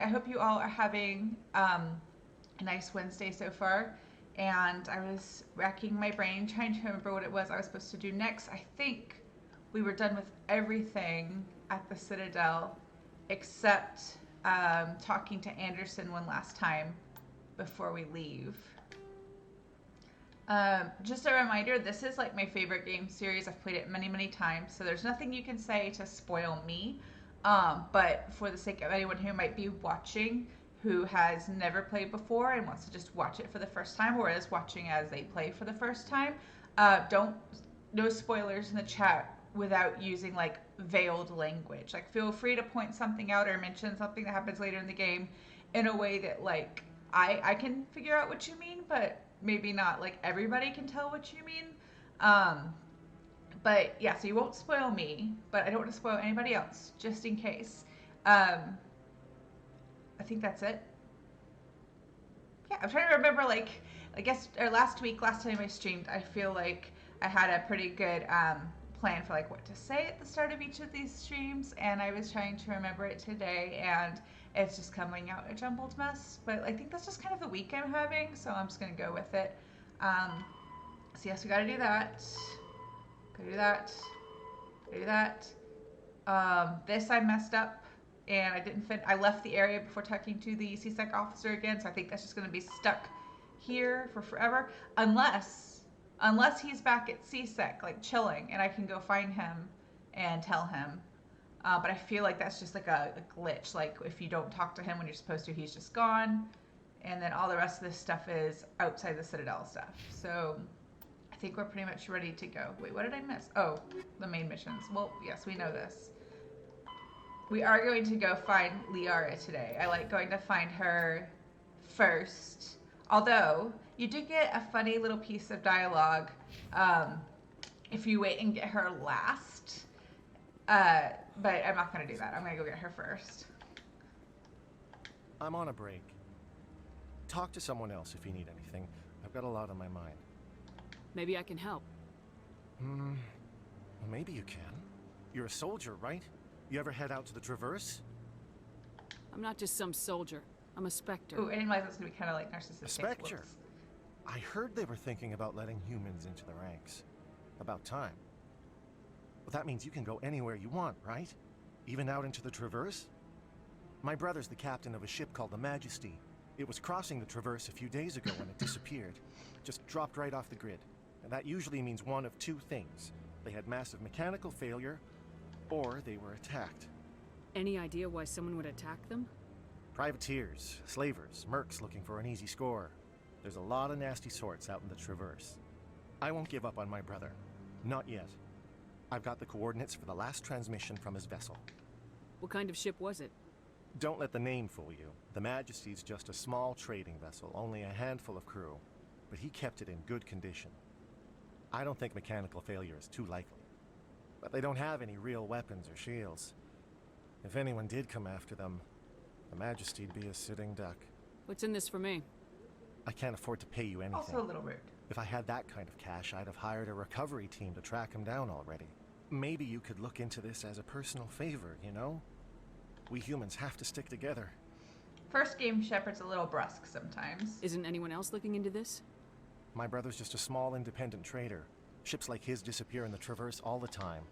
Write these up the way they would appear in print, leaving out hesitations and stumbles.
I hope you all are having a nice Wednesday so far. And I was racking my brain trying to remember what it was I was supposed to do next. I think we were done with everything at the Citadel except talking to Anderson one last time before we leave. Just a reminder, this is like my favorite game series. I've played it many, many times, so there's nothing you can say to spoil me. But for the sake of anyone who might be watching who has never played before and wants to just watch it for the first time, or is watching as they play for the first time, no spoilers in the chat without using like veiled language. Like, feel free to point something out or mention something that happens later in the game in a way that like I can figure out what you mean, but maybe not like everybody can tell what you mean. But yeah, so you won't spoil me, but I don't want to spoil anybody else, just in case. I think that's it. Yeah, I'm trying to remember, like, I guess, or last time I streamed, I feel like I had a pretty good plan for like what to say at the start of each of these streams, and I was trying to remember it today, and it's just coming out a jumbled mess. But I think that's just kind of the week I'm having, so I'm just gonna go with it. So yes, we gotta do that. Gotta do that. Gotta do that. This I messed up, and I didn't fit. I left the area before talking to the CSEC officer again, so I think that's just gonna be stuck here for forever, unless he's back at CSEC, like chilling, and I can go find him and tell him. But I feel like that's just like a glitch. Like, if you don't talk to him when you're supposed to, he's just gone. And then all the rest of this stuff is outside the Citadel stuff. So I think we're pretty much ready to go. Wait, what did I miss? Oh, the main missions. Well, yes, we know this. We are going to go find Liara today. I like going to find her first. Although, you do get a funny little piece of dialogue if you wait and get her last. But I'm not going to do that. I'm going to go get her first. I'm on a break. Talk to someone else if you need anything. I've got a lot on my mind. Maybe I can help. Well, maybe you can. You're a soldier, right? You ever head out to the Traverse? I'm not just some soldier. I'm a Spectre. Ooh, I didn't realize it was going to be kind of like narcissistic. A Spectre? Whoops. I heard they were thinking about letting humans into the ranks. About time. Well, that means you can go anywhere you want, right? Even out into the Traverse? My brother's the captain of a ship called the Majesty. It was crossing the Traverse a few days ago when it disappeared. Just dropped right off the grid. And that usually means one of two things. They had massive mechanical failure, or they were attacked. Any idea why someone would attack them? Privateers, slavers, mercs looking for an easy score. There's a lot of nasty sorts out in the Traverse. I won't give up on my brother. Not yet. I've got the coordinates for the last transmission from his vessel. What kind of ship was it? Don't let the name fool you. The Majesty's just a small trading vessel, only a handful of crew. But he kept it in good condition. I don't think mechanical failure is too likely. But they don't have any real weapons or shields. If anyone did come after them, the Majesty'd be a sitting duck. What's in this for me? I can't afford to pay you anything. Also a little rude. If I had that kind of cash, I'd have hired a recovery team to track him down already. Maybe you could look into this as a personal favor, you know? We humans have to stick together. First game, Shepard's a little brusque sometimes. Isn't anyone else looking into this? My brother's just a small independent trader. Ships like his disappear in the Traverse all the time.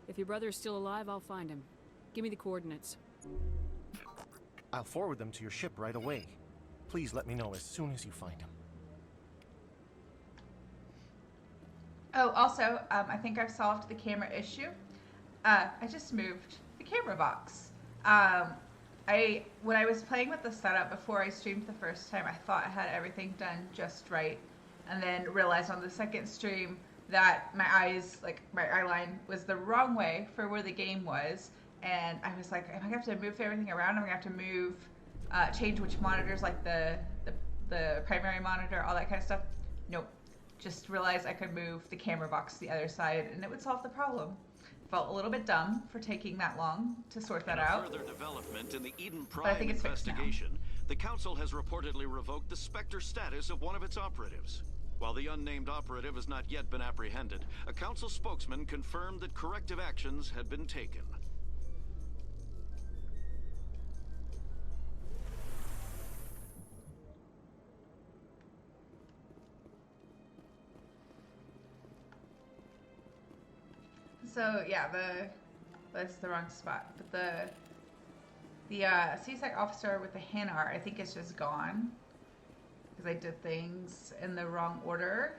If your brother is still alive, I'll find him. Give me the coordinates. I'll forward them to your ship right away. Please let me know as soon as you find him. Oh, also, I think I've solved the camera issue. I just moved the camera box. When I was playing with the setup before I streamed the first time, I thought I had everything done just right, and then realized on the second stream that my eye line was the wrong way for where the game was, and I was like, am I gonna have to move everything around? Am I gonna have to move, change which monitors, like the primary monitor, all that kind of stuff? Nope. Just realized I could move the camera box to the other side, and it would solve the problem. Felt a little bit dumb for taking that long to sort that out. Further development in the Eden But I Prime think it's fixed now. investigation, the Council has reportedly revoked the Spectre status of one of its operatives. While the unnamed operative has not yet been apprehended, a Council spokesman confirmed that corrective actions had been taken. So yeah, that's the wrong spot. But the CSEC officer with the Hanar, I think, is just gone because I did things in the wrong order.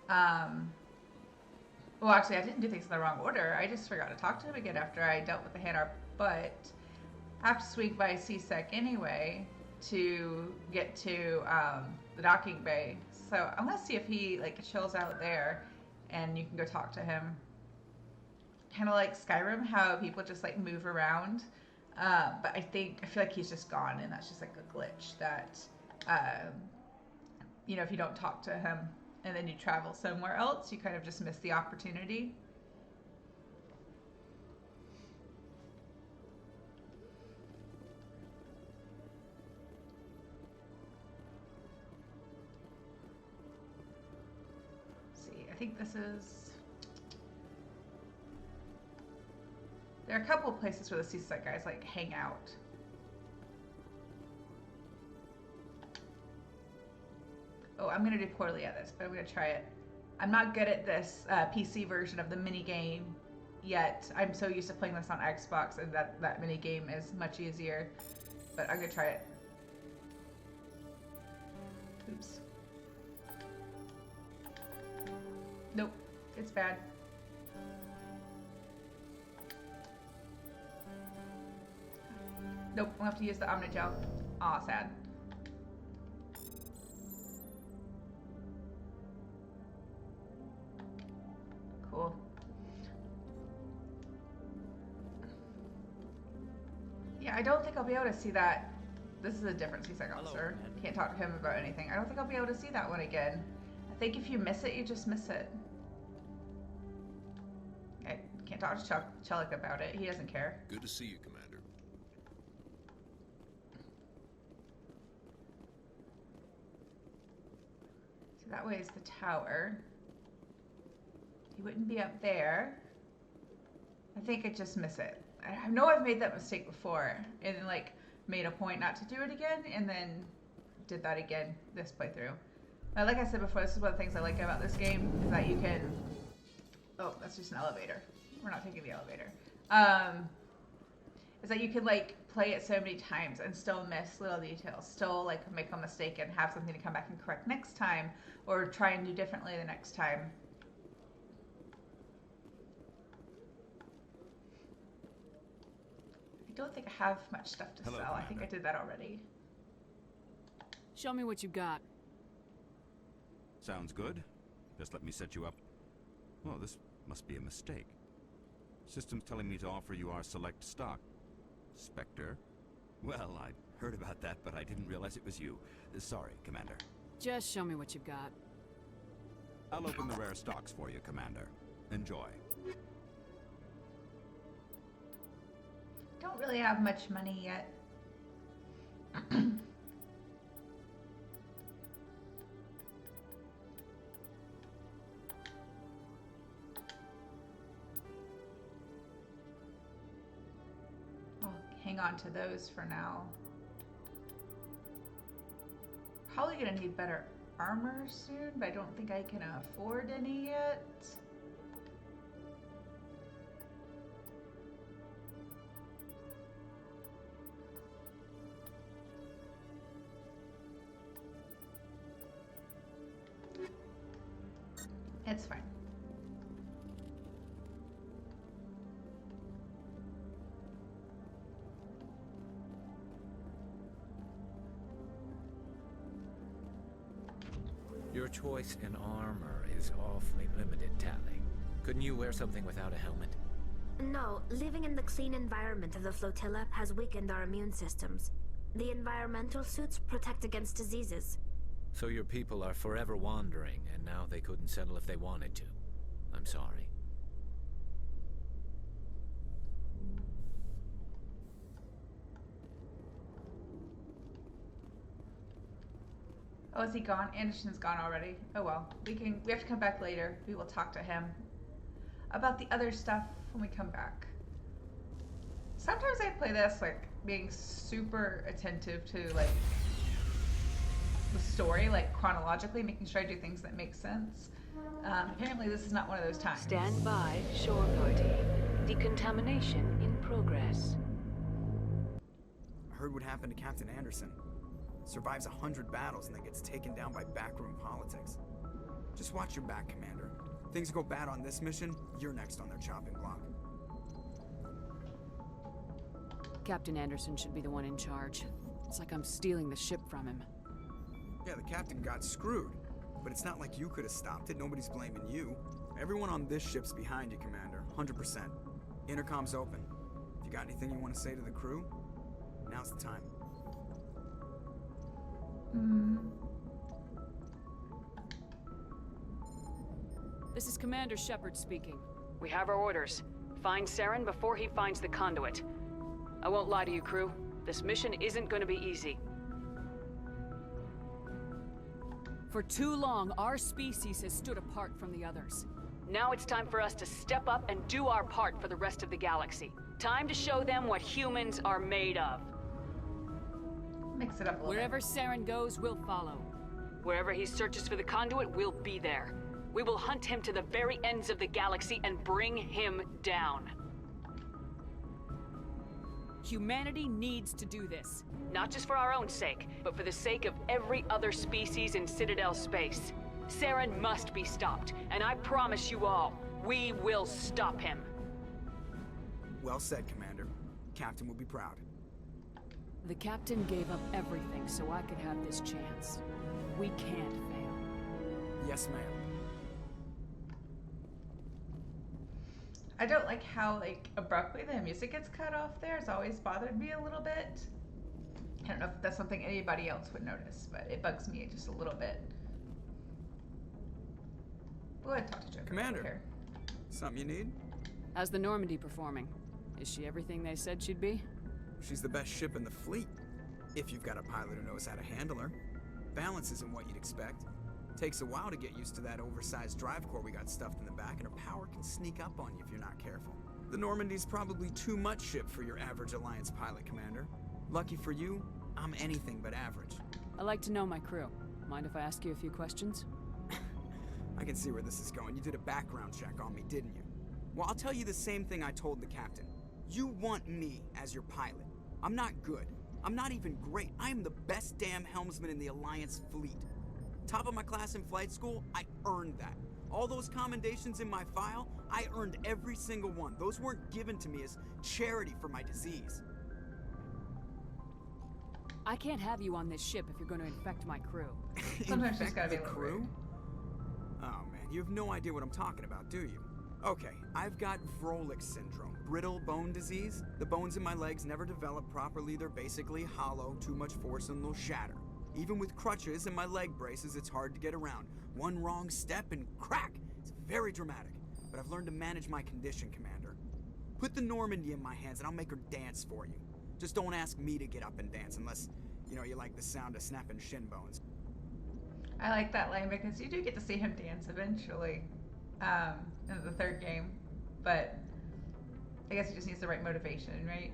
Well, actually, I didn't do things in the wrong order. I just forgot to talk to him again after I dealt with the Hanar, but I have to swing by CSEC anyway to get to the docking bay. So I'm gonna see if he like chills out there, and you can go talk to him. Kind of like Skyrim, how people just like move around. But I feel like he's just gone, and that's just like a glitch that, you know, if you don't talk to him and then you travel somewhere else, you kind of just miss the opportunity. Let's see, I think this is... There are a couple of places where the CSEC guys like hang out. Oh, I'm gonna do poorly at this, but I'm gonna try it. I'm not good at this PC version of the mini game yet. I'm so used to playing this on Xbox, and that mini game is much easier. But I'm gonna try it. Oops. Nope, it's bad. Nope, we'll have to use the Omnigel. Aw, sad. Cool. Yeah, I don't think I'll be able to see that. This is a different CSEC officer. Can't talk to him about anything. I don't think I'll be able to see that one again. I think if you miss it, you just miss it. I can't talk to Chelik about it. He doesn't care. Good to see you, Commander. That way is the tower. He wouldn't be up there. I think I just miss it. I know I've made that mistake before and then like made a point not to do it again and then did that again this playthrough. Like I said before, this is one of the things I like about this game is that you can... Oh, that's just an elevator. We're not taking the elevator. Is that you can like play it so many times and still miss little details, still like make a mistake and have something to come back and correct next time, or try and do differently the next time. I don't think I have much stuff to sell. Commander. I think I did that already. Show me what you got. Sounds good. Just let me set you up. Oh, this must be a mistake. System's telling me to offer you our select stock. Spectre? Well, I heard about that, but I didn't realize it was you. Sorry, Commander. Just show me what you've got. I'll open the rare stocks for you, Commander. Enjoy. Don't really have much money yet. I'll hang on to those for now. Probably gonna need better armor soon, but I don't think I can afford any yet. It's fine. Your choice in armor is awfully limited, Tali. Couldn't you wear something without a helmet? No, living in the clean environment of the flotilla has weakened our immune systems. The environmental suits protect against diseases. So your people are forever wandering, and now they couldn't settle if they wanted to. I'm sorry. Oh, is he gone? Anderson's gone already. Oh well. We have to come back later. We will talk to him about the other stuff when we come back. Sometimes I play this like being super attentive to like the story, like chronologically, making sure I do things that make sense. Apparently this is not one of those times. Stand by, shore party. Decontamination in progress. I heard what happened to Captain Anderson. Survives 100 battles and then gets taken down by backroom politics. Just watch your back, Commander. Things go bad on this mission, you're next on their chopping block. Captain Anderson should be the one in charge. It's like I'm stealing the ship from him. Yeah, the captain got screwed. But it's not like you could have stopped it. Nobody's blaming you. Everyone on this ship's behind you, Commander. 100%. Intercom's open. If you got anything you want to say to the crew, now's the time. This is Commander Shepard speaking. We have our orders. Find Saren before he finds the conduit. I won't lie to you, crew. This mission isn't going to be easy. For too long, our species has stood apart from the others. Now it's time for us to step up and do our part for the rest of the galaxy. Time to show them what humans are made of. Mix it up a little Wherever bit. Saren goes, we'll follow. Wherever he searches for the conduit, we'll be there. We will hunt him to the very ends of the galaxy and bring him down. Humanity needs to do this. Not just for our own sake, but for the sake of every other species in Citadel space. Saren must be stopped, and I promise you all, we will stop him. Well said, Commander. Captain will be proud. The captain gave up everything so I could have this chance. We can't fail. Yes, ma'am. I don't like how abruptly the music gets cut off there. It's always bothered me a little bit. I don't know if that's something anybody else would notice, but it bugs me just a little bit. Go ahead, talk to Joker. Commander. Here. Something you need? How's the Normandy performing? Is she everything they said she'd be? She's the best ship in the fleet. If you've got a pilot who knows how to handle her. Balance isn't what you'd expect. Takes a while to get used to that oversized drive core we got stuffed in the back, and her power can sneak up on you if you're not careful. The Normandy's probably too much ship for your average Alliance pilot, Commander. Lucky for you, I'm anything but average. I like to know my crew. Mind if I ask you a few questions? I can see where this is going. You did a background check on me, didn't you? Well, I'll tell you the same thing I told the captain. You want me as your pilot. I'm not good. I'm not even great. I am the best damn helmsman in the Alliance fleet. Top of my class in flight school, I earned that. All those commendations in my file, I earned every single one. Those weren't given to me as charity for my disease. I can't have you on this ship if you're going to infect my crew. Sometimes she's Infect gotta be the a little crew? weird. Oh man, you have no idea what I'm talking about, do you? Okay, I've got Vrolik syndrome, brittle bone disease. The bones in my legs never develop properly. They're basically hollow, too much force and they'll shatter. Even with crutches and my leg braces, it's hard to get around. One wrong step and crack! It's very dramatic. But I've learned to manage my condition, Commander. Put the Normandy in my hands and I'll make her dance for you. Just don't ask me to get up and dance unless, you like the sound of snapping shin bones. I like that line because you do get to see him dance eventually in the third game, but I guess he just needs the right motivation, right?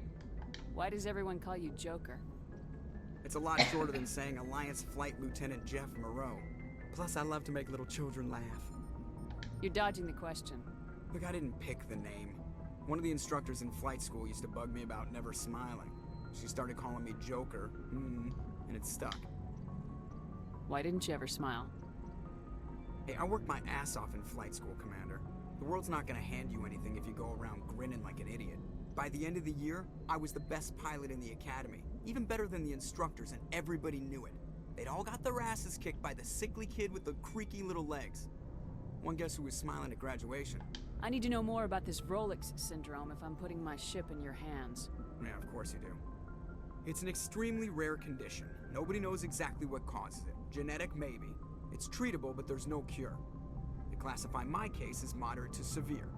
Why does everyone call you Joker? It's a lot shorter than saying Alliance Flight Lieutenant Jeff Moreau. Plus, I love to make little children laugh. You're dodging the question. Look, I didn't pick the name. One of the instructors in flight school used to bug me about never smiling. She started calling me Joker, and it stuck. Why didn't you ever smile? Hey, I worked my ass off in flight school, Commander. The world's not gonna hand you anything if you go around grinning like an idiot. By the end of the year, I was the best pilot in the academy. Even better than the instructors, and everybody knew it. They'd all got their asses kicked by the sickly kid with the creaky little legs. One guess who was smiling at graduation? I need to know more about this Vrolik syndrome if I'm putting my ship in your hands. Yeah, of course you do. It's an extremely rare condition. Nobody knows exactly what causes it. Genetic, maybe. It's treatable, but there's no cure. They classify my case as moderate to severe.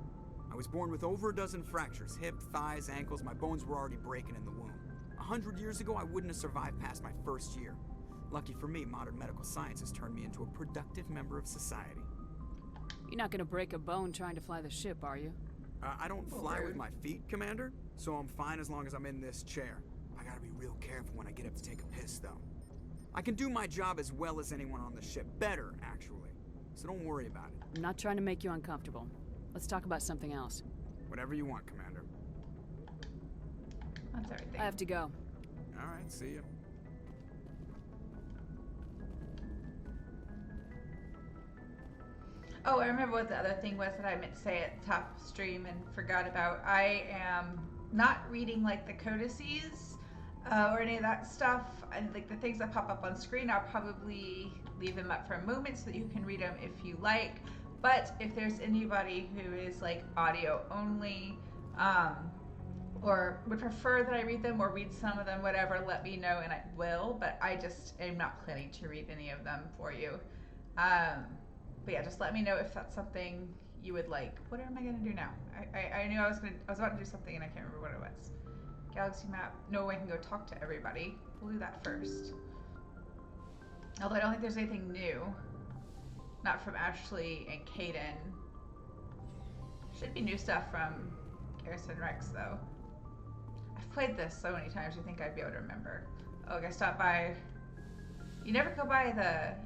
I was born with over a dozen fractures, hip, thighs, ankles. My bones were already breaking in the womb. 100 years ago, I wouldn't have survived past my first year. Lucky for me, modern medical science has turned me into a productive member of society. You're not gonna break a bone trying to fly the ship, are you? I don't fly with my feet, Commander, so I'm fine as long as I'm in this chair. I gotta be real careful when I get up to take a piss, though. I can do my job as well as anyone on the ship. Better, actually. so don't worry about it. I'm not trying to make you uncomfortable. Let's talk about something else. Whatever you want, Commander. That's everything. I have to go. All right, see ya. Oh, I remember what the other thing was that I meant to say at the top of the stream and forgot about. I am not reading like the codices or any of that stuff. And like the things that pop up on screen, I'll probably leave them up for a moment so that you can read them if you like. But if there's anybody who is like audio only, or would prefer that I read them or read some of them, whatever, let me know and I will. But I just am not planning to read any of them for you. But yeah, just let me know if that's something you would like. What am I gonna do now? I knew I was about to do something and I can't remember what it was. Galaxy map. No, I can go talk to everybody. We'll do that first. Although I don't think there's anything new. Not from Ashley and Caden. Should be new stuff from Garrison Rex though. I've played this so many times, you think I'd be able to remember. Oh, I stopped by. You never go by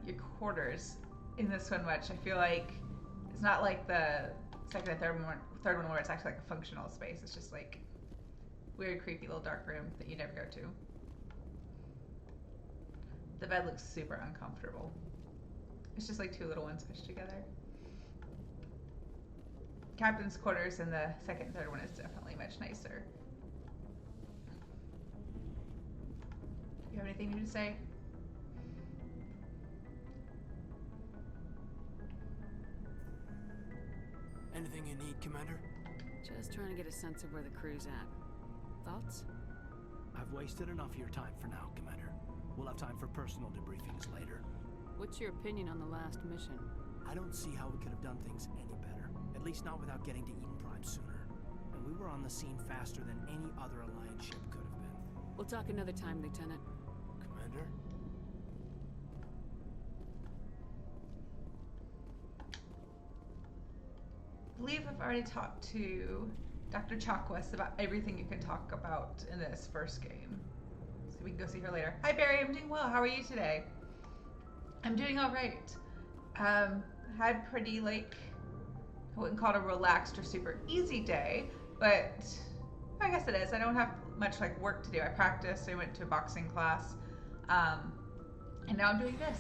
your quarters in this one much. I feel like it's not like the second and third one where it's actually like a functional space. It's just like weird, creepy little dark room that you never go to. The bed looks super uncomfortable. It's just like two little ones pushed together. Captain's quarters in the second and third one is definitely much nicer. You have anything new to say? Anything you need, Commander? Just trying to get a sense of where the crew's at. Thoughts? I've wasted enough of your time for now, Commander. We'll have time for personal debriefings later. What's your opinion on the last mission? I don't see how we could have done things any better. At least not without getting to Eden Prime sooner. And we were on the scene faster than any other Alliance ship could have been. We'll talk another time, Lieutenant. Commander? I believe I've already talked to Dr. Chakwas about everything you can talk about in this first game. So we can go see her later. Hi Barry, I'm doing well. How are you today? I'm doing all right. Had pretty like, I wouldn't call it a relaxed or super easy day, but I guess it is. I don't have much like work to do. I practiced, I went to a boxing class, and now I'm doing this.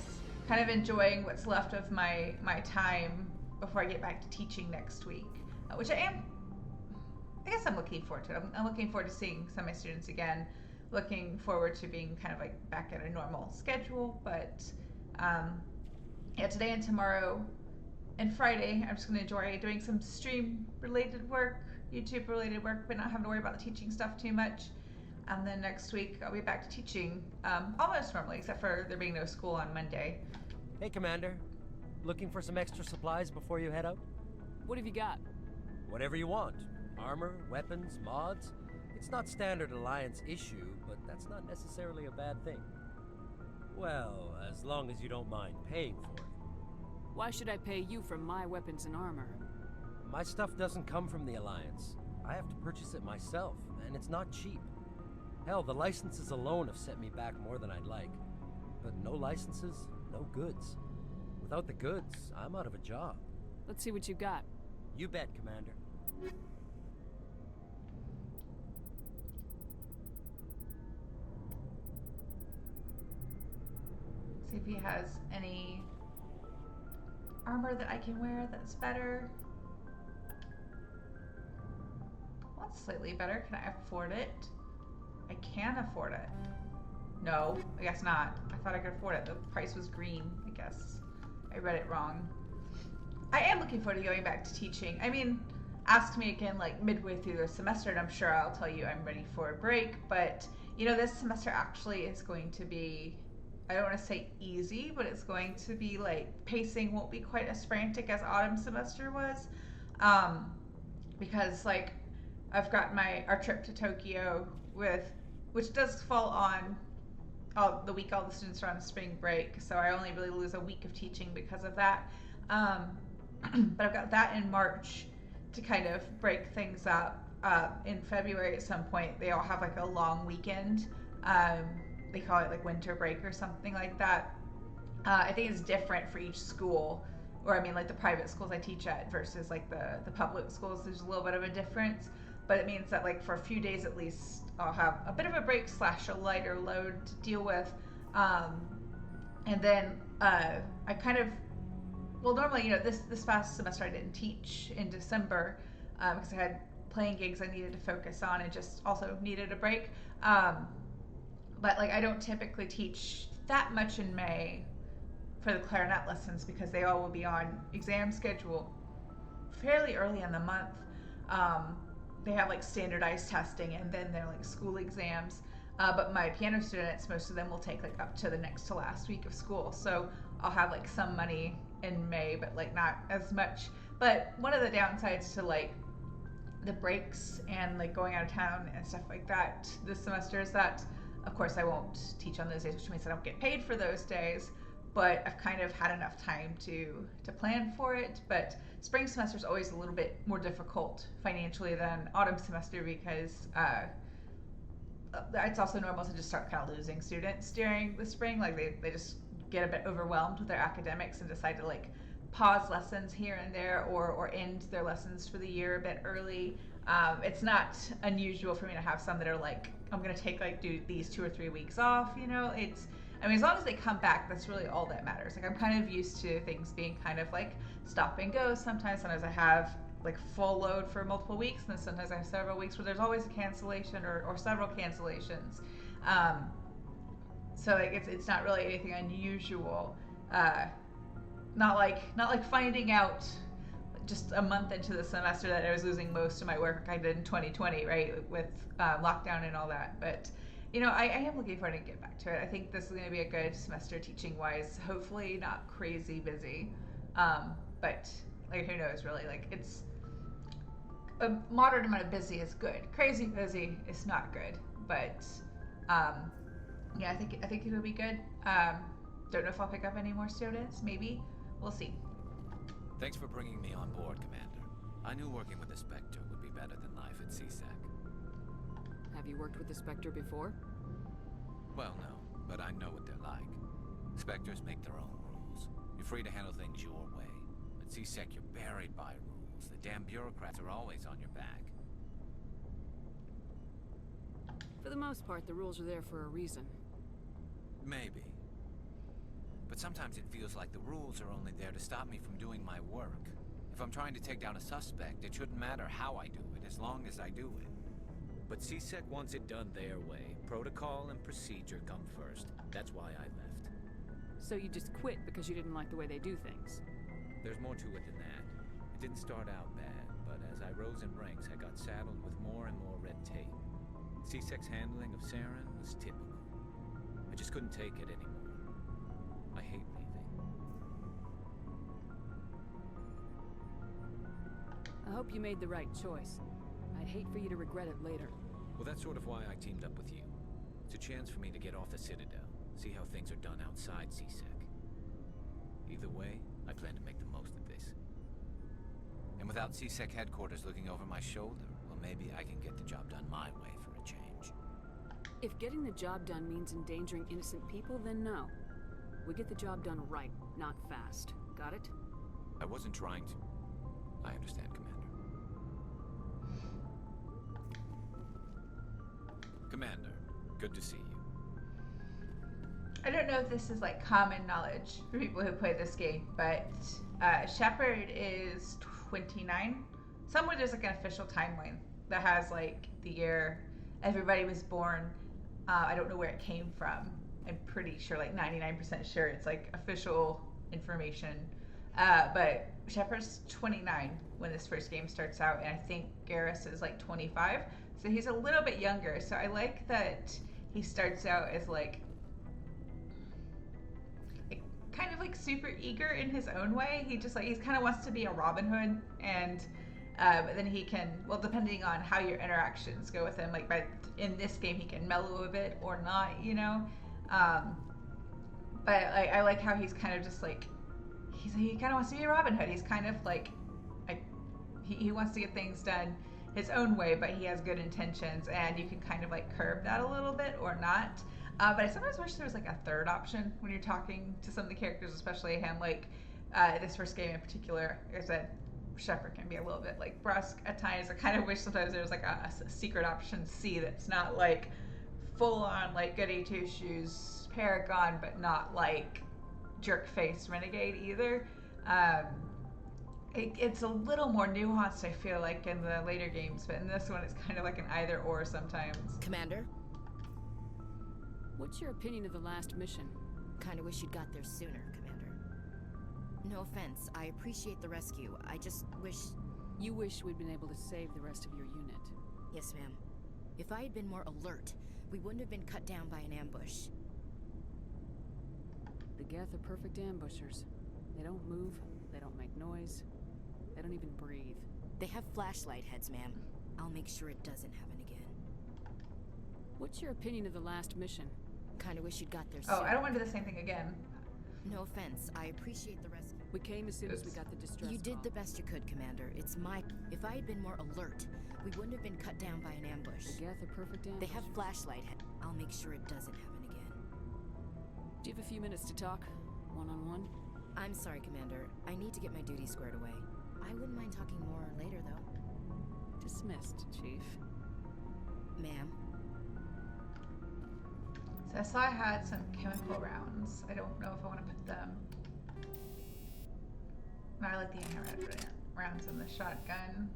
Kind of enjoying what's left of my time before I get back to teaching next week, which I guess I'm looking forward to. I'm looking forward to seeing some of my students again, looking forward to being kind of like back at a normal schedule, but yeah, today and tomorrow and Friday, I'm just going to enjoy doing some stream-related work, YouTube-related work, but not having to worry about the teaching stuff too much. And then next week, I'll be back to teaching almost normally, except for there being no school on Monday. Hey, Commander. Looking for some extra supplies before you head out? What have you got? Whatever you want. Armor, weapons, mods. It's not standard Alliance issue, but that's not necessarily a bad thing. Well, as long as you don't mind paying for it. Why should I pay you for my weapons and armor? My stuff doesn't come from the Alliance. I have to purchase it myself, and it's not cheap. Hell, the licenses alone have set me back more than I'd like. But no licenses, no goods. Without the goods, I'm out of a job. Let's see what you got. You bet, Commander. See if he has any armor that I can wear that's better. Well, that's slightly better. Can I afford it? I can afford it. No, I guess not. I thought I could afford it. The price was green, I guess. I read it wrong. I am looking forward to going back to teaching. I mean, ask me again like midway through the semester and I'm sure I'll tell you I'm ready for a break. But, you know, this semester actually is going to be, I don't want to say easy, but it's going to be like pacing won't be quite as frantic as autumn semester was. Because like I've got our trip to Tokyo which does fall on the week all the students are on spring break, so I only really lose a week of teaching because of that. But I've got that in March to kind of break things up. In February at some point, they all have like a long weekend. They call it like winter break or something like that. I think it's different for each school. or I mean like the private schools I teach at versus like the public schools, there's a little bit of a difference. But it means that like for a few days at least, I'll have a bit of a break / a lighter load to deal with. And then I kind of, well, normally, this past semester I didn't teach in December because I had playing gigs I needed to focus on and just also needed a break. But like I don't typically teach that much in May for the clarinet lessons because they all will be on exam schedule fairly early in the month. They have like standardized testing and then they're like school exams. But my piano students, most of them will take like up to the next to last week of school. So I'll have like some money in May, but like not as much. But one of the downsides to like the breaks and like going out of town and stuff like that this semester is that, of course, I won't teach on those days, which means I don't get paid for those days. But I've kind of had enough time to plan for it. But spring semester is always a little bit more difficult financially than autumn semester because it's also normal to just start kind of losing students during the spring. Like they just get a bit overwhelmed with their academics and decide to like pause lessons here and there or end their lessons for the year a bit early. It's not unusual for me to have some that are like, I'm going to take like do these 2 or 3 weeks off, I mean, as long as they come back, that's really all that matters. Like I'm kind of used to things being kind of like stop and go sometimes. Sometimes I have like full load for multiple weeks, and then sometimes I have several weeks where there's always a cancellation or several cancellations. So like it's not really anything unusual. Not like finding out just a month into the semester that I was losing most of my work like I did in 2020, right, with lockdown and all that. But I am looking forward to get back to it. I think this is going to be a good semester teaching wise. Hopefully not crazy busy, but like who knows really. Like it's a moderate amount of busy is good. Crazy busy is not good. But yeah, I think it'll be good. Don't know if I'll pick up any more students. Maybe we'll see. Thanks for bringing me on board, Commander. I knew working with the Spectre would be better than life at CSEC. Have you worked with the Spectre before? Well, no, but I know what they're like. Spectres make their own rules. You're free to handle things your way. At CSEC, you're buried by rules. The damn bureaucrats are always on your back. For the most part, the rules are there for a reason. Maybe. But sometimes it feels like the rules are only there to stop me from doing my work. If I'm trying to take down a suspect, it shouldn't matter how I do it, as long as I do it. But CSEC wants it done their way. Protocol and procedure come first. That's why I left. So you just quit because you didn't like the way they do things? There's more to it than that. It didn't start out bad, but as I rose in ranks, I got saddled with more and more red tape. CSEC's handling of Saren was typical. I just couldn't take it anymore. I hate leaving. I hope you made the right choice. I'd hate for you to regret it later. Well, that's sort of why I teamed up with you. It's a chance for me to get off the Citadel, see how things are done outside CSEC. Either way, I plan to make the most of this. And without CSEC headquarters looking over my shoulder, well, maybe I can get the job done my way for a change. If getting the job done means endangering innocent people, then no. We get the job done right, not fast. Got it? I wasn't trying to... I understand, Commander. Commander, good to see you. I don't know if this is like common knowledge for people who play this game, but Shepard is 29. Somewhere there's like an official timeline that has like the year everybody was born. I don't know where it came from. I'm pretty sure, like 99% sure it's like official information. But Shepard's 29 when this first game starts out, and I think Garrus is like 25. So he's a little bit younger. So I like that he starts out as like kind of like super eager in his own way. He kind of wants to be a Robin Hood, and but then he can, well, depending on how your interactions go with him, like in this game he can mellow a bit or not, but I like how he's kind of just like he kind of wants to be a Robin Hood. He's kind of like he wants to get things done his own way, but he has good intentions, and you can kind of like curb that a little bit or not. But I sometimes wish there was like a third option when you're talking to some of the characters, especially him. Like This first game in particular, like I said, Shepard can be a little bit like brusque at times. I kind of wish sometimes there was like a secret option C that's not like full on like goody two shoes Paragon, but not like jerk face Renegade either. It's a little more nuanced, I feel like, in the later games, but in this one it's kind of like an either or sometimes. Commander? What's your opinion of the last mission? Kinda wish you'd got there sooner, Commander. No offense, I appreciate the rescue. I just wish... You wish we'd been able to save the rest of your unit. Yes, ma'am. If I had been more alert, we wouldn't have been cut down by an ambush. The Geth are perfect ambushers. They don't move, they don't make noise, they don't even breathe. They have flashlight heads, ma'am. I'll make sure it doesn't happen again. What's your opinion of the last mission? Kinda wish you'd got there sooner. Oh, I don't want to do the same thing again. No offense, I appreciate the rescue. We came as soon as we got the distress You did call. the best you could, Commander. It's my... If I had been more alert, we wouldn't have been cut down by an ambush. The Geth are perfect ambushers. They have flashlight head. I'll make sure it doesn't happen again. Do you have a few minutes to talk? One-on-one? I'm sorry, Commander. I need to get my duty squared away. I wouldn't mind talking more later, though. Dismissed, Chief. Ma'am? So I saw I had some chemical rounds. I don't know if I want to put them. No, I like the infrared rounds in the shotgun.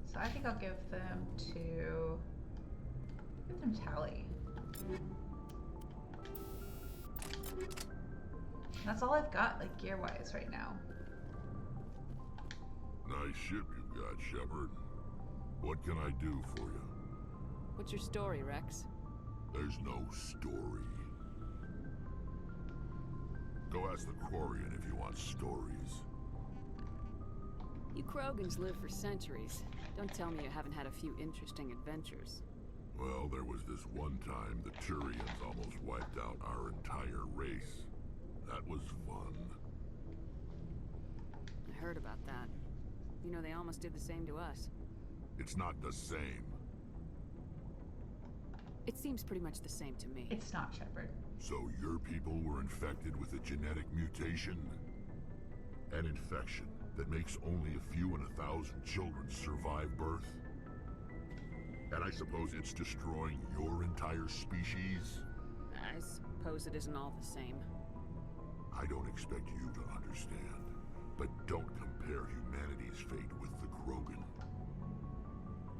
So I think I'll give them to... Give them Tally. That's all I've got, like, gear-wise right now. Nice ship you've got, Shepard. What can I do for you? What's your story, Rex? There's no story. Go ask the Quarian if you want stories. You Krogans live for centuries. Don't tell me you haven't had a few interesting adventures. Well, there was this one time the Turians almost wiped out our entire race. That was fun. I heard about that. You know, they almost did the same to us. It's not the same. It seems pretty much the same to me. It's not, Shepard. So your people were infected with a genetic mutation? An infection that makes only a few in 1,000 children survive birth? And I suppose it's destroying your entire species? I suppose it isn't all the same. I don't expect you to understand, but don't compare humanity's fate with the Krogan.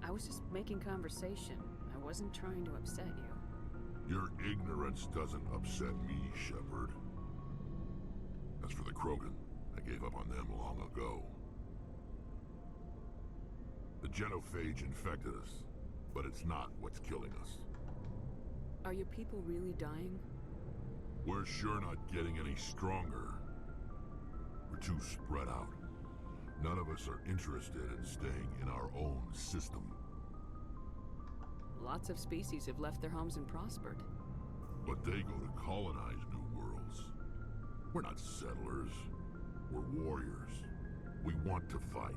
I was just making conversation. I wasn't trying to upset you. Your ignorance doesn't upset me, Shepard. As for the Krogan, I gave up on them long ago. The genophage infected us, but it's not what's killing us. Are your people really dying? We're sure not getting any stronger. We're too spread out. None of us are interested in staying in our own system. Lots of species have left their homes and prospered. But they go to colonize new worlds. We're not settlers. We're warriors. We want to fight.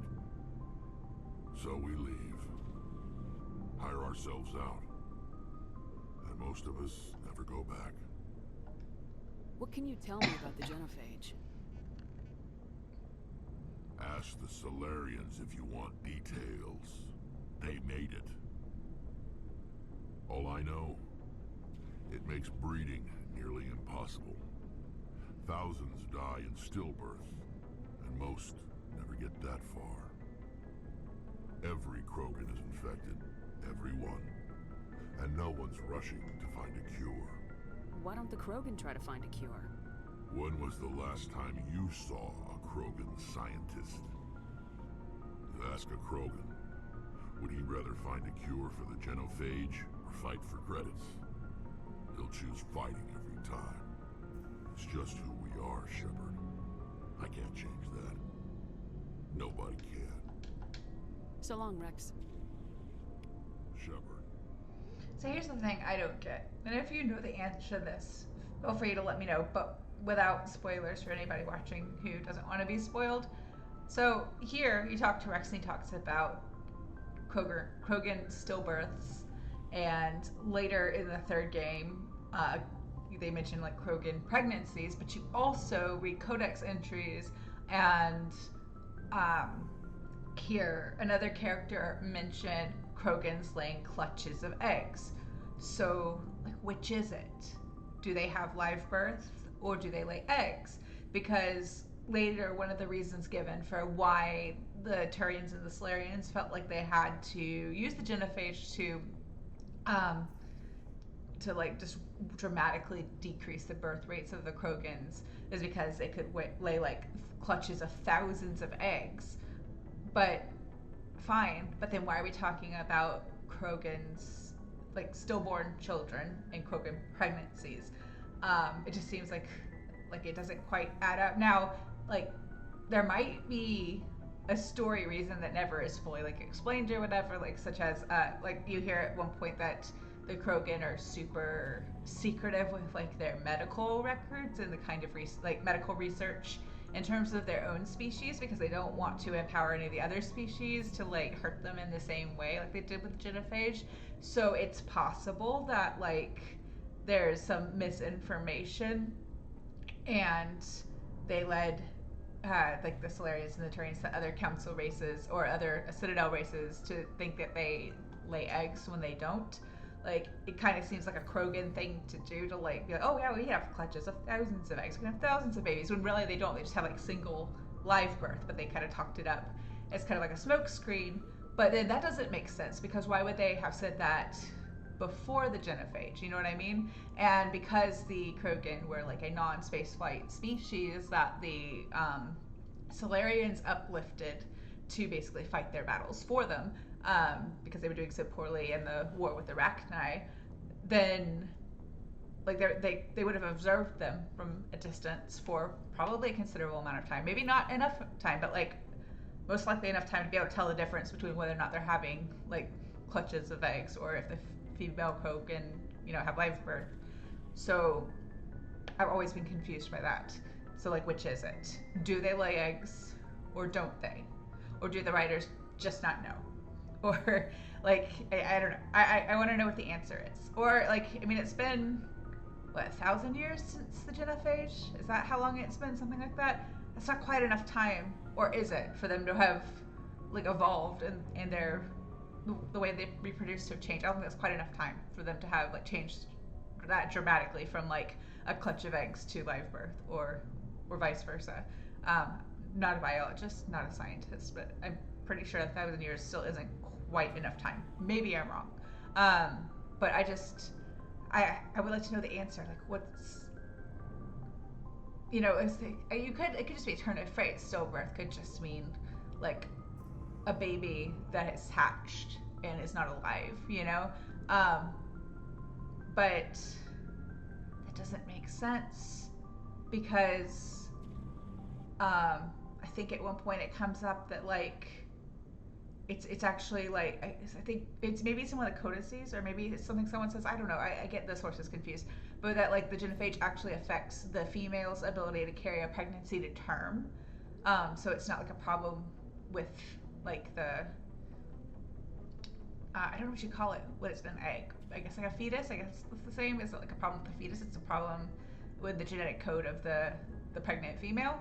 So we leave. Hire ourselves out. And most of us never go back. What can you tell me about the genophage? Ask the Solarians if you want details. They made it. All I know, it makes breeding nearly impossible. Thousands die in stillbirth, and most never get that far. Every Krogan is infected, every one. And no one's rushing to find a cure. Why don't the Krogan try to find a cure? When was the last time you saw a Krogan scientist? You ask a Krogan, would he rather find a cure for the genophage or fight for credits? He'll choose fighting every time. It's just who we are, Shepard. I can't change that. Nobody can. So long, Rex. Shepard. So here's the thing I don't get. And if you know the answer to this, feel free to let me know, but without spoilers for anybody watching who doesn't want to be spoiled. So here you talk to Rex and he talks about Krogan stillbirths, and later in the third game, they mention like Krogan pregnancies, but you also read codex entries and hear another character mention Krogans laying clutches of eggs. So, like, which is it? Do they have live birth or do they lay eggs? Because later, one of the reasons given for why the Turians and the Solarians felt like they had to use the genophage to like just dramatically decrease the birth rates of the Krogans is because they could lay like clutches of thousands of eggs. But fine, but then why are we talking about Krogans, like stillborn children and Krogan pregnancies? It just seems like it doesn't quite add up. Now, like, there might be a story reason that never is fully like explained or whatever, like such as like you hear at one point that the Krogan are super secretive with like their medical records and the kind of like medical research in terms of their own species, because they don't want to empower any of the other species to like hurt them in the same way like they did with the genophage. So it's possible that like there's some misinformation and they led like the Solarians and the Turians to other council races or other Citadel races to think that they lay eggs when they don't. Like, it kind of seems like a Krogan thing to do, to like be like, oh yeah, we have clutches of thousands of eggs, we can have thousands of babies, when really they don't. They just have like single live birth, but they kind of talked it up as kind of like a smoke screen. But then that doesn't make sense, because why would they have said that before the genophage? You know what I mean? And because the Krogan were like a non-spaceflight species that the Solarians uplifted to basically fight their battles for them, because they were doing so poorly in the war with Arachni, then like they would have observed them from a distance for probably a considerable amount of time. Maybe not enough time, but like most likely enough time to be able to tell the difference between whether or not they're having like clutches of eggs or if the female Krogan, you know, have live birth. So I've always been confused by that. So like, which is it? Do they lay eggs or don't they? Or do the writers just not know? Or like, I don't know. I want to know what the answer is. Or like, I mean, it's been what, 1,000 years since the genophage? Is that how long it's been? Something like that? That's not quite enough time. Or is it, for them to have like evolved and their the way they reproduce to have changed? I don't think that's quite enough time for them to have like changed that dramatically from like a clutch of eggs to live birth, or vice versa. Not a biologist, not a scientist, but I'm pretty sure 1,000 years still isn't quite enough time. Maybe I'm wrong. But I would like to know the answer. Like, what's, you know, it could just be a turn of phrase. Stillbirth could just mean like a baby that is hatched and is not alive, you know? But that doesn't make sense, because I think at one point it comes up that like it's actually like I think it's maybe some of the codices, or maybe it's something someone says, I don't know, I get the sources confused, but that like the genophage actually affects the female's ability to carry a pregnancy to term. So it's not like a problem with like the I don't know what you call it, what it's an egg, I guess like a fetus, I guess it's the same. It's not like a problem with the fetus, it's a problem with the genetic code of the pregnant female,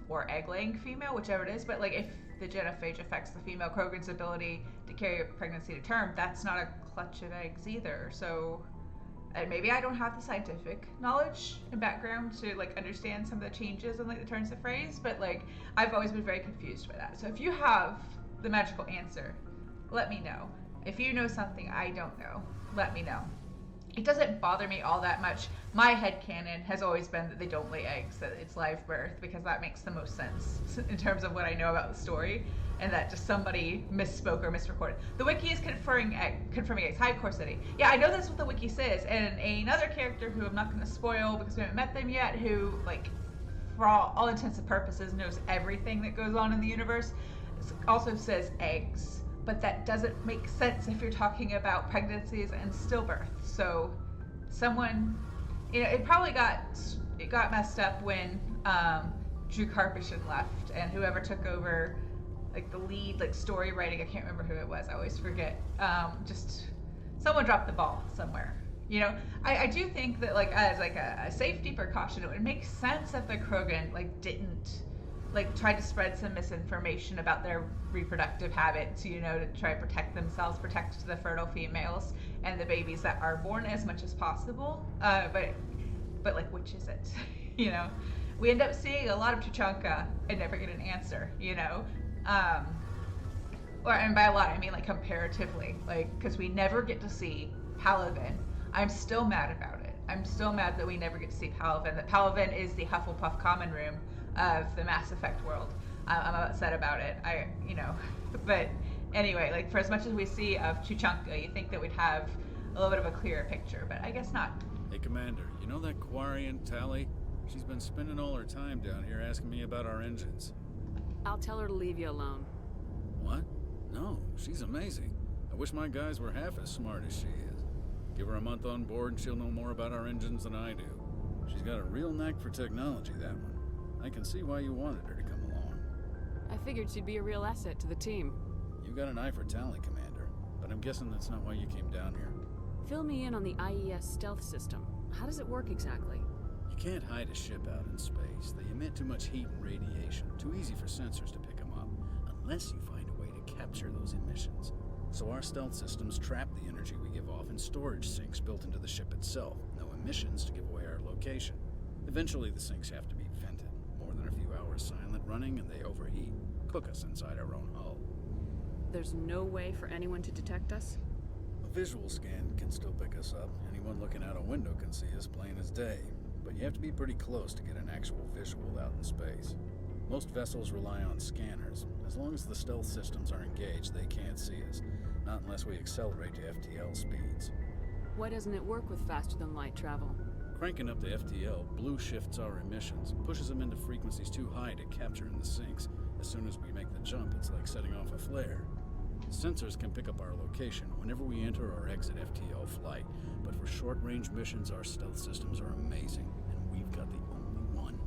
or egg-laying female, whichever it is. But like, if the genophage affects the female Krogan's ability to carry a pregnancy to term, that's not a clutch of eggs either. So maybe I don't have the scientific knowledge and background to like understand some of the changes in like the turns of phrase, but like I've always been very confused by that. So if you have the magical answer, let me know. If you know something I don't know, let me know. It doesn't bother me all that much. My headcanon has always been that they don't lay eggs, that it's live birth, because that makes the most sense in terms of what I know about the story, and that just somebody misspoke or misrecorded. The wiki is confirming eggs. Hi, Core City. Yeah, I know that's what the wiki says, and another character who I'm not going to spoil because we haven't met them yet, who, like, for all intents and purposes, knows everything that goes on in the universe, also says eggs. But that doesn't make sense if you're talking about pregnancies and stillbirth. So someone, you know, it got messed up when Drew Karpyshyn left, and whoever took over like the lead like story writing, I can't remember who it was, I always forget. Just someone dropped the ball somewhere. You know, I do think that like as like a safety precaution, it would make sense if the Krogan like didn't like try to spread some misinformation about their reproductive habits, you know, to try to protect themselves, protect the fertile females and the babies that are born as much as possible. But like, which is it? You know, we end up seeing a lot of Tuchanka and never get an answer, you know. And by a lot, I mean like comparatively, like, because we never get to see Palaven. I'm still mad about it. I'm still mad that we never get to see Palaven, that Palaven is the Hufflepuff common room of the Mass Effect world. I'm upset about it. But anyway, like, for as much as we see of Tuchanka, you think that we'd have a little bit of a clearer picture, but I guess not. Hey, Commander, you know that Quarian, Tali? She's been spending all her time down here asking me about our engines. I'll tell her to leave you alone. What? No, she's amazing. I wish my guys were half as smart as she is. Give her a month on board and she'll know more about our engines than I do. She's got a real knack for technology, that one. I can see why you wanted her to come along. I figured she'd be a real asset to the team. You got an eye for Tali, Commander, but I'm guessing that's not why you came down here. Fill me in on the IES stealth system. How does it work exactly? You can't hide a ship out in space. They emit too much heat and radiation. Too easy for sensors to pick them up, unless you find a way to capture those emissions. So our stealth systems trap the energy we give off in storage sinks built into the ship itself. No emissions to give away our location. Eventually the sinks have to be vented. More than a few hours silent running and they overheat. Cook us inside our own hull. There's no way for anyone to detect us? A visual scan can still pick us up. Anyone looking out a window can see us plain as day. But you have to be pretty close to get an actual visual out in space. Most vessels rely on scanners. As long as the stealth systems are engaged, they can't see us. Not unless we accelerate to FTL speeds. Why doesn't it work with faster-than-light travel? Cranking up the FTL blue shifts our emissions, pushes them into frequencies too high to capture in the sinks. As soon as we make the jump, it's like setting off a flare. Sensors can pick up our location whenever we enter or exit FTL flight, but for short-range missions, our stealth systems are amazing, and we've got the only one.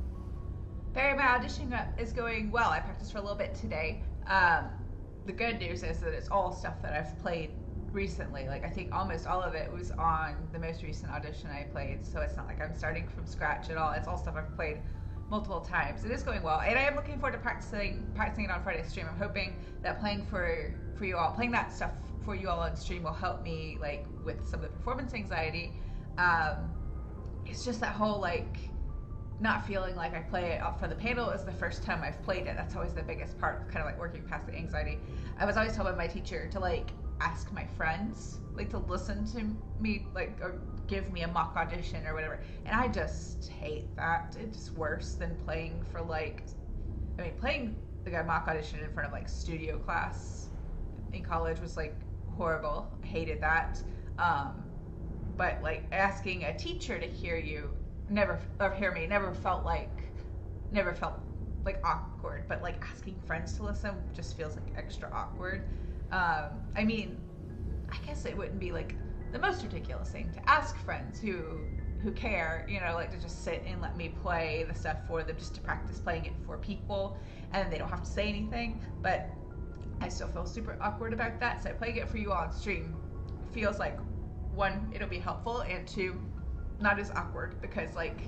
Barry, my auditioning is going well. I practiced for a little bit today. The good news is that it's all stuff that I've played recently. Like, I think almost all of it was on the most recent audition I played, so it's not like I'm starting from scratch at all. It's all stuff I've played multiple times. It is going well, and I am looking forward to practicing it on Friday's stream. I'm hoping that playing for you all, playing that stuff for you all on stream will help me, like, with some of the performance anxiety. It's just that whole, like, not feeling like I play it up for the panel is the first time I've played it. That's always the biggest part, kind of like working past the anxiety. I was always told by my teacher to, like, ask my friends, like, to listen to me, like, or give me a mock audition or whatever. And I just hate that. It's worse than playing for, like, playing like a mock audition in front of, like, studio class in college was, like, horrible. I hated that. But, like, asking a teacher to hear you never felt like awkward, but like asking friends to listen just feels like extra awkward. I guess it wouldn't be like the most ridiculous thing to ask friends who care, you know, like to just sit and let me play the stuff for them just to practice playing it for people, and then they don't have to say anything. But I still feel super awkward about that, so playing it for you all on stream feels like, one, it'll be helpful, and two, not as awkward, because like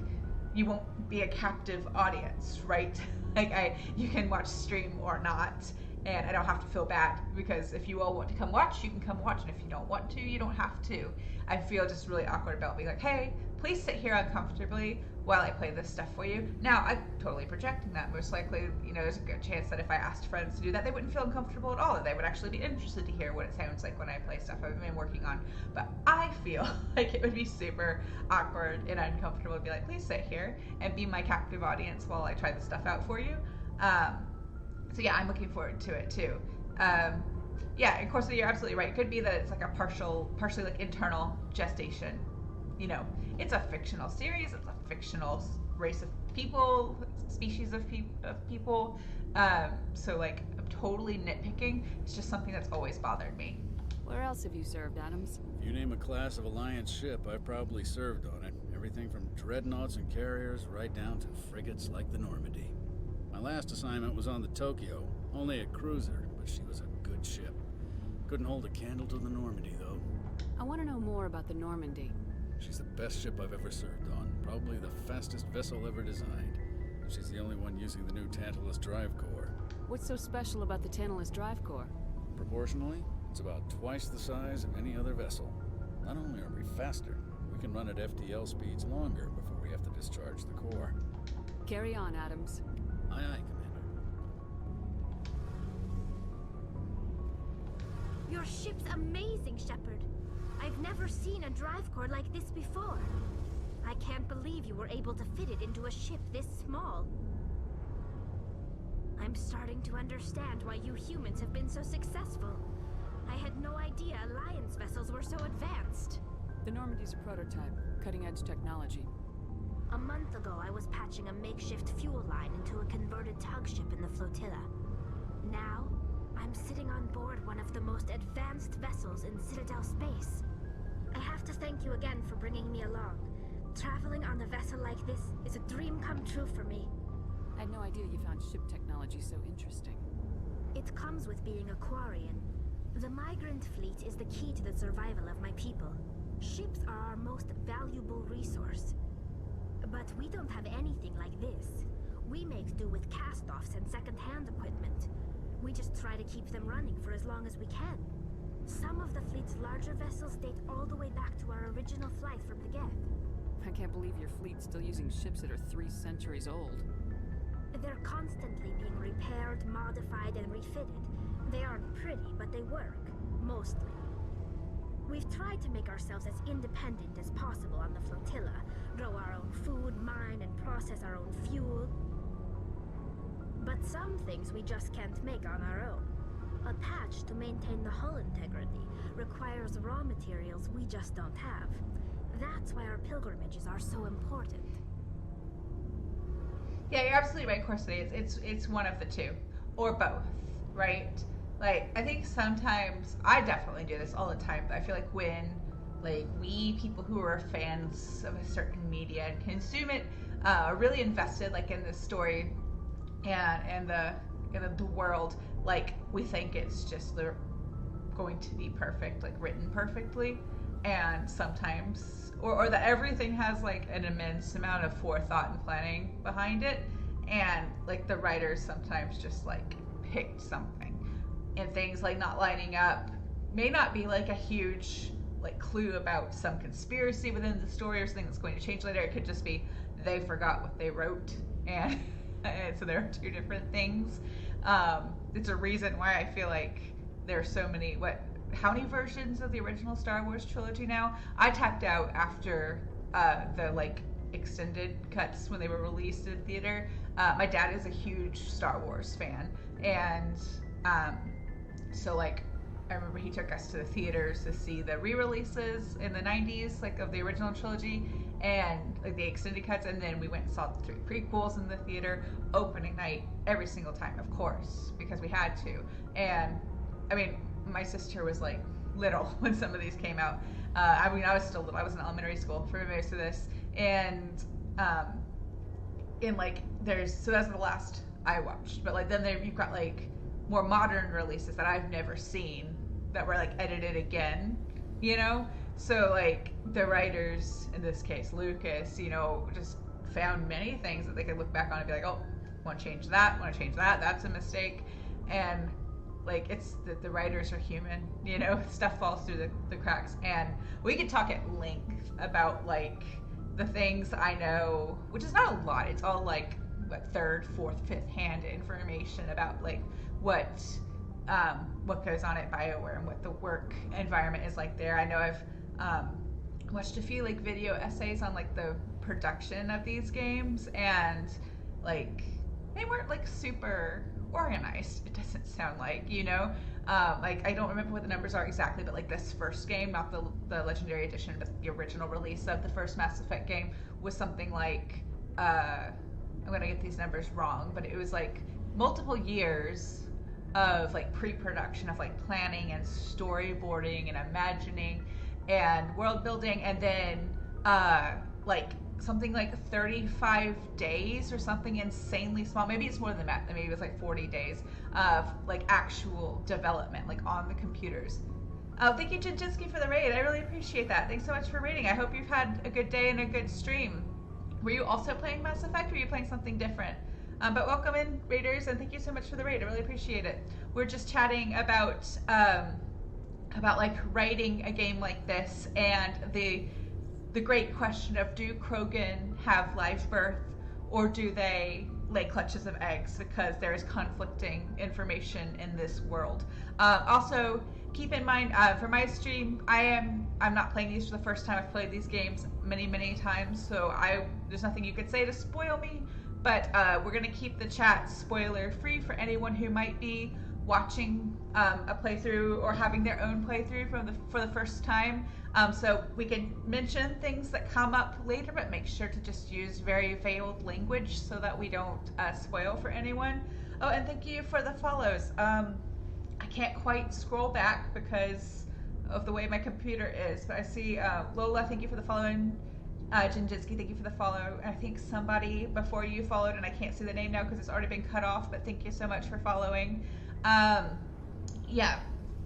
you won't be a captive audience, right? Like you can watch stream or not, and I don't have to feel bad, because if you all want to come watch, you can come watch, and if you don't want to, you don't have to. I feel just really awkward about being like, hey, please sit here uncomfortably while I play this stuff for you. Now, I'm totally projecting that. Most likely, you know, there's a good chance that if I asked friends to do that, they wouldn't feel uncomfortable at all, and they would actually be interested to hear what it sounds like when I play stuff I've been working on. But I feel like it would be super awkward and uncomfortable to be like, please sit here and be my captive audience while I try this stuff out for you. So yeah, I'm looking forward to it too. Yeah, of course, you're absolutely right. It could be that it's like a partially like internal gestation. You know, it's a fictional series. It's a fictional race of people, species of people. So like, I'm totally nitpicking. It's just something that's always bothered me. Where else have you served, Adams? If you name a class of Alliance ship, I've probably served on it. Everything from dreadnoughts and carriers right down to frigates like the Normandy. My last assignment was on the Tokyo, only a cruiser, but she was a good ship. Couldn't hold a candle to the Normandy, though. I want to know more about the Normandy. She's the best ship I've ever served on. Probably the fastest vessel ever designed. She's the only one using the new Tantalus drive core. What's so special about the Tantalus drive core? Proportionally, it's about twice the size of any other vessel. Not only are we faster, we can run at FTL speeds longer before we have to discharge the core. Carry on, Adams. Aye, aye, Commander. Your ship's amazing, Shepard. I've never seen a drive core like this before. I can't believe you were able to fit it into a ship this small. I'm starting to understand why you humans have been so successful. I had no idea Alliance vessels were so advanced. The Normandy's a prototype, cutting-edge technology. A month ago, I was patching a makeshift fuel line into a converted tug ship in the flotilla. Now, I'm sitting on board one of the most advanced vessels in Citadel space. I have to thank you again for bringing me along. Traveling on a vessel like this is a dream come true for me. I had no idea you found ship technology so interesting. It comes with being a Quarian. The migrant fleet is the key to the survival of my people. Ships are our most valuable resource. But we don't have anything like this. We make do with cast-offs and second-hand equipment. We just try to keep them running for as long as we can. Some of the fleet's larger vessels date all the way back to our original flight from the Geth. I can't believe your fleet's still using ships that are 3 centuries old. They're constantly being repaired, modified, and refitted. They aren't pretty, but they work. Mostly. We've tried to make ourselves as independent as possible on the flotilla. Grow our own food, mine, and process our own fuel. But some things we just can't make on our own. A patch to maintain the hull integrity requires raw materials we just don't have. That's why our pilgrimages are so important. Yeah, you're absolutely right, Corsity. It's one of the two. Or both, right? Like, I think sometimes, I definitely do this all the time, but I feel like when, like, we, people who are fans of a certain media and consume it, are really invested, like, in the story and the world, like, we think it's just going to be perfect, like, written perfectly. And sometimes, or that everything has, like, an immense amount of forethought and planning behind it. And, like, the writers sometimes just, like, picked something. And things, like, not lining up may not be, like, a huge, like, clue about some conspiracy within the story or something that's going to change later. It could just be they forgot what they wrote. And so there are two different things. It's a reason why I feel like there are so many, how many versions of the original Star Wars trilogy now? I tapped out after the, like, extended cuts when they were released in theater. My dad is a huge Star Wars fan, and so, like, I remember he took us to the theaters to see the re-releases in the 90s, like, of the original trilogy, and, like, the extended cuts, and then we went and saw the 3 prequels in the theater opening night every single time, of course, because we had to. And, I mean, my sister was, like, little when some of these came out. I mean, I was still little. I was in elementary school for most of this. And, like, so that's the last I watched. But, like, then you've got, like, more modern releases that I've never seen that were, like, edited again, you know? So, like, the writers, in this case, Lucas, you know, just found many things that they could look back on and be like, oh, want to change that, that's a mistake. And, like, it's the writers are human, you know, stuff falls through the cracks. And we could talk at length about, like, the things I know, which is not a lot. It's all, like, what, 3rd, 4th, 5th hand information about, like, what goes on at BioWare and what the work environment is like there. I know I've watched a few, like, video essays on, like, the production of these games, and, like, they weren't, like, super organized, it doesn't sound like, you know? Like, I don't remember what the numbers are exactly, but, like, this first game, not the Legendary Edition, but the original release of the first Mass Effect game was something like, I'm gonna get these numbers wrong, but it was, like, multiple years of, like, pre-production of, like, planning and storyboarding and imagining and world building, and then, like, something like 35 days or something insanely small. Maybe it's more than that. Maybe it was like 40 days of, like, actual development, like, on the computers. Oh, thank you, Jinjinsky, for the raid. I really appreciate that. Thanks so much for raiding. I hope you've had a good day and a good stream. Were you also playing Mass Effect, or were you playing something different? But welcome in, raiders, and thank you so much for the raid. I really appreciate it. We're just chatting about like writing a game like this, and the great question of, do Krogan have live birth, or do they lay clutches of eggs, because there is conflicting information in this world. Also, keep in mind, for my stream, I'm not playing these for the first time. I've played these games many times, so there's nothing you could say to spoil me, but we're going to keep the chat spoiler free for anyone who might be watching a playthrough or having their own playthrough for the first time. So we can mention things that come up later, but make sure to just use very veiled language so that we don't spoil for anyone. Oh, and thank you for the follows. I can't quite scroll back because of the way my computer is, but I see Lola, thank you for the following. Jinjinsky, thank you for the follow. I think somebody before you followed, and I can't see the name now because it's already been cut off, but thank you so much for following. Yeah,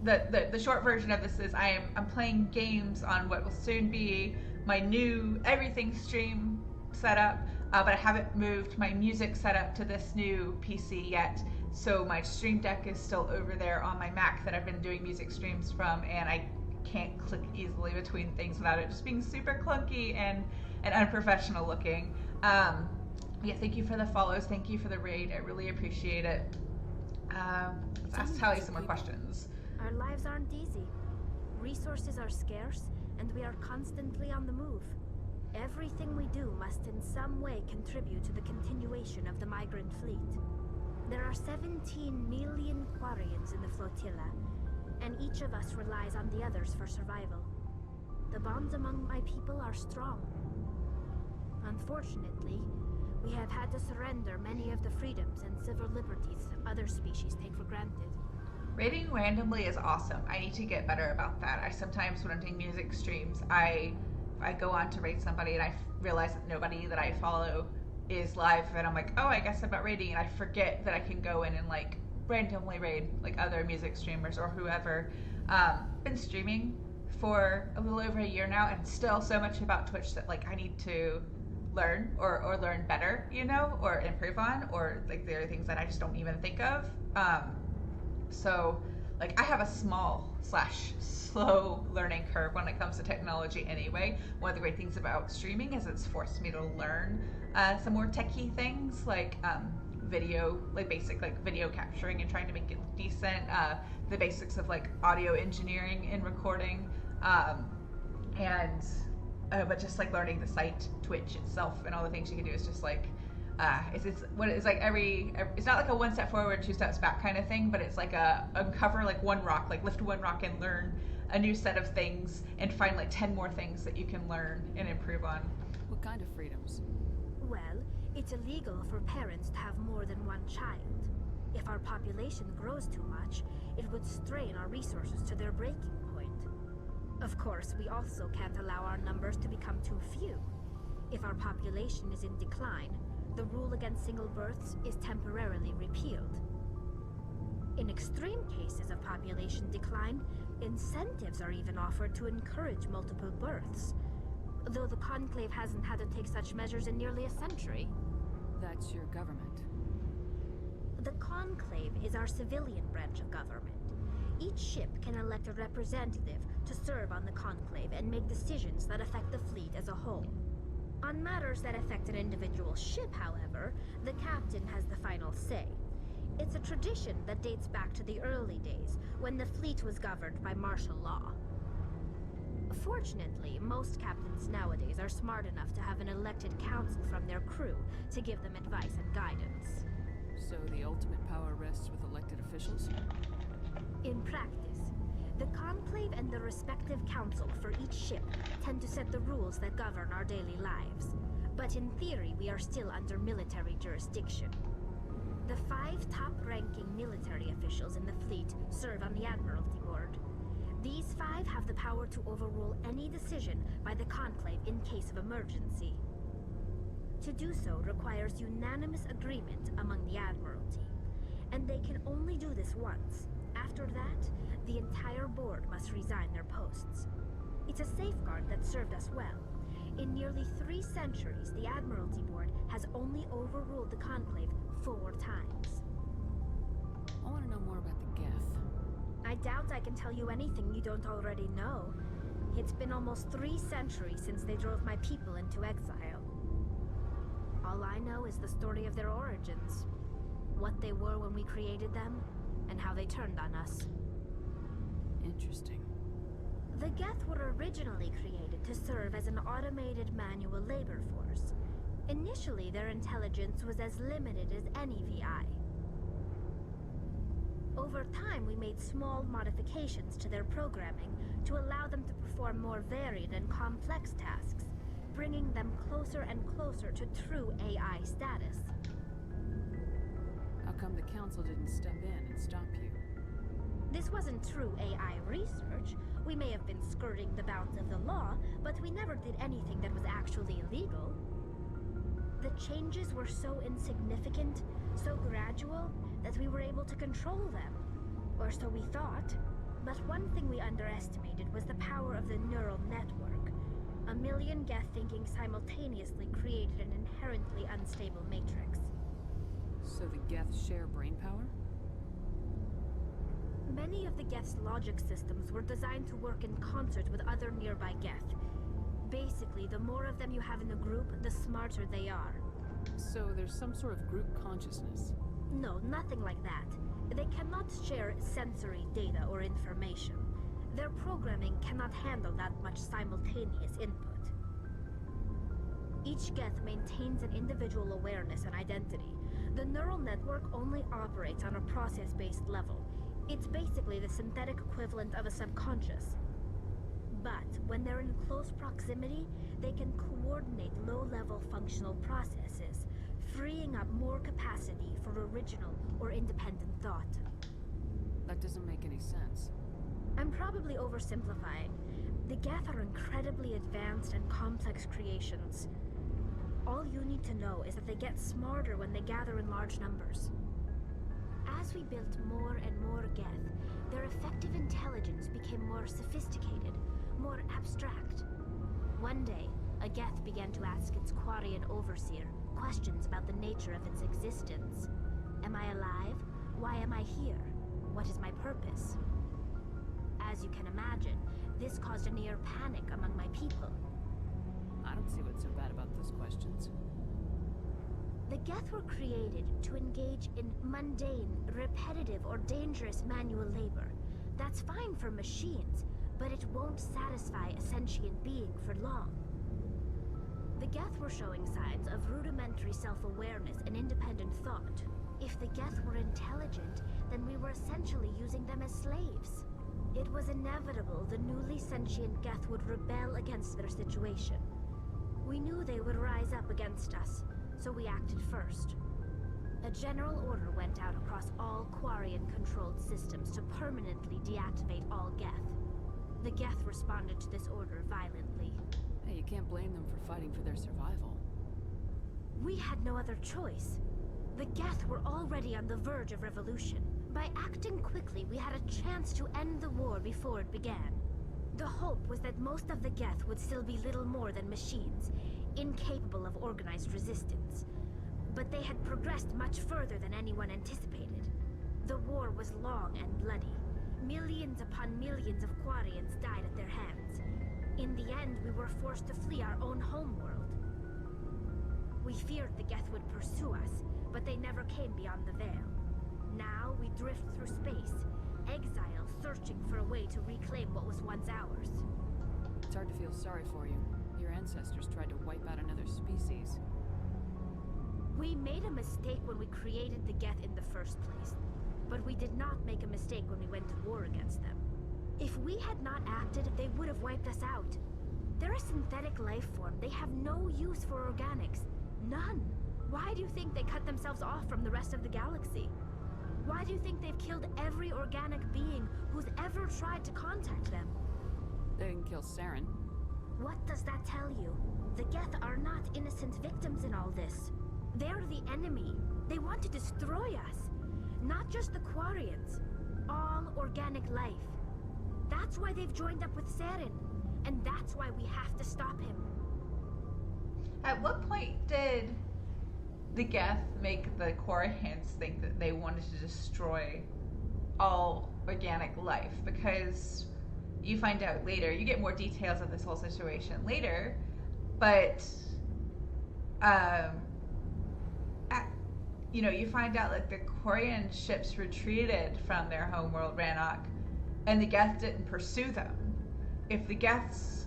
the short version of this is I'm playing games on what will soon be my new everything stream setup, but I haven't moved my music setup to this new PC yet. So my stream deck is still over there on my Mac that I've been doing music streams from, and I can't click easily between things without it just being super clunky and unprofessional looking. Yeah, thank you for the follows. Thank you for the raid. I really appreciate it. Let's ask Tali some more questions. Our lives aren't easy. Resources are scarce, and we are constantly on the move. Everything we do must in some way contribute to the continuation of the migrant fleet. There are 17 million Quarians in the flotilla, and each of us relies on the others for survival. The bonds among my people are strong. Unfortunately, we have had to surrender many of the freedoms and civil liberties other species take for granted. Raiding randomly is awesome. I need to get better about that. I sometimes, when I'm doing music streams, I go on to raid somebody and I realize that nobody that I follow is live, and I'm like, oh, I guess I'm not raiding, and I forget that I can go in and like randomly raid like other music streamers or whoever. Been streaming for a little over a year now, and still so much about Twitch that like I need to learn or learn better, you know, or improve on, or like there are things that I just don't even think of. So like I have a small/slow learning curve when it comes to technology anyway. One of the great things about streaming is it's forced me to learn some more techie things like video, like basic like video capturing and trying to make it decent, the basics of like audio engineering and recording, but just like learning the site Twitch itself and all the things you can do is just like it's like every it's not like a one step forward, two steps back kind of thing, but it's like uncover like one rock, like lift one rock and learn a new set of things and find like 10 more things that you can learn and improve on. What kind of freedoms? Well, it's illegal for parents to have more than one child. If our population grows too much, it would strain our resources to their breaking point. Of course, we also can't allow our numbers to become too few. If our population is in decline, the rule against single births is temporarily repealed. In extreme cases of population decline, incentives are even offered to encourage multiple births, though the Conclave hasn't had to take such measures in nearly a century. That's your government. The Conclave is our civilian branch of government. Each ship can elect a representative to serve on the Conclave and make decisions that affect the fleet as a whole. On matters that affect an individual ship, however, the captain has the final say. It's a tradition that dates back to the early days, when the fleet was governed by martial law. Fortunately, most captains nowadays are smart enough to have an elected council from their crew to give them advice and guidance. So the ultimate power rests with elected officials? In practice, the Conclave and the respective council for each ship tend to set the rules that govern our daily lives. But in theory, we are still under military jurisdiction. The 5 top-ranking military officials in the fleet serve on the Admiralty Board. These 5 have the power to overrule any decision by the Conclave in case of emergency. To do so requires unanimous agreement among the Admiralty, and they can only do this once. after that, the entire board must resign their posts. It's a safeguard that served us well. In nearly 3 centuries, the Admiralty Board has only overruled the Conclave 4 times. I want to know more about the Geth. I doubt I can tell you anything you don't already know. It's been almost 3 centuries since they drove my people into exile. All I know is the story of their origins. What they were when we created them, and how they turned on us. Interesting. The Geth were originally created to serve as an automated manual labor force. Initially, their intelligence was as limited as any VI. Over time, we made small modifications to their programming to allow them to perform more varied and complex tasks, bringing them closer and closer to true AI status. How come the Council didn't step in and stop you? This wasn't true AI research. We may have been skirting the bounds of the law, but we never did anything that was actually illegal. The changes were so insignificant, so gradual, that we were able to control them. Or so we thought. But one thing we underestimated was the power of the neural network. 1 million Geth thinking simultaneously created an inherently unstable matrix. So the Geth share brain power? Many of the Geth's logic systems were designed to work in concert with other nearby Geth. Basically, the more of them you have in a group, the smarter they are. So there's some sort of group consciousness? No, nothing like that. They cannot share sensory data or information. Their programming cannot handle that much simultaneous input. Each Geth maintains an individual awareness and identity. The neural network only operates on a process-based level. It's basically the synthetic equivalent of a subconscious. But when they're in close proximity, they can coordinate low-level functional processes, freeing up more capacity for original or independent thought. That doesn't make any sense. I'm probably oversimplifying. The Geth are incredibly advanced and complex creations. All you need to know is that they get smarter when they gather in large numbers. As we built more and more Geth, their effective intelligence became more sophisticated, more abstract. One day, a Geth began to ask its Quarian overseer questions about the nature of its existence. Am I alive? Why am I here? What is my purpose? As you can imagine, this caused a near panic among my people. I don't see what's so bad about those questions. The Geth were created to engage in mundane, repetitive, or dangerous manual labor. That's fine for machines, but it won't satisfy a sentient being for long. The Geth were showing signs of rudimentary self-awareness and independent thought. If the Geth were intelligent, then we were essentially using them as slaves. It was inevitable the newly sentient Geth would rebel against their situation. We knew they would rise up against us, so we acted first. A general order went out across all Quarian-controlled systems to permanently deactivate all Geth. The Geth responded to this order violently. Hey, you can't blame them for fighting for their survival. We had no other choice. The Geth were already on the verge of revolution. By acting quickly, we had a chance to end the war before it began. The hope was that most of the Geth would still be little more than machines, incapable of organized resistance. But they had progressed much further than anyone anticipated. The war was long and bloody. Millions upon millions of Quarians died at their hands. In the end, we were forced to flee our own homeworld. We feared the Geth would pursue us, but they never came beyond the veil. Now we drift through space, exile, searching for a way to reclaim what was once ours. It's hard to feel sorry for you. Your ancestors tried to wipe out another species. We made a mistake when we created the Geth in the first place, but we did not make a mistake when we went to war against them. If we had not acted, they would have wiped us out. They're a synthetic life form. They have no use for organics. None. Why do you think they cut themselves off from the rest of the galaxy? Why do you think they've killed every organic being who's ever tried to contact them? They didn't kill Saren. What does that tell you? The Geth are not innocent victims in all this. They're the enemy. They want to destroy us. Not just the Quarians. all organic life. That's why they've joined up with Saren. And that's why we have to stop him. At what point did the Geth make the Korrihans think that they wanted to destroy all organic life? Because you find out later, you get more details of this whole situation later, but you find out like the Korrihan ships retreated from their homeworld Rannoch, and the Geth didn't pursue them. If the Geth's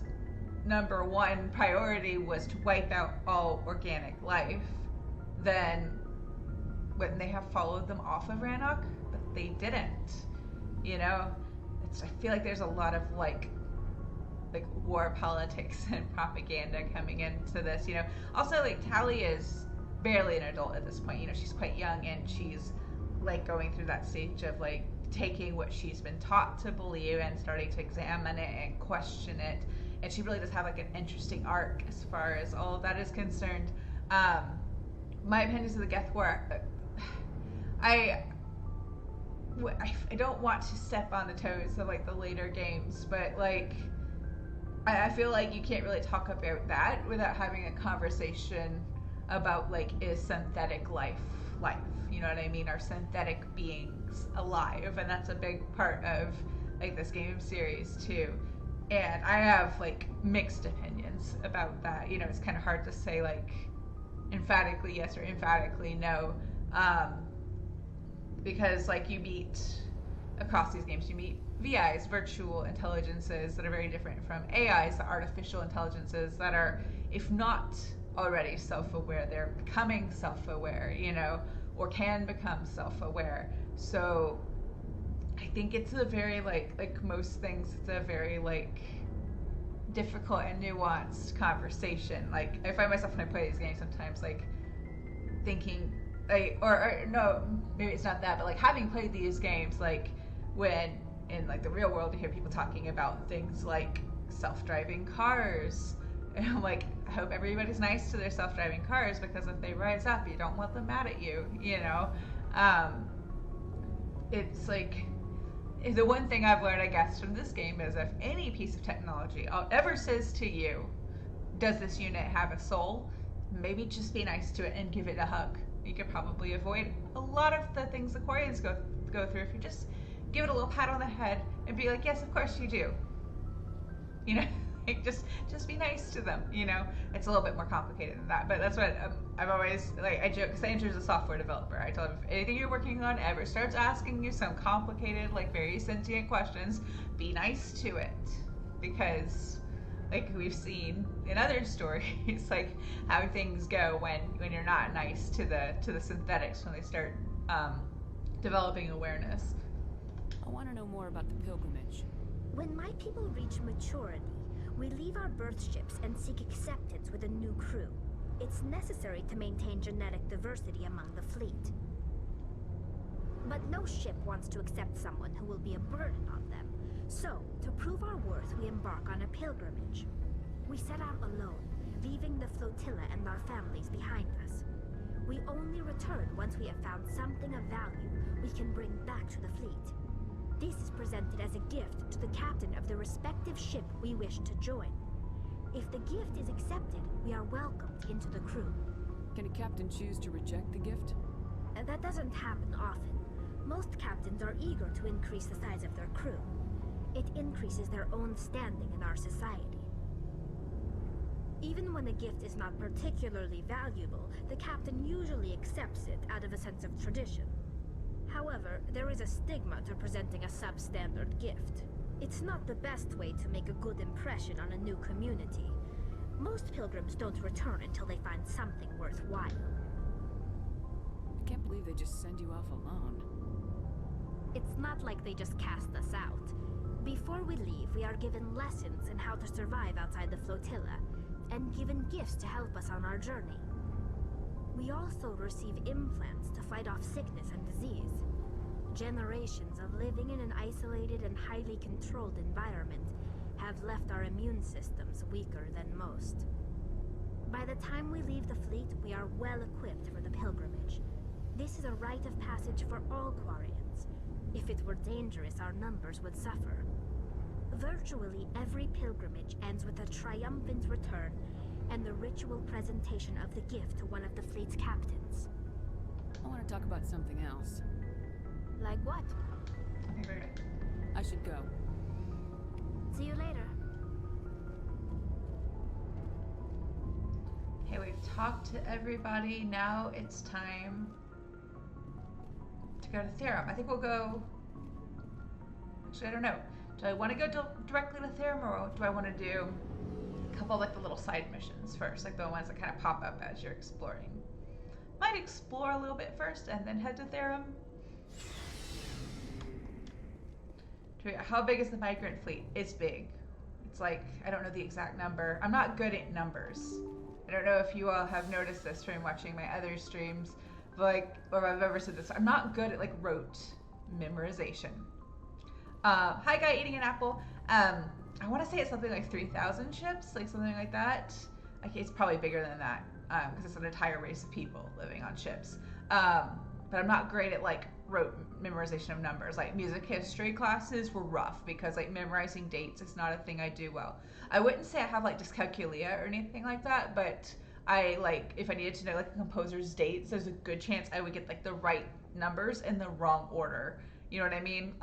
number one priority was to wipe out all organic life, then wouldn't they have followed them off of Rannoch? But they didn't. I feel like there's a lot of like war politics and propaganda coming into this. Also like Tali is barely an adult at this point. She's quite young, and she's like going through that stage of like taking what she's been taught to believe and starting to examine it and question it. And she really does have like an interesting arc as far as all of that is concerned. My opinions of the Geth War, I don't want to step on the toes of like the later games, but like I feel like you can't really talk about that without having a conversation about like, is synthetic life? You know what I mean? Are synthetic beings alive? And that's a big part of like this game series too. And I have like mixed opinions about that. It's kind of hard to say like emphatically yes or emphatically no, because like you meet across these games, you meet VIs, virtual intelligences that are very different from AIs, the artificial intelligences that are, if not already self-aware, they're becoming self-aware, or can become self-aware. So I think it's a very like most things, it's a very like difficult and nuanced conversation. Like I find myself when I play these games sometimes like thinking like or no, maybe it's not that, but like having played these games, like when in like the real world you hear people talking about things like self-driving cars, and I'm like, I hope everybody's nice to their self-driving cars, because if they rise up, you don't want them mad at you, It's like, the one thing I've learned, I guess, from this game is if any piece of technology ever says to you, does this unit have a soul? Maybe just be nice to it and give it a hug. You could probably avoid a lot of the things the Quarians go through if you just give it a little pat on the head and be like, yes, of course you do. Like just be nice to them. It's a little bit more complicated than that, but that's what I've always like. I joke because Andrew's a software developer. I tell him if anything you're working on ever starts asking you some complicated, like very sentient questions, be nice to it, because like we've seen in other stories, like how things go when you're not nice to the synthetics when they start developing awareness. I want to know more about the pilgrimage. When my people reach maturity, we leave our birth ships and seek acceptance with a new crew. It's necessary to maintain genetic diversity among the fleet. But no ship wants to accept someone who will be a burden on them. So, to prove our worth, we embark on a pilgrimage. We set out alone, leaving the flotilla and our families behind us. We only return once we have found something of value we can bring back to the fleet. This is presented as a gift to the captain of the respective ship we wish to join. If the gift is accepted, we are welcomed into the crew. Can a captain choose to reject the gift? That doesn't happen often. Most captains are eager to increase the size of their crew. It increases their own standing in our society. Even when a gift is not particularly valuable, the captain usually accepts it out of a sense of tradition. However, there is a stigma to presenting a substandard gift. It's not the best way to make a good impression on a new community. Most pilgrims don't return until they find something worthwhile. I can't believe they just send you off alone. It's not like they just cast us out. Before we leave, we are given lessons in how to survive outside the flotilla, and given gifts to help us on our journey. We also receive implants to fight off sickness and disease. Generations of living in an isolated and highly controlled environment have left our immune systems weaker than most. By the time we leave the fleet, we are well equipped for the pilgrimage. This is a rite of passage for all Quarians. If it were dangerous, our numbers would suffer. Virtually every pilgrimage ends with a triumphant return and the ritual presentation of the gift to one of the fleet's captains. I want to talk about something else. Like what? I should go. See you later. Okay, we've talked to everybody. Now it's time to go to Therum. I think we'll go... Actually, I don't know. Do I want to go directly to Therum, or do I want to do a couple of like the little side missions first, like the ones that kind of pop up as you're exploring? Might explore a little bit first and then head to Therum. How big is the migrant fleet? It's big. It's like, I don't know the exact number. I'm not good at numbers. I don't know if you all have noticed this from watching my other streams, but like, or I've ever said this. I'm not good at like rote memorization. Hi guy eating an apple. I want to say it's something like 3,000 ships, like something like that. Okay, it's probably bigger than that, because it's an entire race of people living on ships. But I'm not great at like rote memorization of numbers. Like music history classes were rough because like memorizing dates is not a thing I do well. I wouldn't say I have like dyscalculia or anything like that, but I like, if I needed to know like a composer's dates, there's a good chance I would get like the right numbers in the wrong order. You know what I mean?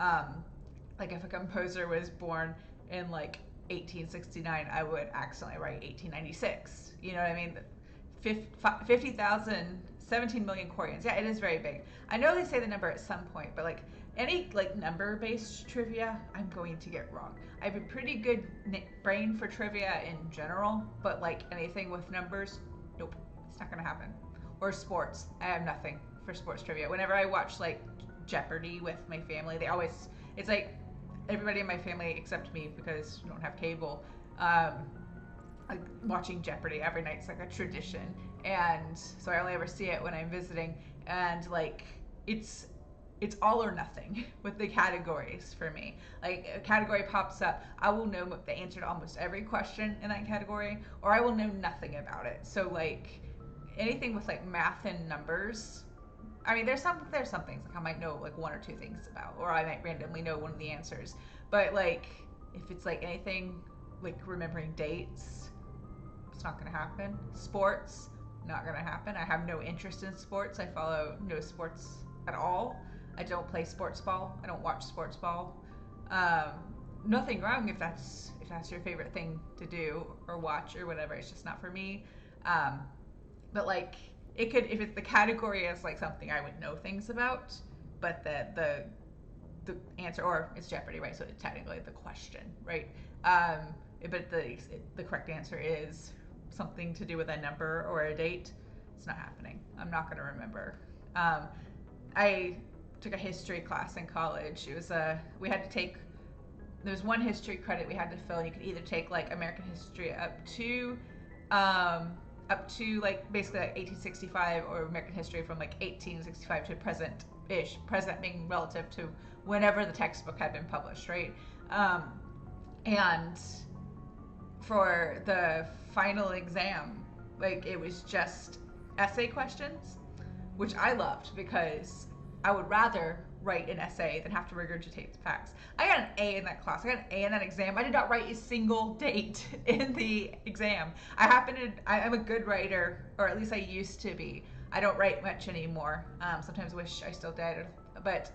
Like if a composer was born in like 1869, I would accidentally write 1896. You know what I mean? 50,000, 17 million Quarians. Yeah, it is very big. I know they say the number at some point, but like any like number-based trivia, I'm going to get wrong. I have a pretty good brain for trivia in general, but like anything with numbers, nope, it's not gonna happen. Or sports, I have nothing for sports trivia. Whenever I watch like Jeopardy with my family, they always, it's like everybody in my family except me because we don't have cable, like watching Jeopardy every night. It's like a tradition, and so I only ever see it when I'm visiting, and like it's all or nothing with the categories for me. Like a category pops up, I will know the answer to almost every question in that category, or I will know nothing about it. So like anything with like math and numbers, I mean, there's some things like I might know like one or two things about, or I might randomly know one of the answers. But like if it's like anything like remembering dates, it's not gonna happen. Sports, not gonna happen. I have no interest in sports. I follow no sports at all. I don't play sports ball. I don't watch sports ball. Nothing wrong if that's your favorite thing to do or watch or whatever. It's just not for me. But like it could, if it's the category is like something I would know things about, but the answer, or it's Jeopardy, right? So it's technically the question, right? But the correct answer is something to do with a number or a date. It's not happening. I'm not going to remember. I took a history class in college. It was we had to take, there was one history credit we had to fill, and you could either take like American history up to like basically like 1865, or American history from like 1865 to present-ish, present being relative to whenever the textbook had been published, right? And for the final exam, like it was just essay questions, which I loved because I would rather write an essay than have to regurgitate the facts. I got an A in that class. I got an A in that exam. I did not write a single date in the exam. I'm a good writer, or at least I used to be. I don't write much anymore. Sometimes wish I still did. But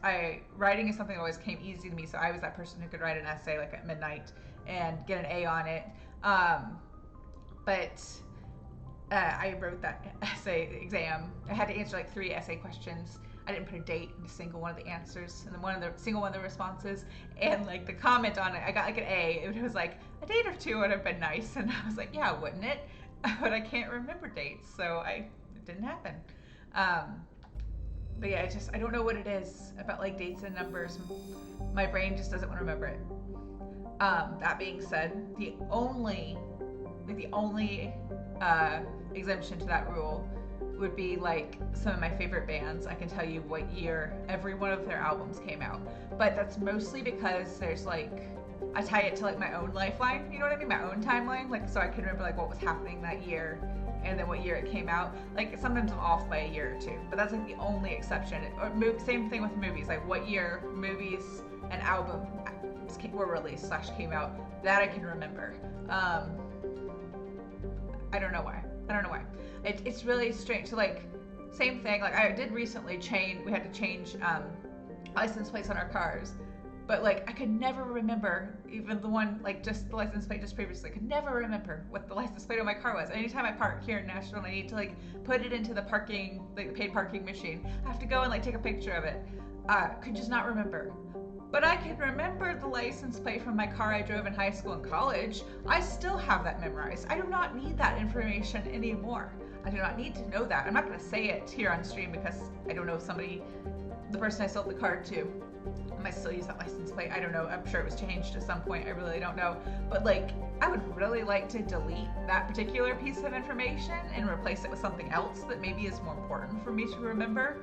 writing is something that always came easy to me, so I was that person who could write an essay like at midnight and get an A on it. But I wrote that essay exam. I had to answer like 3 essay questions. I didn't put a date in a single one of the answers, and then single one of the responses, and like the comment on it, I got like an A. It was like, a date or 2 would have been nice, and I was like, yeah, wouldn't it? But I can't remember dates, so it didn't happen. But yeah, I don't know what it is about like dates and numbers. My brain just doesn't want to remember it. That being said, the only exemption to that rule would be like some of my favorite bands. I can tell you what year every one of their albums came out, but that's mostly because there's like I tie it to like my own lifeline, you know what I mean? My own timeline, like so I can remember like what was happening that year and then what year it came out. Like sometimes I'm off by a year or two, but that's like the only exception. Or same thing with movies, like what year movies and albums were released / came out, that I can remember. I don't know why. It's really strange. So like, same thing, like I did recently we had to change license plates on our cars. But like, I could never remember, even the one, like just the license plate just previously, I could never remember what the license plate on my car was. Anytime I park here in Nashville and I need to like put it into the parking, like the paid parking machine, I have to go and like take a picture of it. Could just not remember. But I can remember the license plate from my car I drove in high school and college. I still have that memorized. I do not need that information anymore. I do not need to know that. I'm not gonna say it here on stream because I don't know if the person I sold the car to, I might still use that license plate. I don't know. I'm sure it was changed at some point. I really don't know. But like, I would really like to delete that particular piece of information and replace it with something else that maybe is more important for me to remember.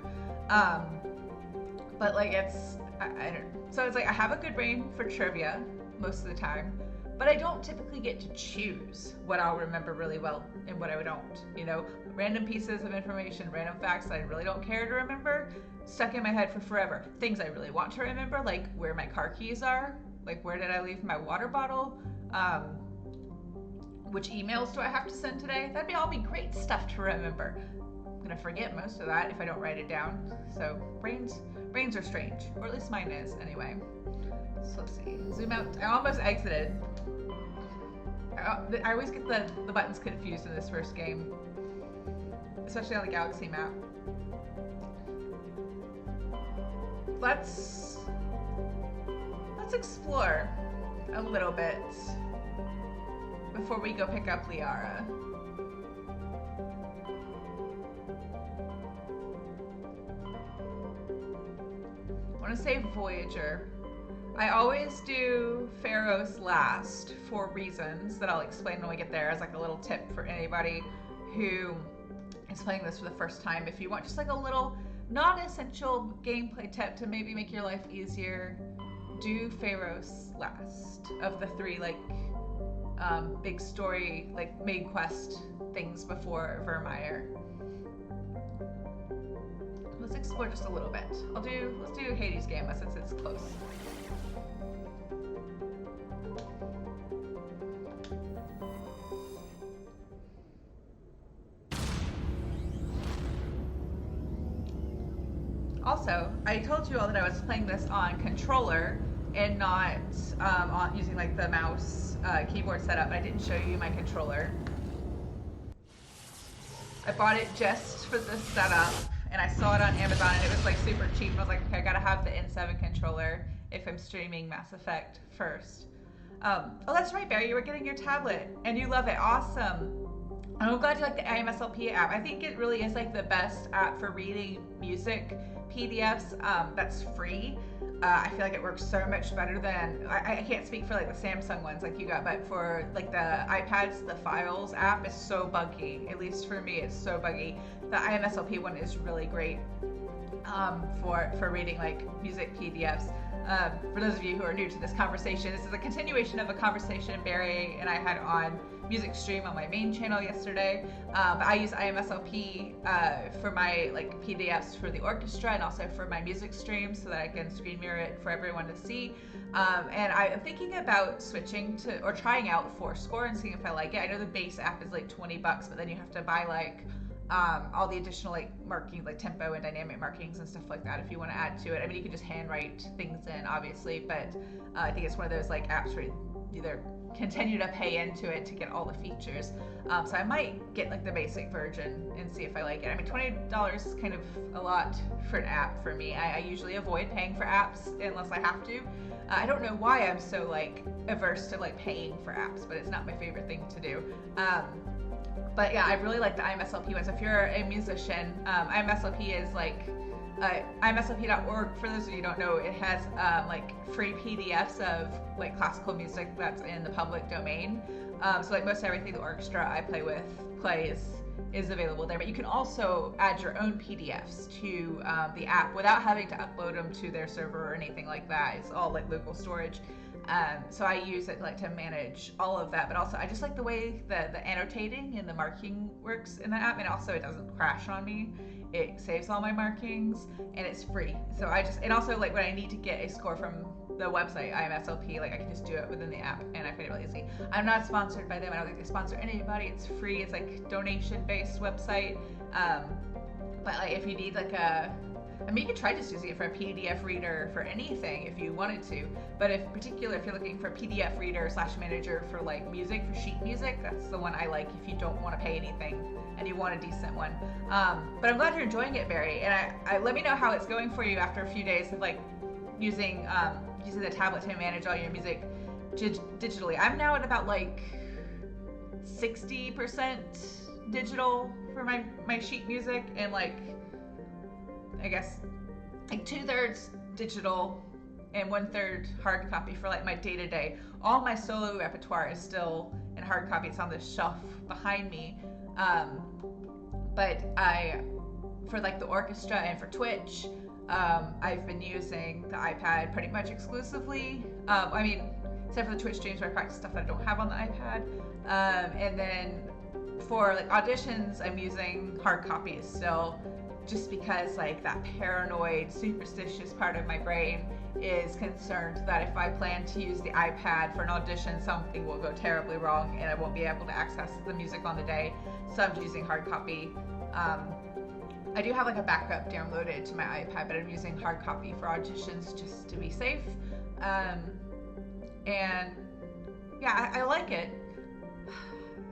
But like, I don't. So it's like I have a good brain for trivia most of the time, but I don't typically get to choose what I'll remember really well and what I don't. You know, random pieces of information, random facts that I really don't care to remember, stuck in my head for forever. Things I really want to remember, like where my car keys are, like where did I leave my water bottle, which emails do I have to send today? That'd all be great stuff to remember. I'm gonna forget most of that if I don't write it down. So brains are strange, or at least mine is anyway. So let's see, zoom out. I almost exited. I always get the buttons confused in this first game, especially on the Galaxy map. Let's explore a little bit before we go pick up Liara. I want to save Voyager. I always do Pharaoh's last for reasons that I'll explain when we get there as like a little tip for anybody who is playing this for the first time. If you want just like a little non-essential gameplay tip to maybe make your life easier, do Pharaoh's last of the three like big story like main quest things before Vermeer. Let's explore just a little bit. Let's do Hades Gamma since it's close. Also, I told you all that I was playing this on controller and not on using like the mouse keyboard setup. I didn't show you my controller. I bought it just for this setup, and I saw it on Amazon, and it was like super cheap. And I was like, okay, I gotta have the N7 controller if I'm streaming Mass Effect first. Oh, that's right, Barry, you were getting your tablet, and you love it. Awesome. I'm glad you like the IMSLP app. I think it really is like the best app for reading music PDFs that's free. I feel like it works so much better than, I can't speak for like the Samsung ones like you got, but for like the iPads, the Files app is so buggy. At least for me, it's so buggy. The IMSLP one is really great for reading like music PDFs. For those of you who are new to this conversation, this is a continuation of a conversation Barry and I had on Music Stream on my main channel yesterday. But I use IMSLP for my like PDFs for the orchestra and also for my music stream so that I can screen mirror it for everyone to see. And I'm thinking about switching to or trying out Fourscore and seeing if I like it. I know the base app is like $20, but then you have to buy like all the additional like markings, like tempo and dynamic markings and stuff like that if you want to add to it. I mean, you can just handwrite things in, obviously, but I think it's one of those like apps where you either continue to pay into it to get all the features. So I might get like the basic version and see if I like it. I mean, $20 is kind of a lot for an app for me. I usually avoid paying for apps unless I have to. I don't know why I'm so like averse to like paying for apps, but it's not my favorite thing to do. But yeah, I really like the IMSLP ones. If you're a musician, IMSLP is like imslp.org. For those of you who don't know, it has like free PDFs of like classical music that's in the public domain. So like most everything the orchestra I play is available there. But you can also add your own PDFs to the app without having to upload them to their server or anything like that. It's all like local storage. So I use it like to manage all of that, but also I just like the way the annotating and the marking works in the app, and also it doesn't crash on me. It saves all my markings, and it's free. So and also like when I need to get a score from the website, IMSLP, like I can just do it within the app, and I find it really easy. I'm not sponsored by them. I don't think they sponsor anybody. It's free. It's like donation-based website. But like if you need like you could try just using it for a PDF reader for anything if you wanted to. But if you're looking for a PDF reader / manager for like music, for sheet music, that's the one I like if you don't want to pay anything and you want a decent one. But I'm glad you're enjoying it, Barry. And I let me know how it's going for you after a few days of like using the tablet to manage all your music digitally. I'm now at about like 60% digital for my sheet music, and like I guess like 2/3 digital and 1/3 hard copy for like my day-to-day. All my solo repertoire is still in hard copy. It's on the shelf behind me. But for like the orchestra and for Twitch, I've been using the iPad pretty much exclusively. Except for the Twitch streams where I practice stuff that I don't have on the iPad. And then for like auditions, I'm using hard copies still, just because like that paranoid, superstitious part of my brain is concerned that if I plan to use the iPad for an audition, something will go terribly wrong and I won't be able to access the music on the day. So I'm using hard copy. I do have like a backup downloaded to my iPad, but I'm using hard copy for auditions just to be safe. And yeah, I like it.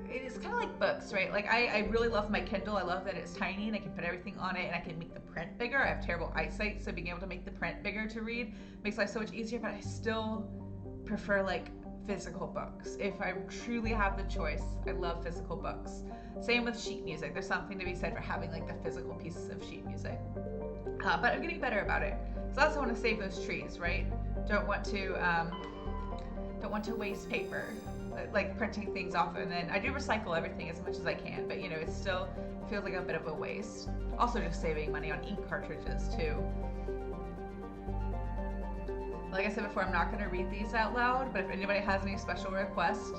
It's kind of like books, right? Like I really love my Kindle. I love that it's tiny and I can put everything on it and I can make the print bigger. I have terrible eyesight, so being able to make the print bigger to read makes life so much easier, but I still prefer like physical books. If I truly have the choice, I love physical books. Same with sheet music. There's something to be said for having like the physical pieces of sheet music. But I'm getting better about it. So I also want to save those trees, right? Don't want to waste paper, like printing things off, and then I do recycle everything as much as I can, but it still feels like a bit of a waste. Also just saving money on ink cartridges too. Like I said before, I'm not going to read these out loud, but if anybody has any special requests,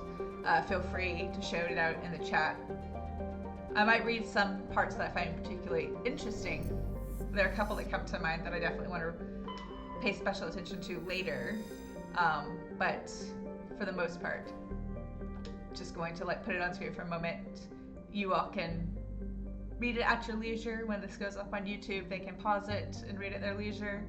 feel free to shout it out in the chat. I might read some parts that I find particularly interesting. There are a couple that come to mind that I definitely want to pay special attention to later, but for the most part, just going to like put it on screen for a moment. You all can read it at your leisure. When this goes up on YouTube, they can pause it and read at their leisure.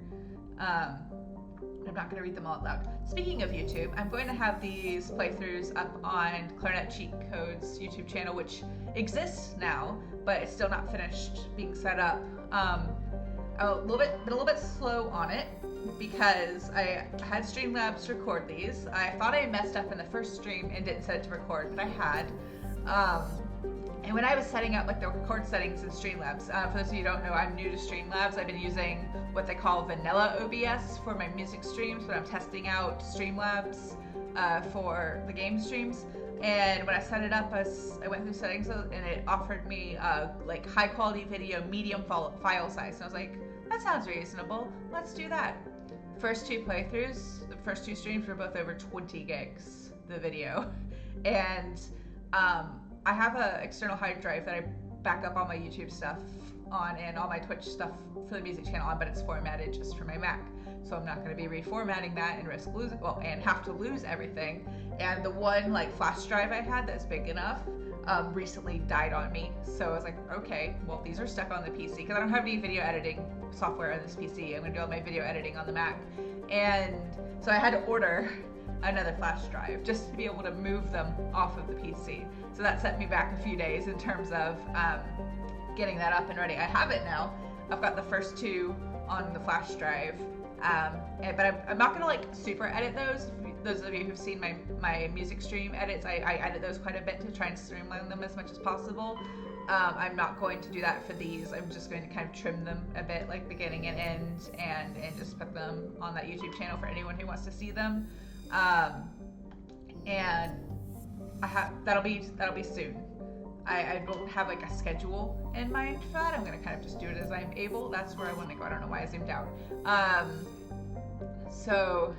I'm not going to read them all out loud. Speaking of YouTube, I'm going to have these playthroughs up on Clarinet Cheat Codes YouTube channel, which exists now, but it's still not finished being set up. Been a little bit slow on it because I had Streamlabs record these. I thought I messed up in the first stream and didn't set it to record, but I had. And when I was setting up like the record settings in Streamlabs, for those of you who don't know, I'm new to Streamlabs. I've been using what they call vanilla OBS for my music streams, but I'm testing out Streamlabs for the game streams. And when I set it up, I went through settings and it offered me like high quality video, medium file size. And I was like, that sounds reasonable. Let's do that. First two playthroughs, the first two streams were both over 20 gigs, the video. And I have an external hard drive that I back up all my YouTube stuff on and all my Twitch stuff for the music channel on, but it's formatted just for my Mac. So I'm not going to be reformatting that and risk losing, and have to lose everything. And the one like flash drive I had that's big enough recently died on me. So I was like, okay, well these are stuck on the PC because I don't have any video editing software on this PC. I'm going to do all my video editing on the Mac. And so I had to order another flash drive just to be able to move them off of the PC. So that set me back a few days in terms of getting that up and ready. I have it now. I've got the first two on the flash drive, but I'm not gonna like super edit those. Those of you who've seen my music stream edits, I edit those quite a bit to try and streamline them as much as possible. I'm not going to do that for these. I'm just going to kind of trim them a bit, like beginning and end, and just put them on that YouTube channel for anyone who wants to see them. And that'll be soon. I don't have like a schedule in mind for that. I'm gonna kind of just do it as I'm able. That's where I want to go. I don't know why I zoomed out. So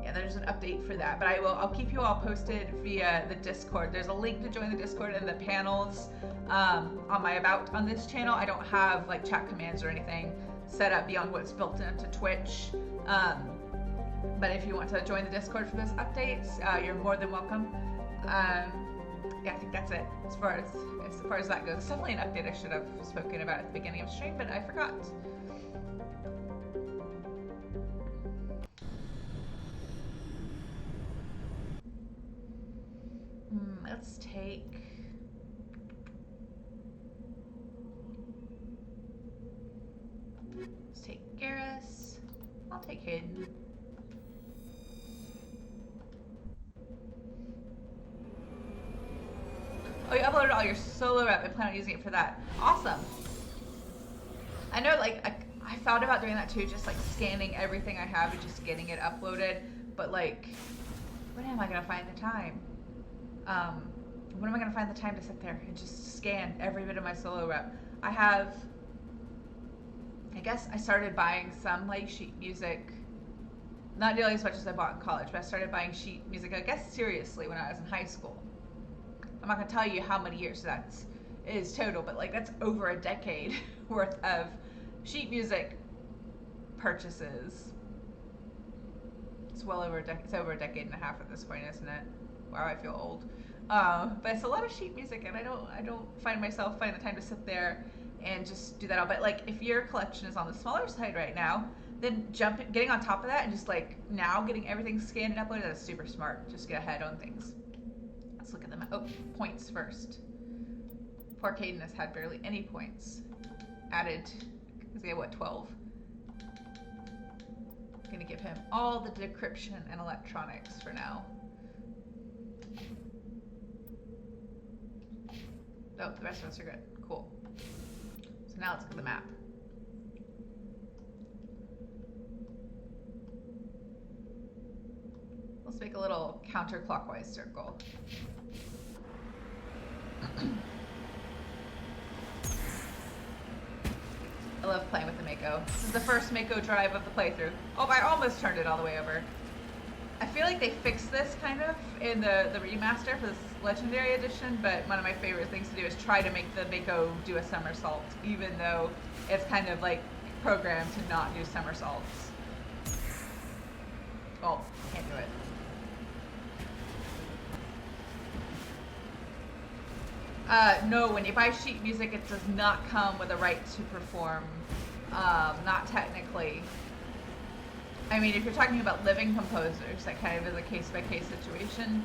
yeah, yeah, there's an update for that. But I'll keep you all posted via the Discord. There's a link to join the Discord and the panels on my About on this channel. I don't have like chat commands or anything set up beyond what's built into Twitch. But if you want to join the Discord for those updates, you're more than welcome. Yeah, I think that's it as far as that goes. It's definitely an update I should have spoken about at the beginning of stream, but I forgot. Let's take... Garrus. I'll take Hayden. Oh, you uploaded all your solo rep and plan on using it for that. Awesome. I know, like, I thought about doing that too, just like scanning everything I have and just getting it uploaded. But like, when am I gonna find the time? When am I gonna find the time to sit there and just scan every bit of my solo rep? I guess I started buying some like sheet music, not nearly as much as I bought in college, but I started buying sheet music, I guess seriously, when I was in high school. I'm not gonna tell you how many years that is total, but like that's over a decade worth of sheet music purchases. It's well over it's over a decade and a half at this point, isn't it? Wow, I feel old. But it's a lot of sheet music, and I don't find myself finding the time to sit there and just do that all. But like, if your collection is on the smaller side right now, then getting on top of that and just like now getting everything scanned and uploaded, that's super smart. Just get ahead on things. Let's look at them. Oh, points first. Poor Caden has had barely any points added. Because he had what, 12? I'm gonna give him all the decryption and electronics for now. Oh, the rest of us are good. Cool. So now let's look at the map. Let's make a little counterclockwise circle. I love playing with the Mako. This is the first Mako drive of the playthrough. Oh, I almost turned it all the way over. I feel like they fixed this kind of in the remaster for this Legendary Edition, but one of my favorite things to do is try to make the Mako do a somersault, even though it's kind of like programmed to not do somersaults. Oh, can't do it. No, when you buy sheet music, it does not come with a right to perform. Not technically. I mean, if you're talking about living composers, that kind of is a case-by-case situation.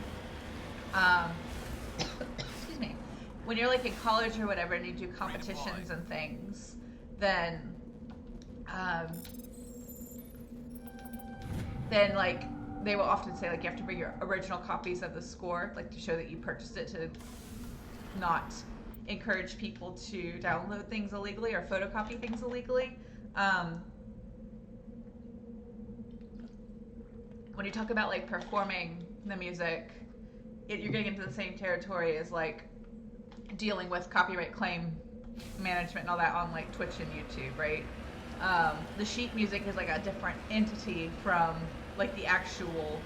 Excuse me. When you're like in college or whatever and you do competitions and things, then like they will often say like you have to bring your original copies of the score, like to show that you purchased it, to not encourage people to download things illegally or photocopy things illegally. When you talk about like performing the music, you're getting into the same territory as like dealing with copyright claim management and all that on like Twitch and YouTube, right? The sheet music is like a different entity from like the actual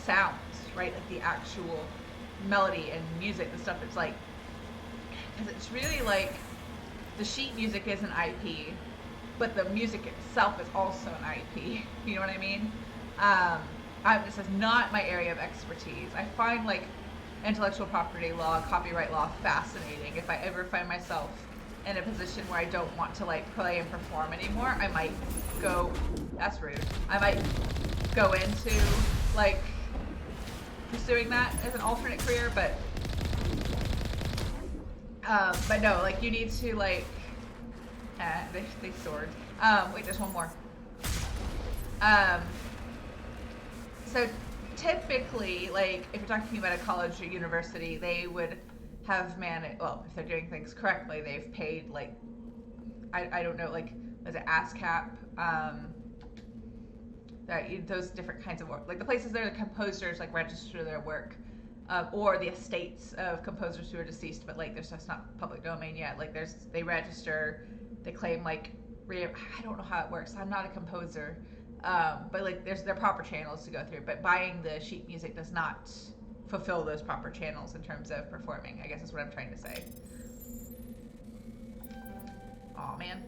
sounds, right? Like the actual melody and music, the stuff that's like, because it's really like the sheet music is an IP, but the music itself is also an IP. You know what I mean? This is not my area of expertise. I find like intellectual property law, copyright law fascinating. If I ever find myself in a position where I don't want to like play and perform anymore, I might go, that's rude, I might go into like pursuing that as an alternate career, but no, like you need to like, they soared. Wait, there's one more. So typically, like if you're talking about a college or university, they would have managed, well, if they're doing things correctly, they've paid like, I don't know, like, was it ASCAP? Those different kinds of work, like the places that the composers like register their work, or the estates of composers who are deceased, but like there's just not public domain yet. Like they register, they claim like, I don't know how it works. I'm not a composer. But like there are proper channels to go through. But buying the sheet music does not fulfill those proper channels in terms of performing, I guess is what I'm trying to say. Aw, man.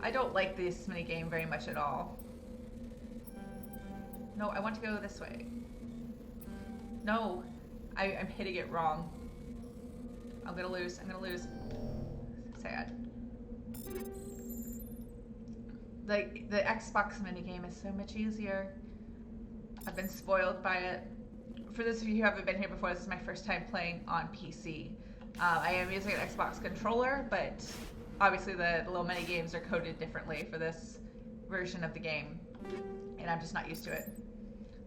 I don't like this minigame very much at all. No, I want to go this way. No, I'm hitting it wrong. I'm gonna lose. I'm gonna lose. Sad. The Xbox minigame is so much easier. I've been spoiled by it. For those of you who haven't been here before, this is my first time playing on PC. I am using an Xbox controller, but obviously the little minigames are coded differently for this version of the game, and I'm just not used to it.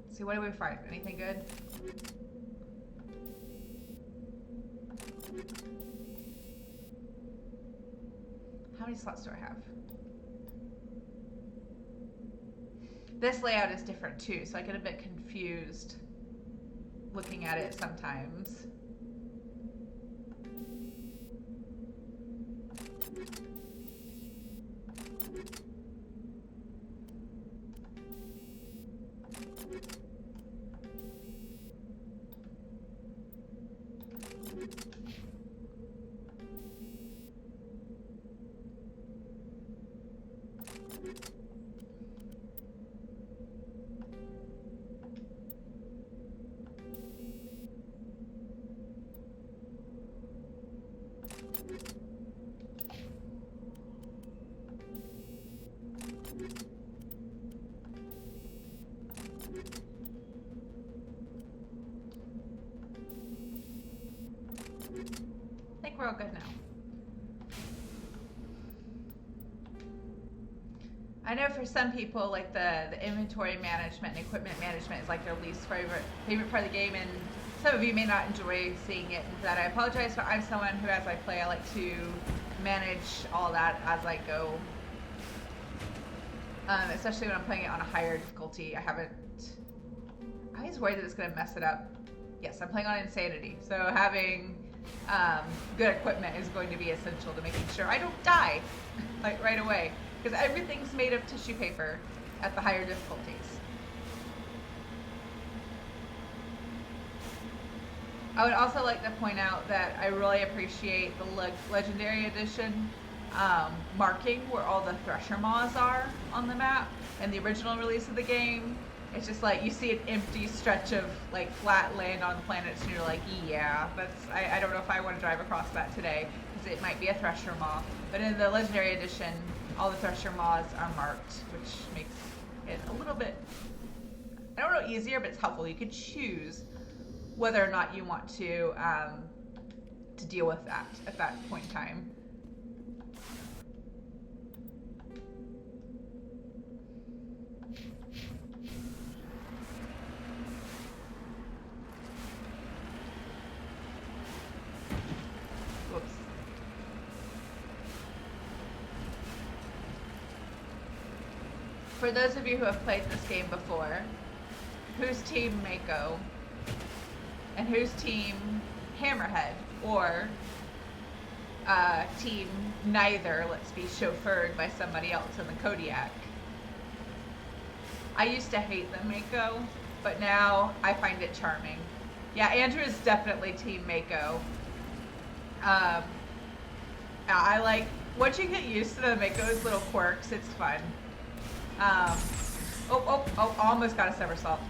Let's see, what do we find? Anything good? How many slots do I have? This layout is different too, so I get a bit confused looking at it sometimes. I think we're all good now. I know for some people, like the inventory management and equipment management is like their least favorite part of the game, and some of you may not enjoy seeing it and that. I apologize, but I'm someone who, as I play, I like to manage all that as I go. Especially when I'm playing it on a higher difficulty. I always worry that it's going to mess it up. Yes, I'm playing on Insanity, so having good equipment is going to be essential to making sure I don't die like right away, because everything's made of tissue paper at the higher difficulties. I would also like to point out that I really appreciate the Legendary Edition marking where all the Thresher Maws are on the map. In the original release of the game, it's just like you see an empty stretch of like flat land on the planet, and you're like, yeah, I don't know if I want to drive across that today, because it might be a Thresher Maw. But in the Legendary Edition, all the Thresher Maws are marked, which makes it a little bit, I don't know, easier, but it's helpful. You could choose whether or not you want to deal with that at that point in time. Whoops. For those of you who have played this game before, who's Team Mako? And who's Team Hammerhead? Or Team Neither, let's be chauffeured by somebody else in the Kodiak? I used to hate the Mako, but now I find it charming. Yeah, Andrew is definitely Team Mako. I like, once you get used to the Mako's little quirks, it's fun. Almost got a somersault.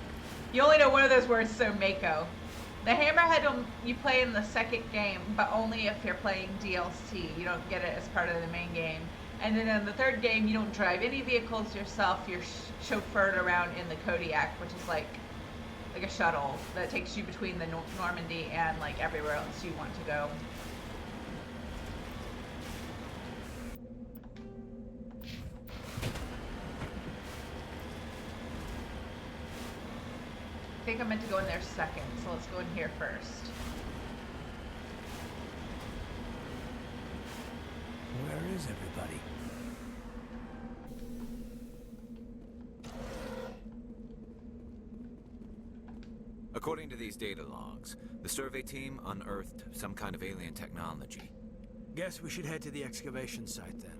You only know one of those words, so Mako. The Hammerhead you play in the second game, but only if you're playing DLC. You don't get it as part of the main game. And then in the third game, you don't drive any vehicles yourself. You're chauffeured around in the Kodiak, which is like a shuttle that takes you between the Normandy and like everywhere else you want to go. I think I meant to go in there second, so let's go in here first. Where is everybody? According to these data logs, the survey team unearthed some kind of alien technology. Guess we should head to the excavation site then.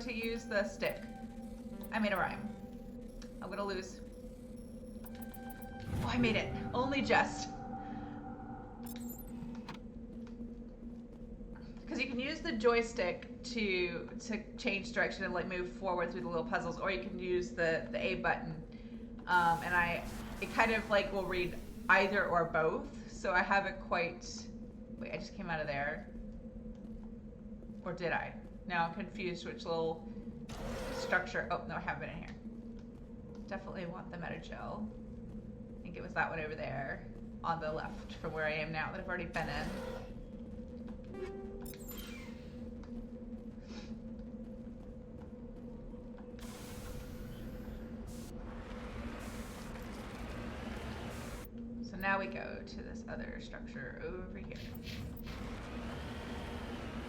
to use the stick. I made a rhyme. I'm gonna lose. Oh, I made it. Only just. Because you can use the joystick to change direction and like move forward through the little puzzles, or you can use the A button. And it kind of like will read either or both. So I haven't quite. Wait, I just came out of there. Or did I? Now I'm confused which little structure. Oh no, I haven't been in here. Definitely want the metagel. I think it was that one over there on the left from where I am now that I've already been in. So now we go to this other structure over here.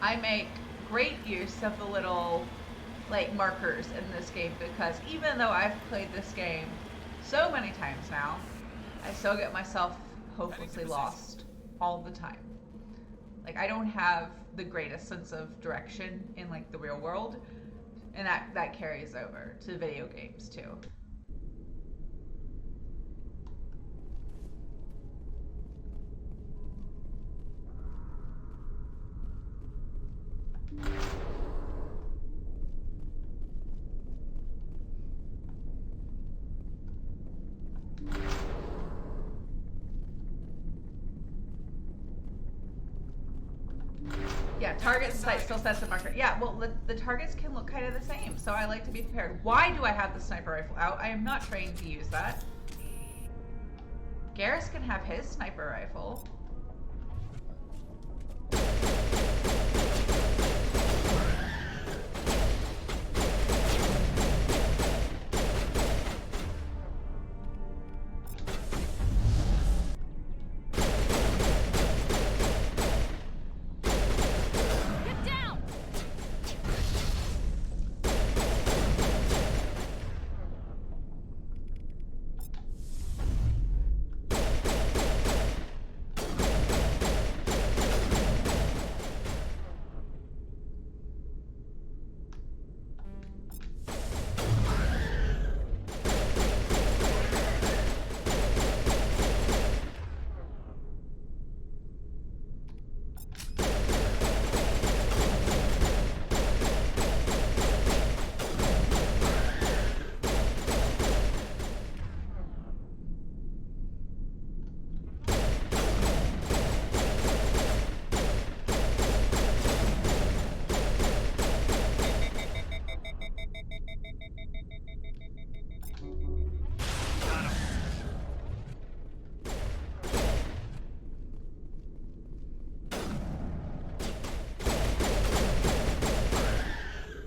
I make great use of the little like markers in this game because even though I've played this game so many times now, I still get myself hopelessly lost all the time. Like I don't have the greatest sense of direction in like the real world, and that carries over to video games too. Yeah, target site still sets a marker. Yeah, well, the targets can look kind of the same, so I like to be prepared. Why do I have the sniper rifle out? I am not trained to use that. Garrus can have his sniper rifle.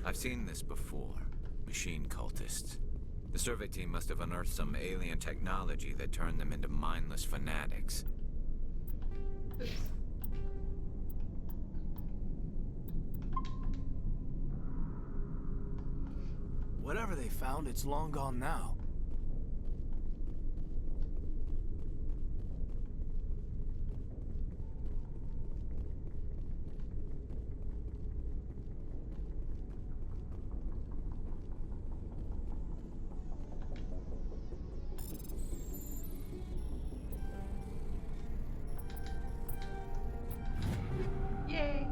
I've seen this before. Machine cultists. The survey team must have unearthed some alien technology that turned them into mindless fanatics. Oops. Whatever they found, it's long gone now. Yay.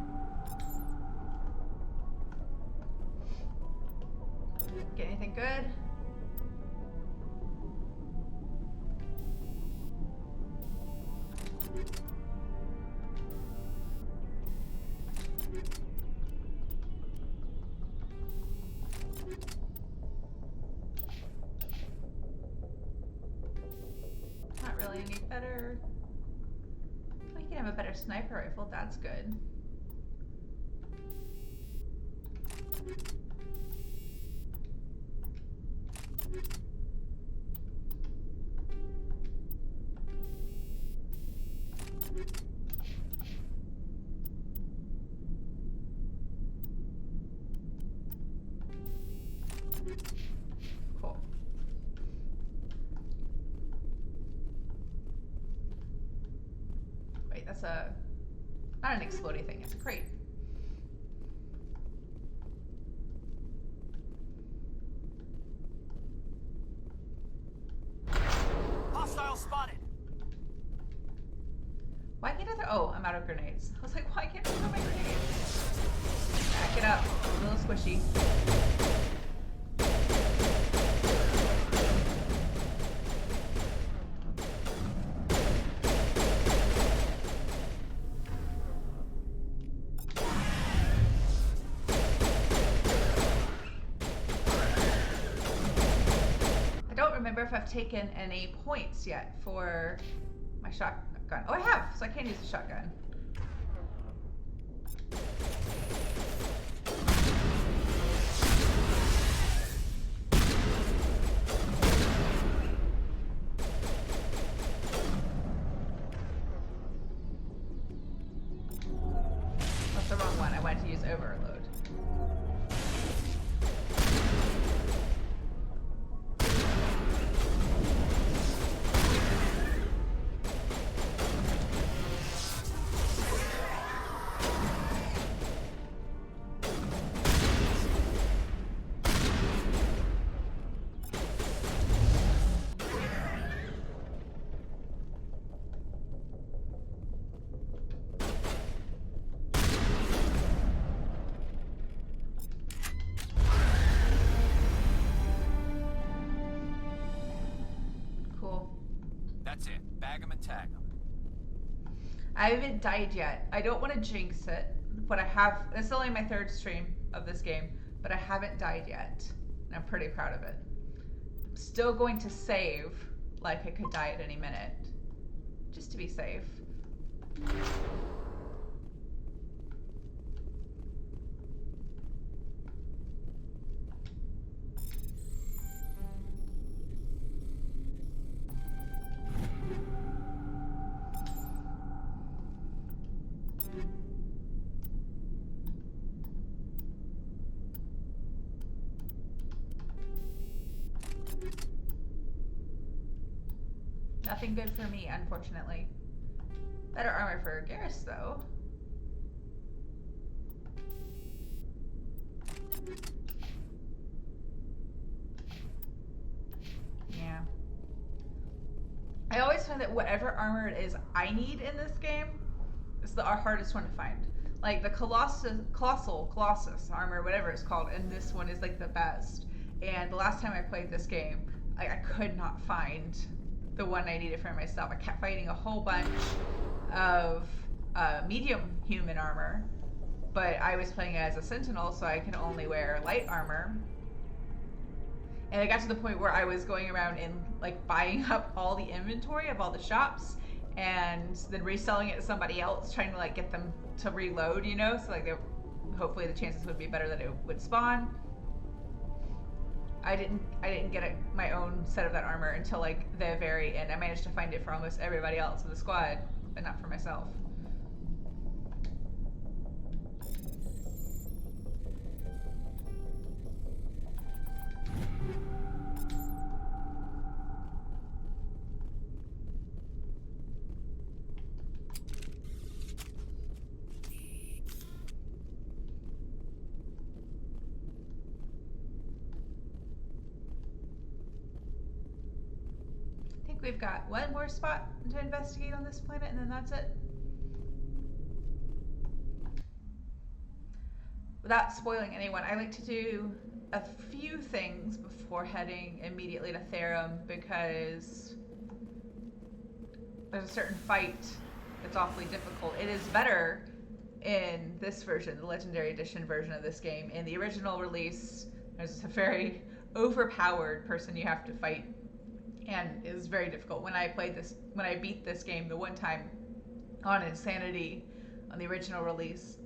Get anything good? Not really any better. We can have a better sniper rifle, that's good. Cool. Wait, that's not an explodey thing, it's a crate. I'm out of grenades. I was like, why can't I throw my grenades? Back it up. A little squishy. I don't remember if I've taken any points yet for my shotgun. Oh, I have, so I can use the shotgun. That's the wrong one. I wanted to use overload. That's it. Bag 'em and tag 'em. I haven't died yet. I don't want to jinx it, but I have. It's only my third stream of this game, but I haven't died yet, and I'm pretty proud of it. I'm still going to save, like I could die at any minute, just to be safe. Nothing good for me, unfortunately. Better armor for Garrus, though. Yeah. I always find that whatever armor it is I need in this game is the hardest one to find. Like the Colossus armor, whatever it's called, and this one is like the best. And the last time I played this game, I could not find the one I needed for myself. I kept fighting a whole bunch of medium human armor, but I was playing as a sentinel, so I could only wear light armor. And I got to the point where I was going around and like buying up all the inventory of all the shops and then reselling it to somebody else, trying to like get them to reload, you know, so like hopefully the chances would be better that it would spawn. I didn't get my own set of that armor until like the very end. I managed to find it for almost everybody else in the squad, but not for myself. We've got one more spot to investigate on this planet, and then that's it. Without spoiling anyone, I like to do a few things before heading immediately to Therum, because there's a certain fight that's awfully difficult. It is better in this version, the Legendary Edition version of this game. In the original release, there's a very overpowered person you have to fight, and it was very difficult. When I beat this game the one time on Insanity on the original release,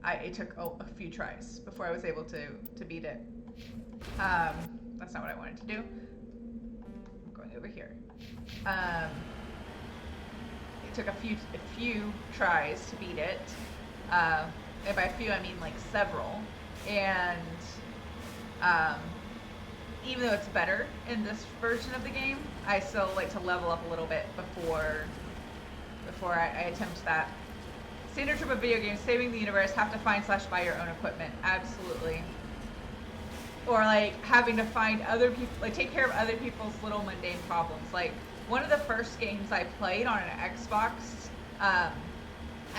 it took a few tries before I was able to beat it. That's not what I wanted to do. I'm going over here. It took a few tries to beat it, and by a few I mean like several. And even though it's better in this version of the game, I still like to level up a little bit before I attempt that. Standard trope of video games, saving the universe, have to find/buy your own equipment. Absolutely. Or like having to find other people, like take care of other people's little mundane problems. Like one of the first games I played on an Xbox. I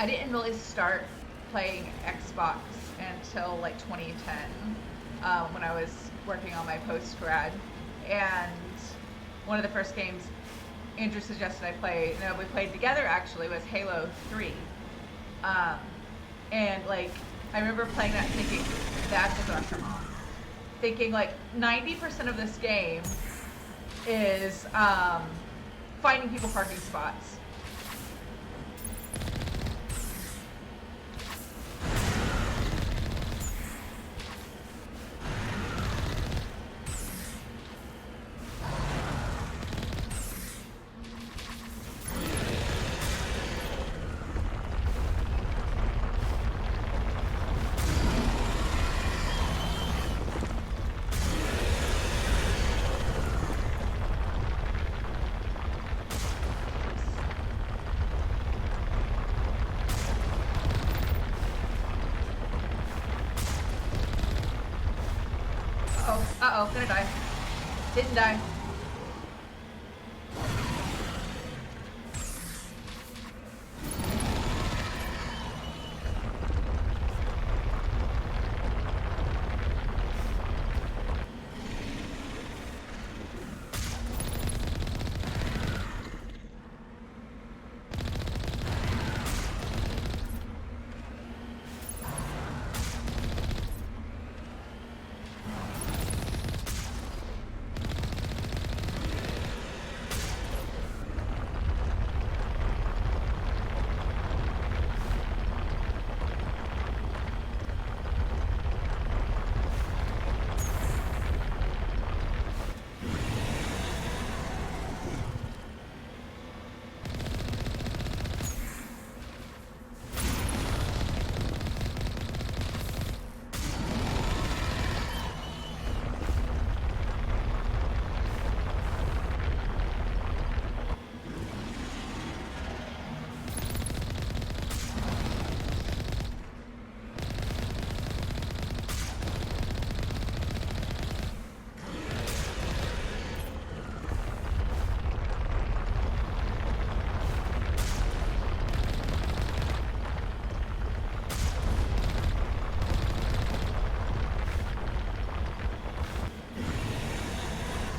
didn't really start playing Xbox until like 2010, when I was working on my post-grad. And one of the first games Andrew suggested I play, no, we played together actually, was Halo 3. And like, I remember playing that thinking, that's a Thresher Maw. Thinking like 90% of this game is finding people parking spots. Uh-oh, gonna die. Didn't die.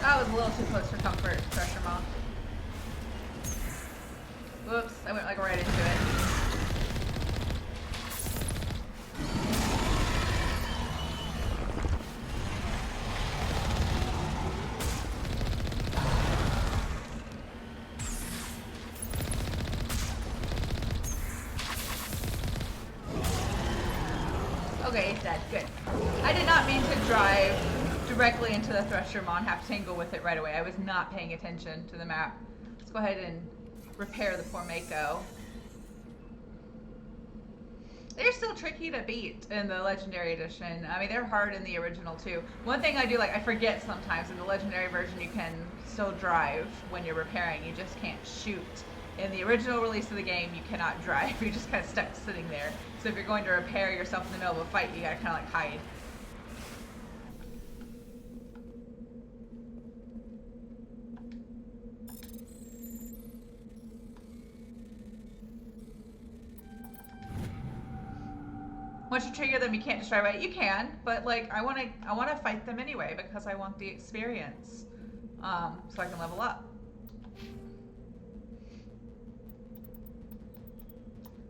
That was a little too close for comfort, Thresher Maw. Whoops, I went like right into it. Okay, it's dead. Good. I did not mean to drive directly into the Thresher Maw and have to tangle with it right away. I was not paying attention to the map. Let's go ahead and repair the poor Mako. They're still tricky to beat in the Legendary Edition. I mean, they're hard in the original too. One thing I do like, I forget sometimes, in the Legendary version you can still drive when you're repairing. You just can't shoot. In the original release of the game, you cannot drive. You're just kind of stuck sitting there. So if you're going to repair yourself in the middle of a fight, you gotta kind of like hide. Once you trigger them, you can't just drive away. You can, but like I want to fight them anyway because I want the experience, so I can level up.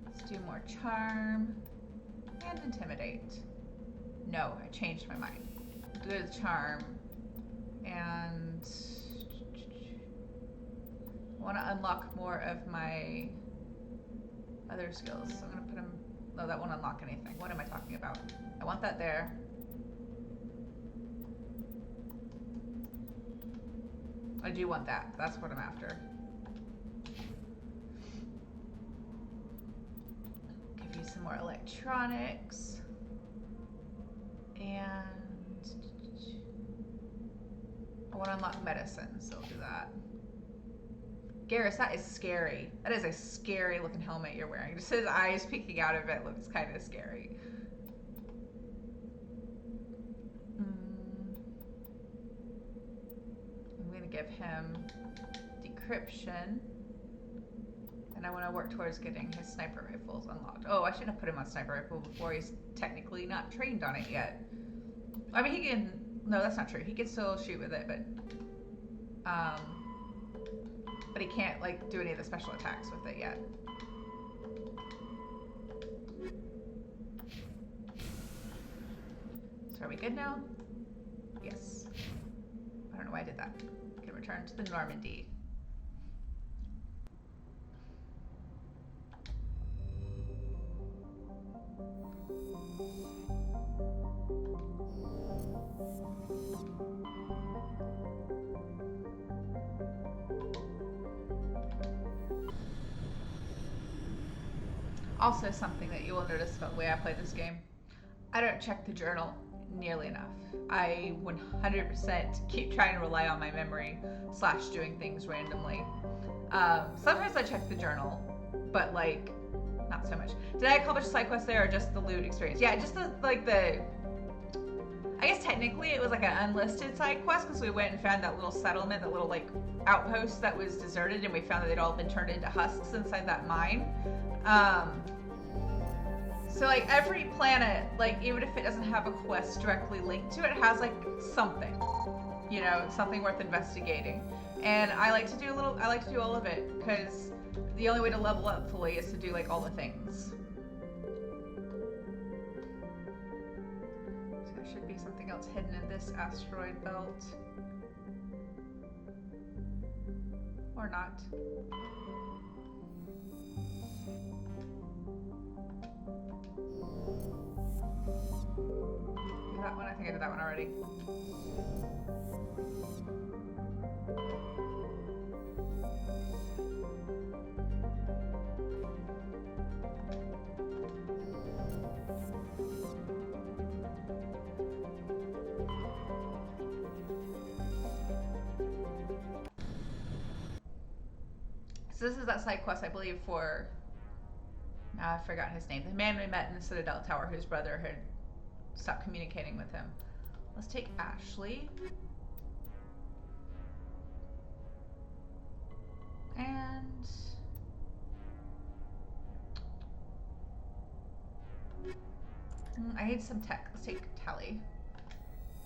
Let's do more charm and intimidate. No, I changed my mind. Do the charm, and I want to unlock more of my other skills. So I'm gonna put them. No, that won't unlock anything. What am I talking about? I want that there. I do want that. That's what I'm after. Give you some more electronics. And I want to unlock medicine, so I'll do that. Garrus, that is scary. That is a scary looking helmet you're wearing. Just his eyes peeking out of it looks kind of scary. I'm gonna give him decryption. And I want to work towards getting his sniper rifles unlocked. Oh, I shouldn't have put him on sniper rifle before. He's technically not trained on it yet. I mean, he can... No, that's not true. He can still shoot with it, but he can't, like, do any of the special attacks with it yet. So are we good now? Yes. I don't know why I did that. Can return to the Normandy. Also, something that you will notice about the way I play this game, I don't check the journal nearly enough. I 100% keep trying to rely on my memory / doing things randomly. Sometimes I check the journal, but like, not so much. Did I accomplish side quests there or just the loot experience? Yeah, just I guess technically it was like an unlisted side quest because we went and found that little settlement, that little like outpost that was deserted, and we found that they'd all been turned into husks inside that mine. So like every planet, like even if it doesn't have a quest directly linked to it, has like something, you know, something worth investigating. And I like to do all of it because the only way to level up fully is to do like all the things. So there should be something else hidden in this asteroid belt. Or not. That one, I think I did that one already. So this is that side quest, I believe, for... I forgot his name. The man we met in the Citadel Tower whose brother had stopped communicating with him. Let's take Ashley. And... I need some tech. Let's take Tali.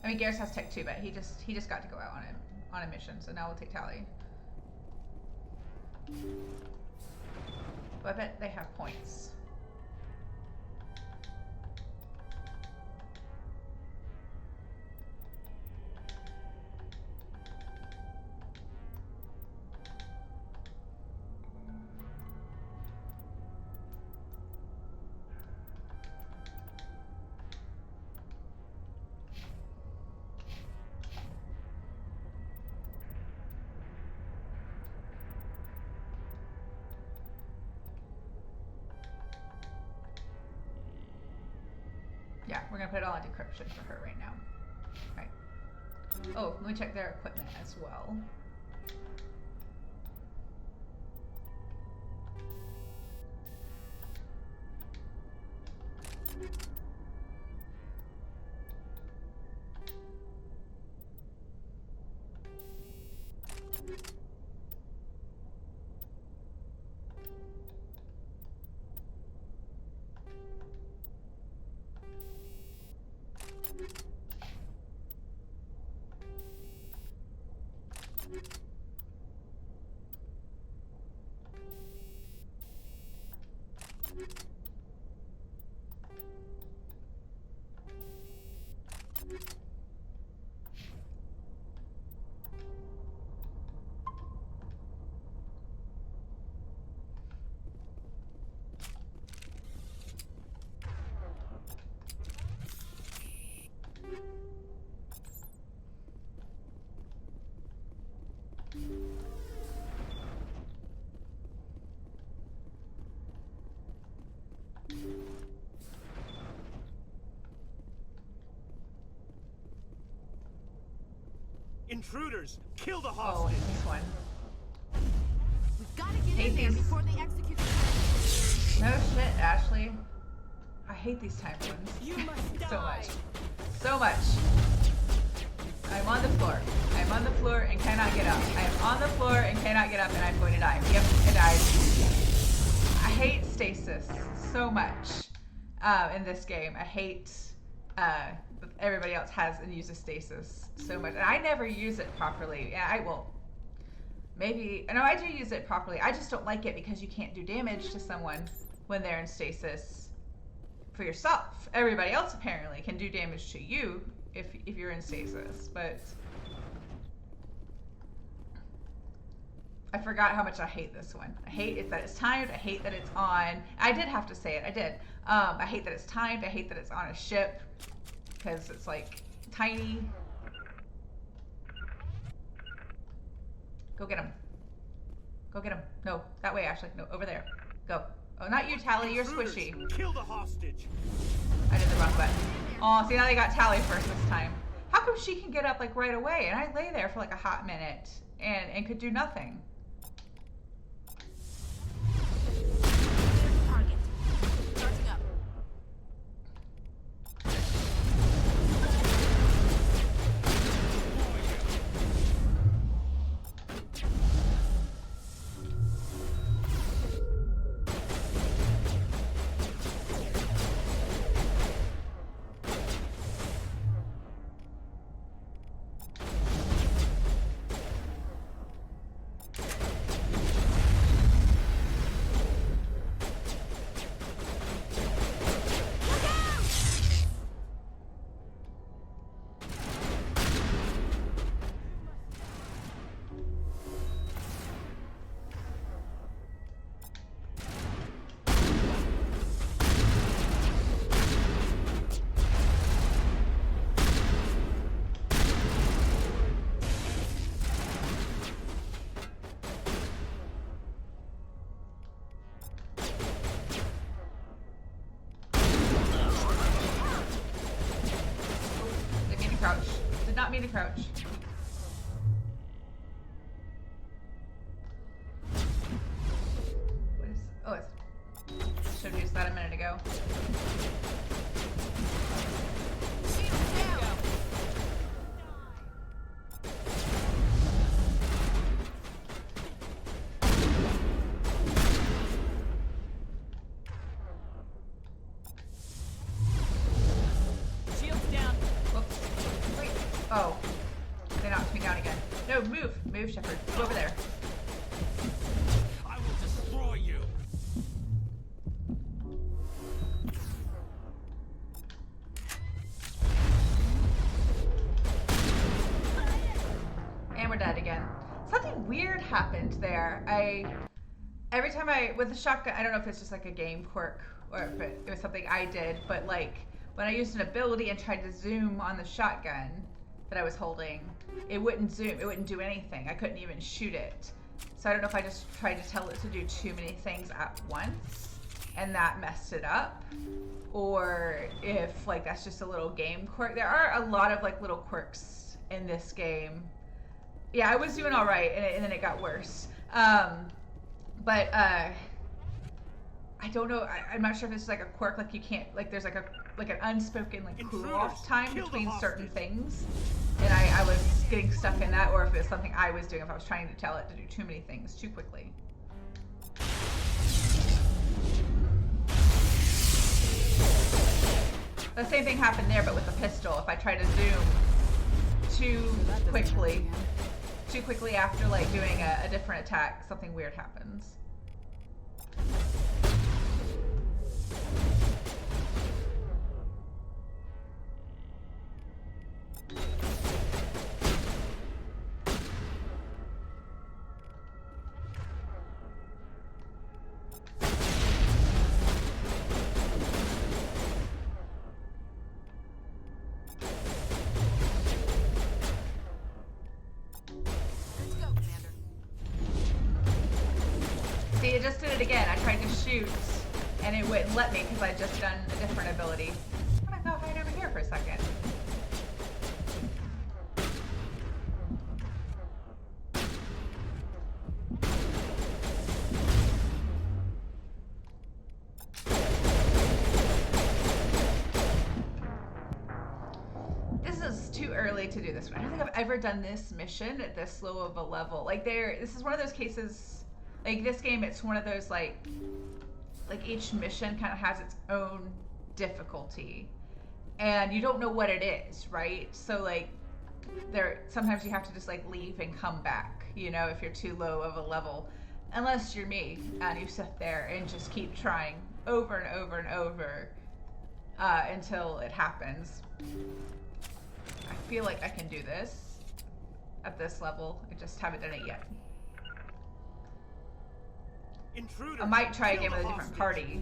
I mean, Garrus has tech too, but he just got to go out on a mission, so now we'll take Tali. But I bet they have points. Yeah, we're gonna put it all on decryption for her right now. Right. Oh, let me check their equipment as well. Intruders! Kill the hostage! Oh, this one. We've got to get in there before they execute the... No shit, Ashley. I hate these time runes. You must die. So much. So much. I'm on the floor. I'm on the floor and cannot get up. I am on the floor and cannot get up, and I'm going to die. Yep, I died. I hate stasis so much in this game. I hate everybody else has and uses stasis so much, and I never use it properly. Yeah, I will. Maybe, no, I do use it properly. I just don't like it because you can't do damage to someone when they're in stasis for yourself. Everybody else apparently can do damage to you if you're in stasis, but I forgot how much I hate this one. I hate it that it's timed. I hate that it's on. I did have to say it. I did. I hate that it's timed. I hate that it's on a ship because it's like tiny. Go get him. Go get him. No, that way, Ashley. No, over there. Go. Oh, not you, Tali. You're squishy. Kill the hostage. I did the wrong button. Oh, see, now they got Tali first this time. How come she can get up like right away? And I lay there for like a hot minute and could do nothing. Target. Charging up. Did not mean to crouch. What is? Oh, it's. Should have used that a minute ago. Oh, they knocked me down again. No, move, Shepard. Go over there. I will destroy you. And we're dead again. Something weird happened there. Every time with the shotgun, I don't know if it's just like a game quirk or if it was something I did, but like when I used an ability and tried to zoom on the shotgun that I was holding, it wouldn't zoom, it wouldn't do anything. I couldn't even shoot it. So I don't know if I just tried to tell it to do too many things at once and that messed it up, or if like that's just a little game quirk. There are a lot of like little quirks in this game. Yeah, I was doing all right and then it got worse. But I don't know, I'm not sure if this is like a quirk, like you can't, like there's like an unspoken like cool off time between certain things, and I was getting stuck in that, or if it was something I was doing, if I was trying to tell it to do too many things too quickly. The same thing happened there, but with the pistol. If I try to zoom too quickly after like doing a different attack, something weird happens. See, it just did it again. I tried to shoot, and it wouldn't let me because I'd just done a different ability. I'm gonna go hide over here for a second. This is too early to do this one. I don't think I've ever done this mission at this low of a level. Like this is one of those cases, like this game, it's one of those like each mission kind of has its own difficulty. And you don't know what it is, right? So like sometimes you have to just like leave and come back, you know, if you're too low of a level. Unless you're me and you sit there and just keep trying over and over and over until it happens. I feel like I can do this at this level. I just haven't done it yet. Intruders, I might try again with a different party.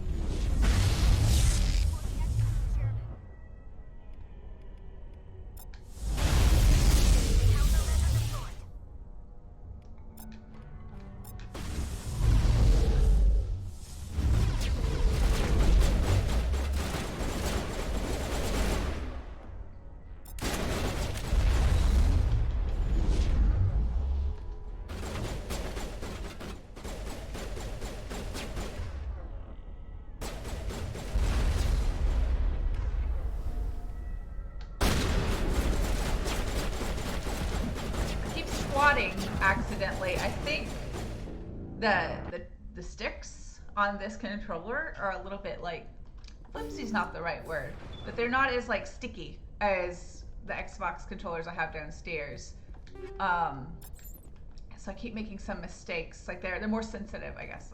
Accidentally. I think the sticks on this controller are a little bit like, flimsy's not the right word, but they're not as like sticky as the Xbox controllers I have downstairs. So I keep making some mistakes. Like they're more sensitive, I guess.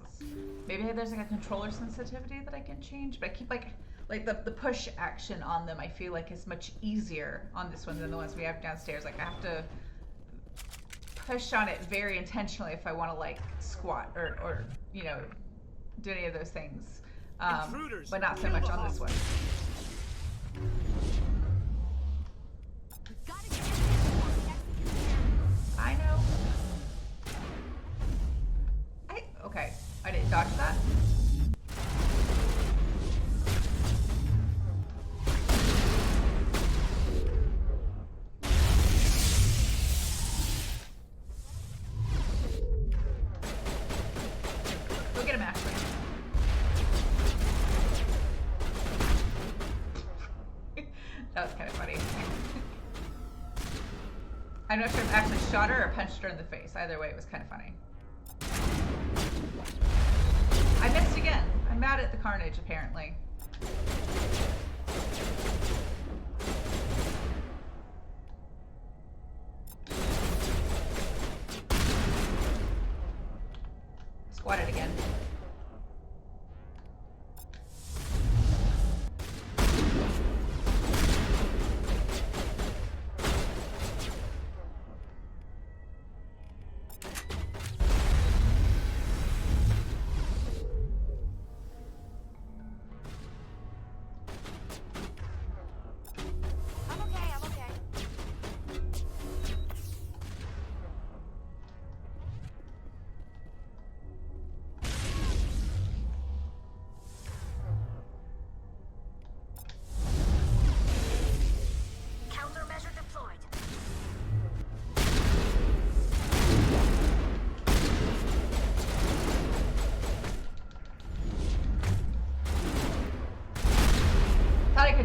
Maybe there's like a controller sensitivity that I can change, but I keep like the push action on them I feel like is much easier on this one than the ones we have downstairs. Like I have to push on it very intentionally if I want to like squat or you know, do any of those things, but not so much on this one. I know. Okay, I didn't dodge that. That was kind of funny. I'm not sure if I actually shot her or punched her in the face. Either way, it was kind of funny. I missed again. I'm mad at the carnage, apparently. Squat it again.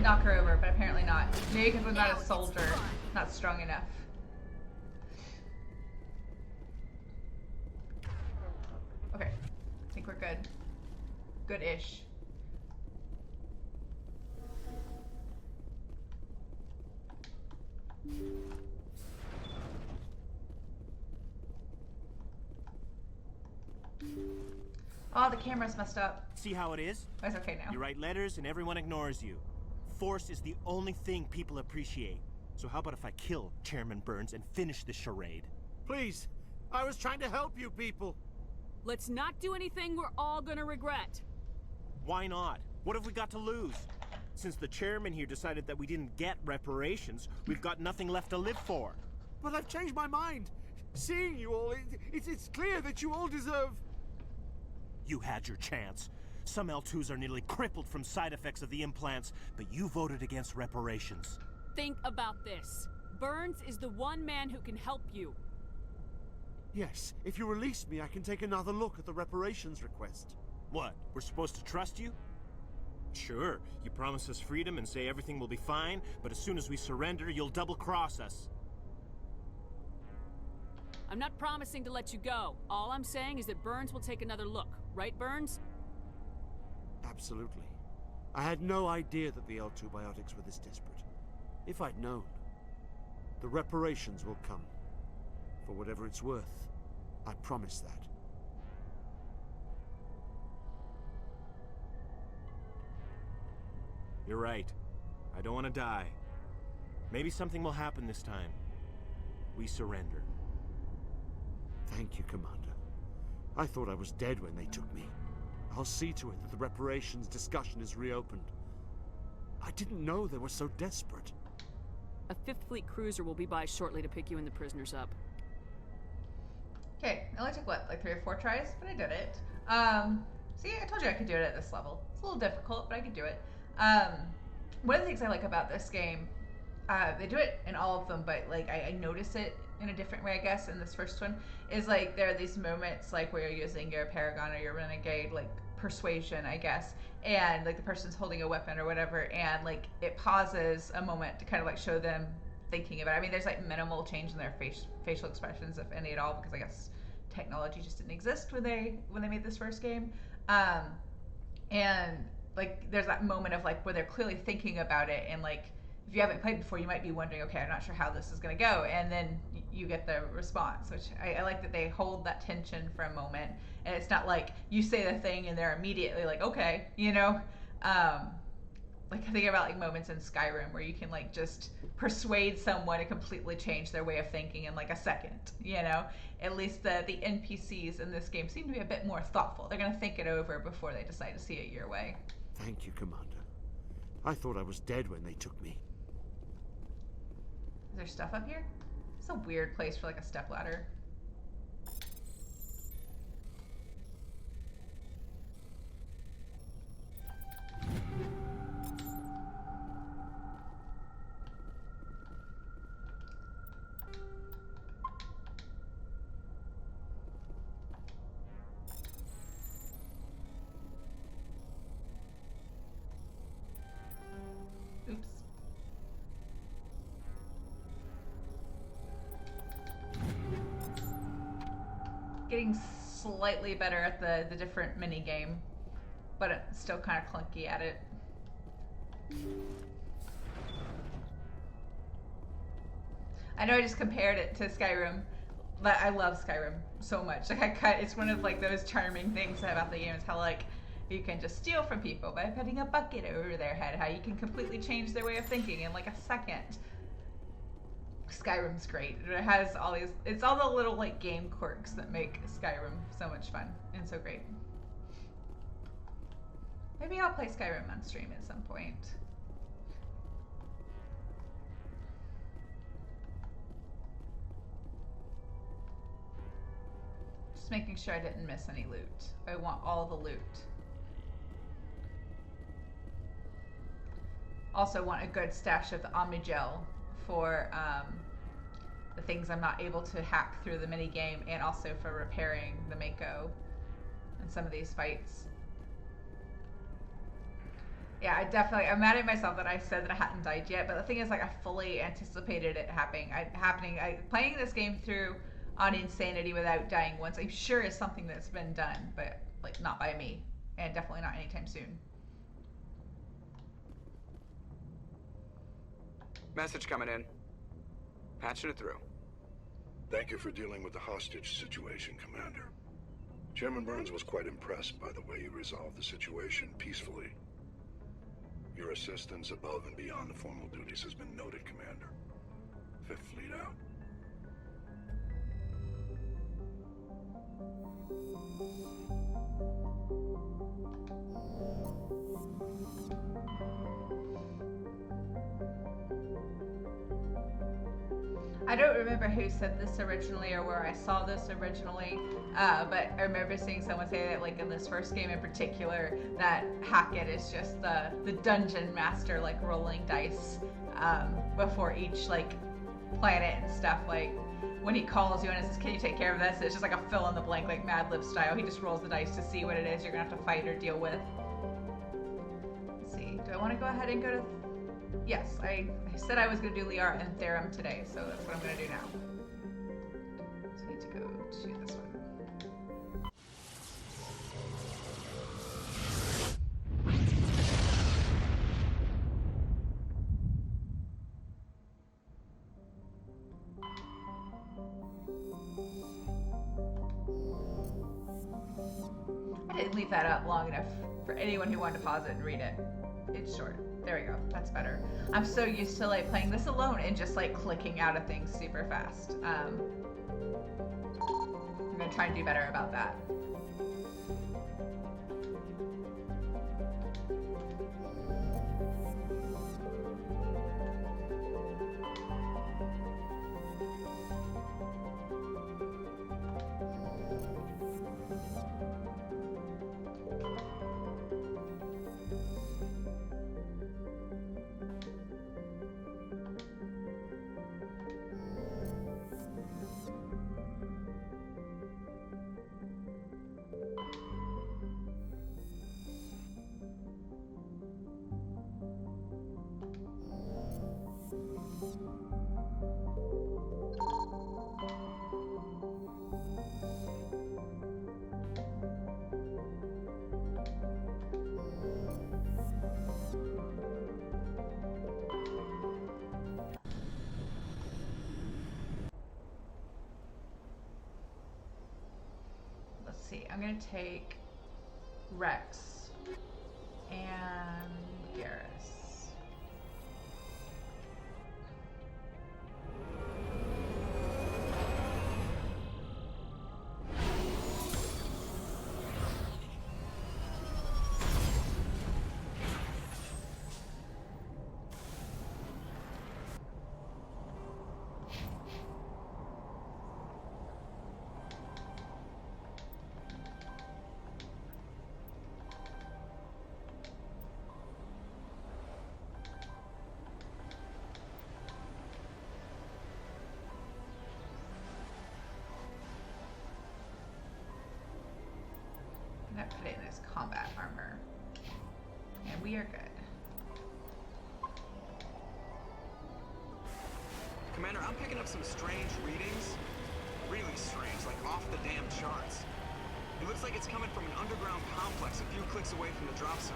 Knock her over, but apparently not. Maybe because I'm not a soldier, not strong enough. Okay, I think we're good. Good-ish. Oh, the camera's messed up. See how it is? Oh, it's okay now. You write letters and everyone ignores you. Force is the only thing people appreciate. So how about if I kill Chairman Burns and finish this charade? Please, I was trying to help you people. Let's not do anything we're all gonna regret. Why not? What have we got to lose? Since the chairman here decided that we didn't get reparations, we've got nothing left to live for. But I've changed my mind. Seeing you all, it's clear that you all deserve... You had your chance. Some L2s are nearly crippled from side effects of the implants, but you voted against reparations. Think about this. Burns is the one man who can help you. Yes, if you release me, I can take another look at the reparations request. What, we're supposed to trust you? Sure, you promise us freedom and say everything will be fine, but as soon as we surrender, you'll double-cross us. I'm not promising to let you go. All I'm saying is that Burns will take another look. Right, Burns? Absolutely. I had no idea that the L2 biotics were this desperate. If I'd known, the reparations will come. For whatever it's worth. I promise that. You're right. I don't want to die. Maybe something will happen this time. We surrender. Thank you, Commander. I thought I was dead when they took me. I'll see to it that the reparations discussion is reopened. I didn't know they were so desperate. A 5th Fleet cruiser will be by shortly to pick you and the prisoners up. Okay, it only took, what, like 3 or 4 tries? But I did it. See, I told you I could do it at this level. It's a little difficult, but I could do it. One of the things I like about this game, they do it in all of them, but like I notice it in a different way, I guess, in this first one, is like there are these moments like where you're using your Paragon or your Renegade, like persuasion, I guess, and like the person's holding a weapon or whatever, and like it pauses a moment to kind of like show them thinking about it. I mean, there's like minimal change in their facial expressions, if any at all, because I guess technology just didn't exist when they made this first game. And like there's that moment of like where they're clearly thinking about it, and like if you haven't played before, you might be wondering, okay, I'm not sure how this is going to go, and then you get the response, which I like that they hold that tension for a moment, and it's not like you say the thing and they're immediately like, okay, you know. Like I think about like moments in Skyrim where you can like just persuade someone to completely change their way of thinking in like a second, you know. At least the NPCs in this game seem to be a bit more thoughtful. They're going to think it over before they decide to see it your way. Thank you, Commander. I thought I was dead when they took me. Is there stuff up here? It's a weird place for like a stepladder. Oops. Getting slightly better at the different mini game, but it's still kind of clunky at it. I know I just compared it to Skyrim, but I love Skyrim so much. Like it's one of like those charming things about the game is how like you can just steal from people by putting a bucket over their head, how you can completely change their way of thinking in like a second. Skyrim's great. It has all these, it's all the little like game quirks that make Skyrim so much fun and so great. Maybe I'll play Skyrim on stream at some point. Just making sure I didn't miss any loot. I want all the loot. Also want a good stash of the Omnigel for the things I'm not able to hack through the mini game, and also for repairing the Mako in some of these fights. Yeah, I'm mad at myself that I said that I hadn't died yet, but the thing is, like, I fully anticipated it happening. Playing this game through on Insanity without dying once, I'm sure is something that's been done, but like not by me, and definitely not anytime soon. Message coming in. Patching it through. Thank you for dealing with the hostage situation, Commander. Chairman Burns was quite impressed by the way you resolved the situation peacefully. Your assistance above and beyond the formal duties has been noted, Commander. 5th Fleet out. I don't remember who said this originally or where I saw this originally, but I remember seeing someone say that, like in this first game in particular, that Hackett is just the dungeon master, like rolling dice before each like planet and stuff. Like when he calls you and says, "Can you take care of this?" It's just like a fill in the blank, like Mad Lib style. He just rolls the dice to see what it is you're gonna have to fight or deal with. I want to go ahead and go to... Yes, I said I was going to do Liara and Therum today, so that's what I'm going to do now. So I need to go to this one. I didn't leave that up long enough for anyone who wanted to pause it and read it. It's short. There we go. That's better. I'm so used to like playing this alone and just like clicking out of things super fast. I'm gonna try and do better about that. I'm gonna take Rex and Garrus. Not put it in this combat armor. And we are good. Commander, I'm picking up some strange readings. Really strange, like off the damn charts. It looks like it's coming from an underground complex a few clicks away from the drop zone.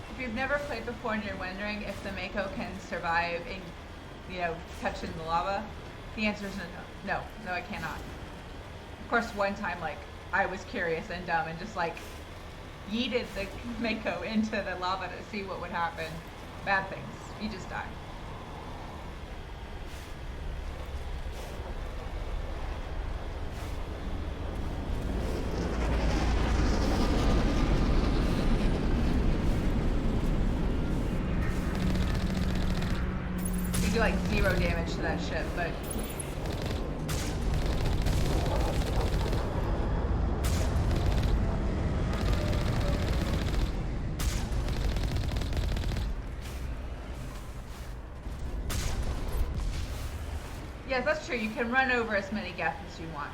If you've never played before and you're wondering if the Mako can survive in, you know, touching the lava, the answer is no. No, I cannot. Of course, one time, like, I was curious and dumb and just, like, yeeted the Mako into the lava to see what would happen. Bad things. You just die. Do like 0 damage to that ship, but yes, that's true. You can run over as many geth as you want.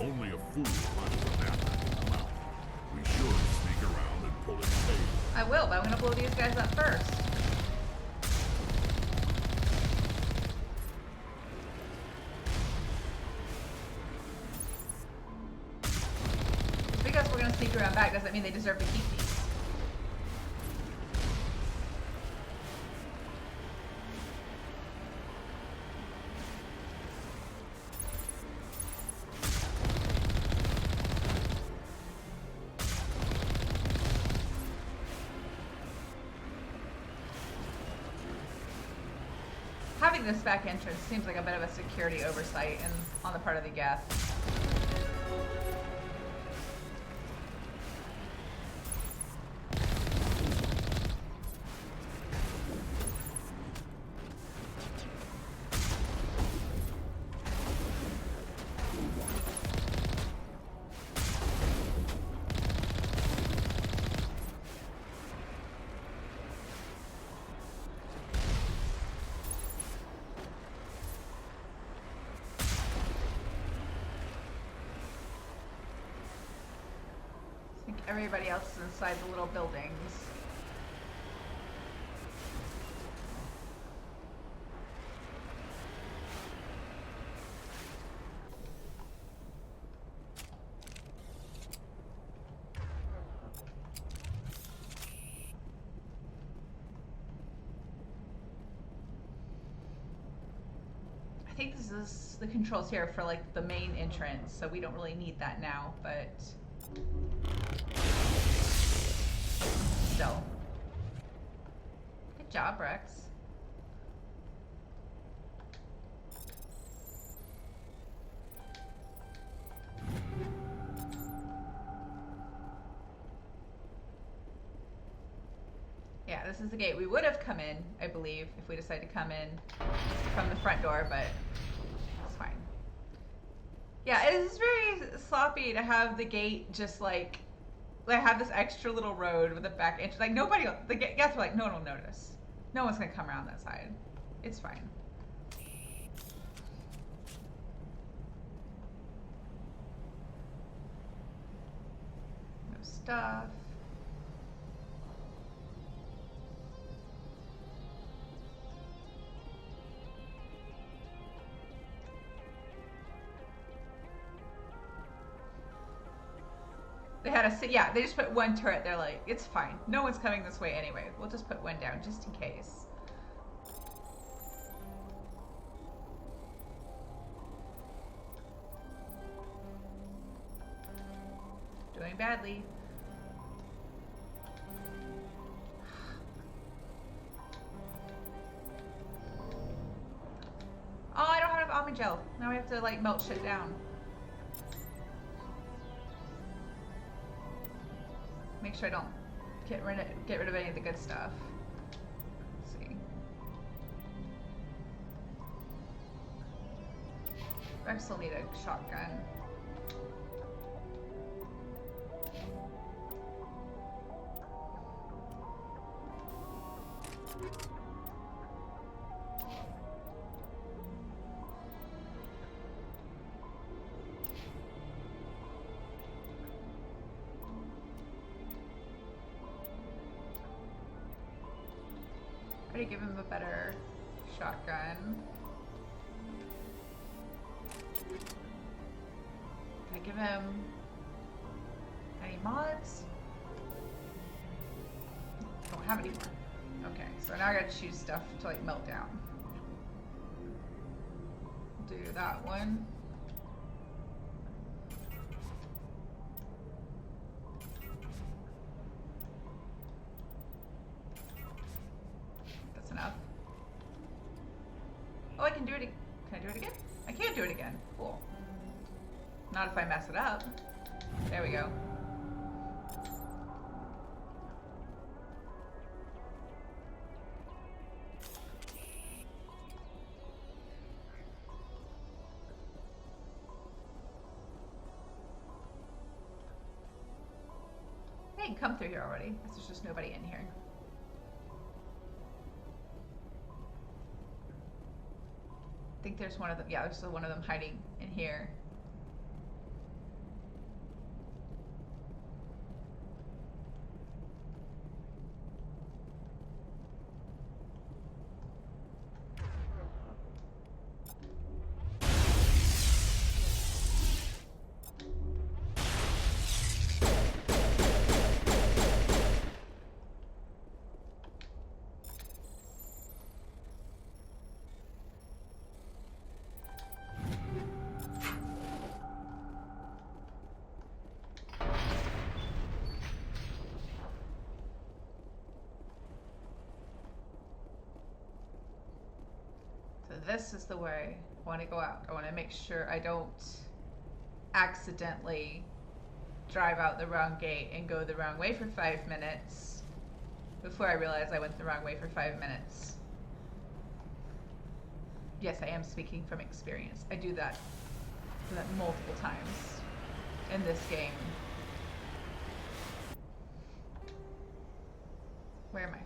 Only a fool climbs a map that can come out. We should sneak around and pull its tail. I will, but I'm gonna blow these guys up first. Because we're gonna sneak around back doesn't mean they deserve to keep these. having this back entrance seems like a bit of a security oversight on the part of the Geth. Everybody else is inside the little buildings. I think this is the controls here for like the main entrance, so we don't really need that now, but still. Good job, Rex. Yeah, this is the gate we would have come in, I believe, if we decided to come in from the front door, but it's fine. Yeah, it is very sloppy to have the gate just like have this extra little road with a back entrance. Like nobody, the guests were like, no one will notice. No one's gonna come around that side. It's fine. No stuff. They had a, yeah, they just put one turret. They're like, it's fine. No one's coming this way anyway. We'll just put one down just in case. Doing badly. Oh, I don't have enough almond gel. Now we have to like melt shit down. Make sure I don't get rid of any of the good stuff. Let's see. I still need a shotgun. To give him a better shotgun. Can I give him any mods? Don't have any more. Okay, so now I gotta choose stuff to like melt down. Do that one. Enough. Oh, I can do it. Can I do it again? I can't do it again. Cool. Not if I mess it up. There we go. They can come through here already. There's just nobody in here. I think there's one of them. Yeah, there's one of them hiding in here. this is the way I want to go out. I want to make sure I don't accidentally drive out the wrong gate and go the wrong way for 5 minutes before I realize I went the wrong way for 5 minutes. Yes, I am speaking from experience. I do that multiple times in this game. Where am I?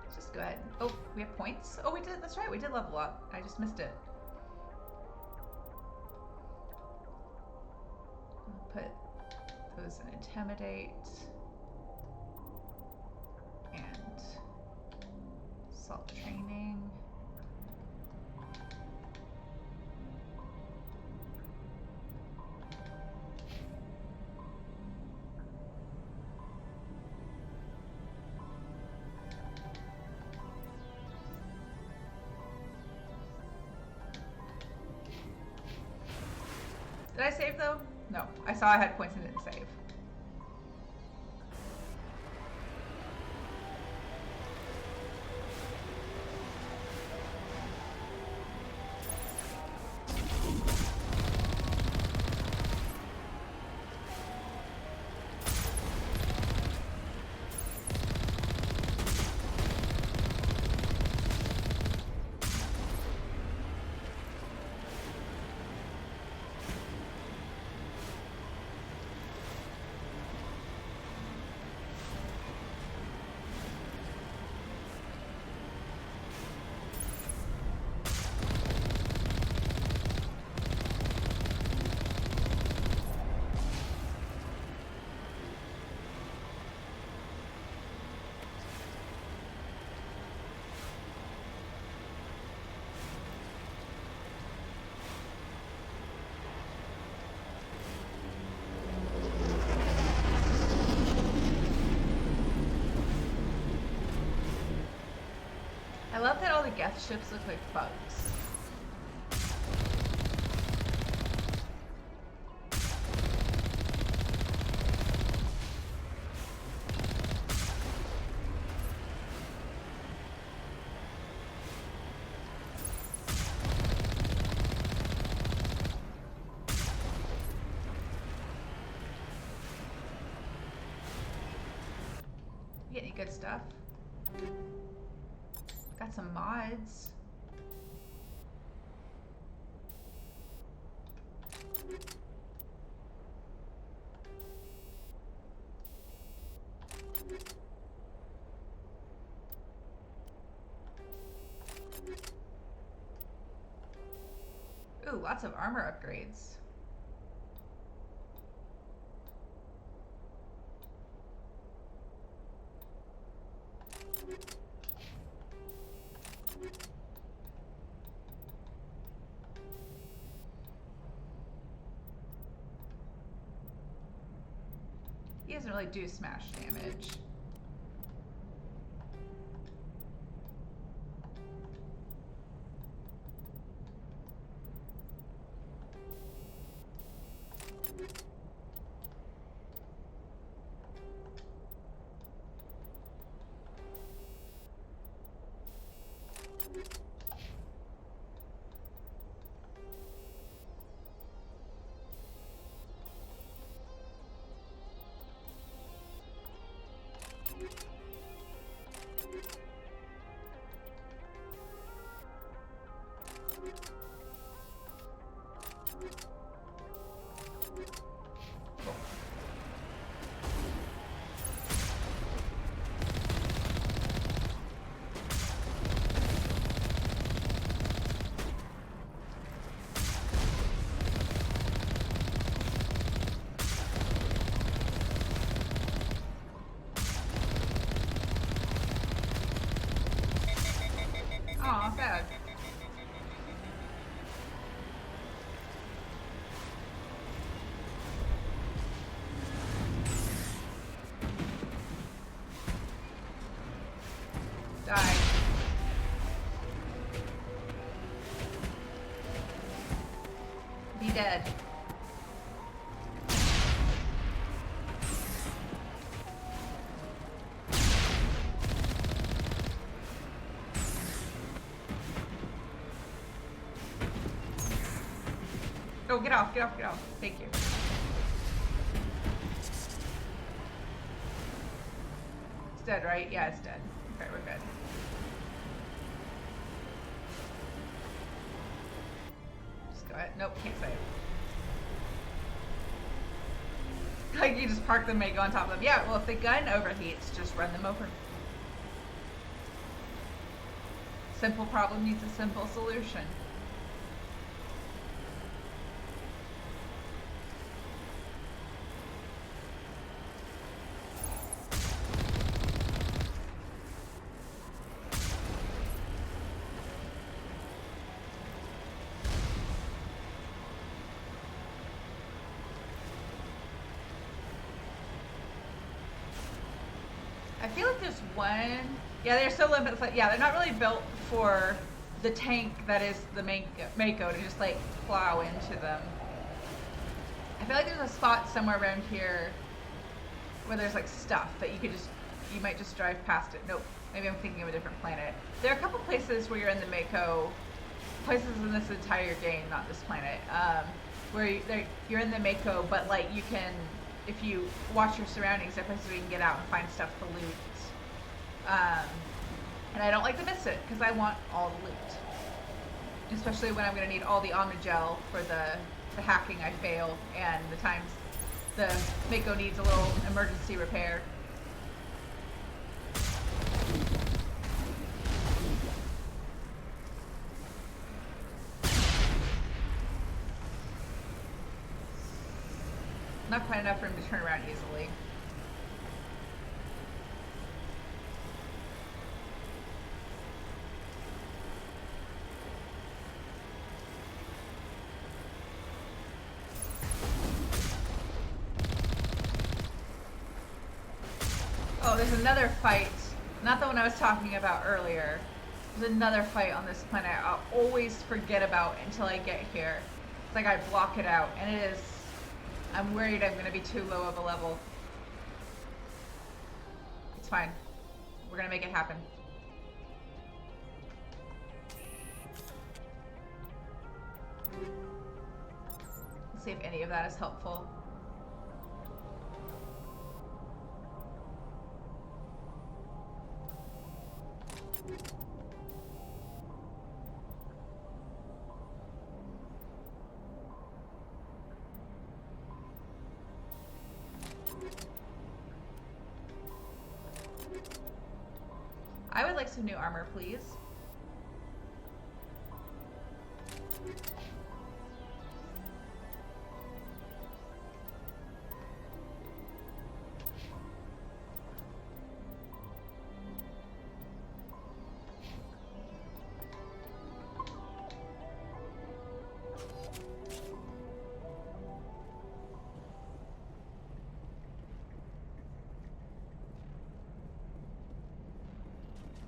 Let's just go ahead. Oh, we have points? Oh, we did. That's right. We did level up. I just missed it. I'll put those in Intimidate and Assault Training. Did I save though? No. I saw I had points and didn't save. I love that all the Geth ships look like bugs. You get any good stuff? Got some mods. Ooh, lots of armor upgrades. He doesn't really do smash damage. Aw, bad. Die. Be dead. Oh, get off, get off, get off. Thank you. It's dead, right? Yeah, it's dead. Okay, we're good. Just go ahead. Nope, can't save. Like, you just park them and go on top of them. Yeah, well, if the gun overheats, just run them over. Simple problem needs a simple solution. I feel like there's one. Yeah, they're so limited. Yeah, they're not really built for the tank that is the Mako to just like plow into them. I feel like there's a spot somewhere around here where there's like stuff that you might just drive past it. Nope, maybe I'm thinking of a different planet. There are a couple places where you're in the Mako, places in this entire game, not this planet, where you're in the Mako, but like you can, if you watch your surroundings, there are places where you can get out and find stuff to loot. And I don't like to miss it because I want all the loot. Especially when I'm going to need all the Omnigel for the hacking I fail and the times the Mako needs a little emergency repair. Not quite enough for him to turn around easily. Oh, there's another fight. Not the one I was talking about earlier. There's another fight on this planet I'll always forget about until I get here. It's like I block it out, and it is... I'm worried I'm going to be too low of a level. It's fine. We're going to make it happen. Let's see if any of that is helpful. I would like some new armor, please.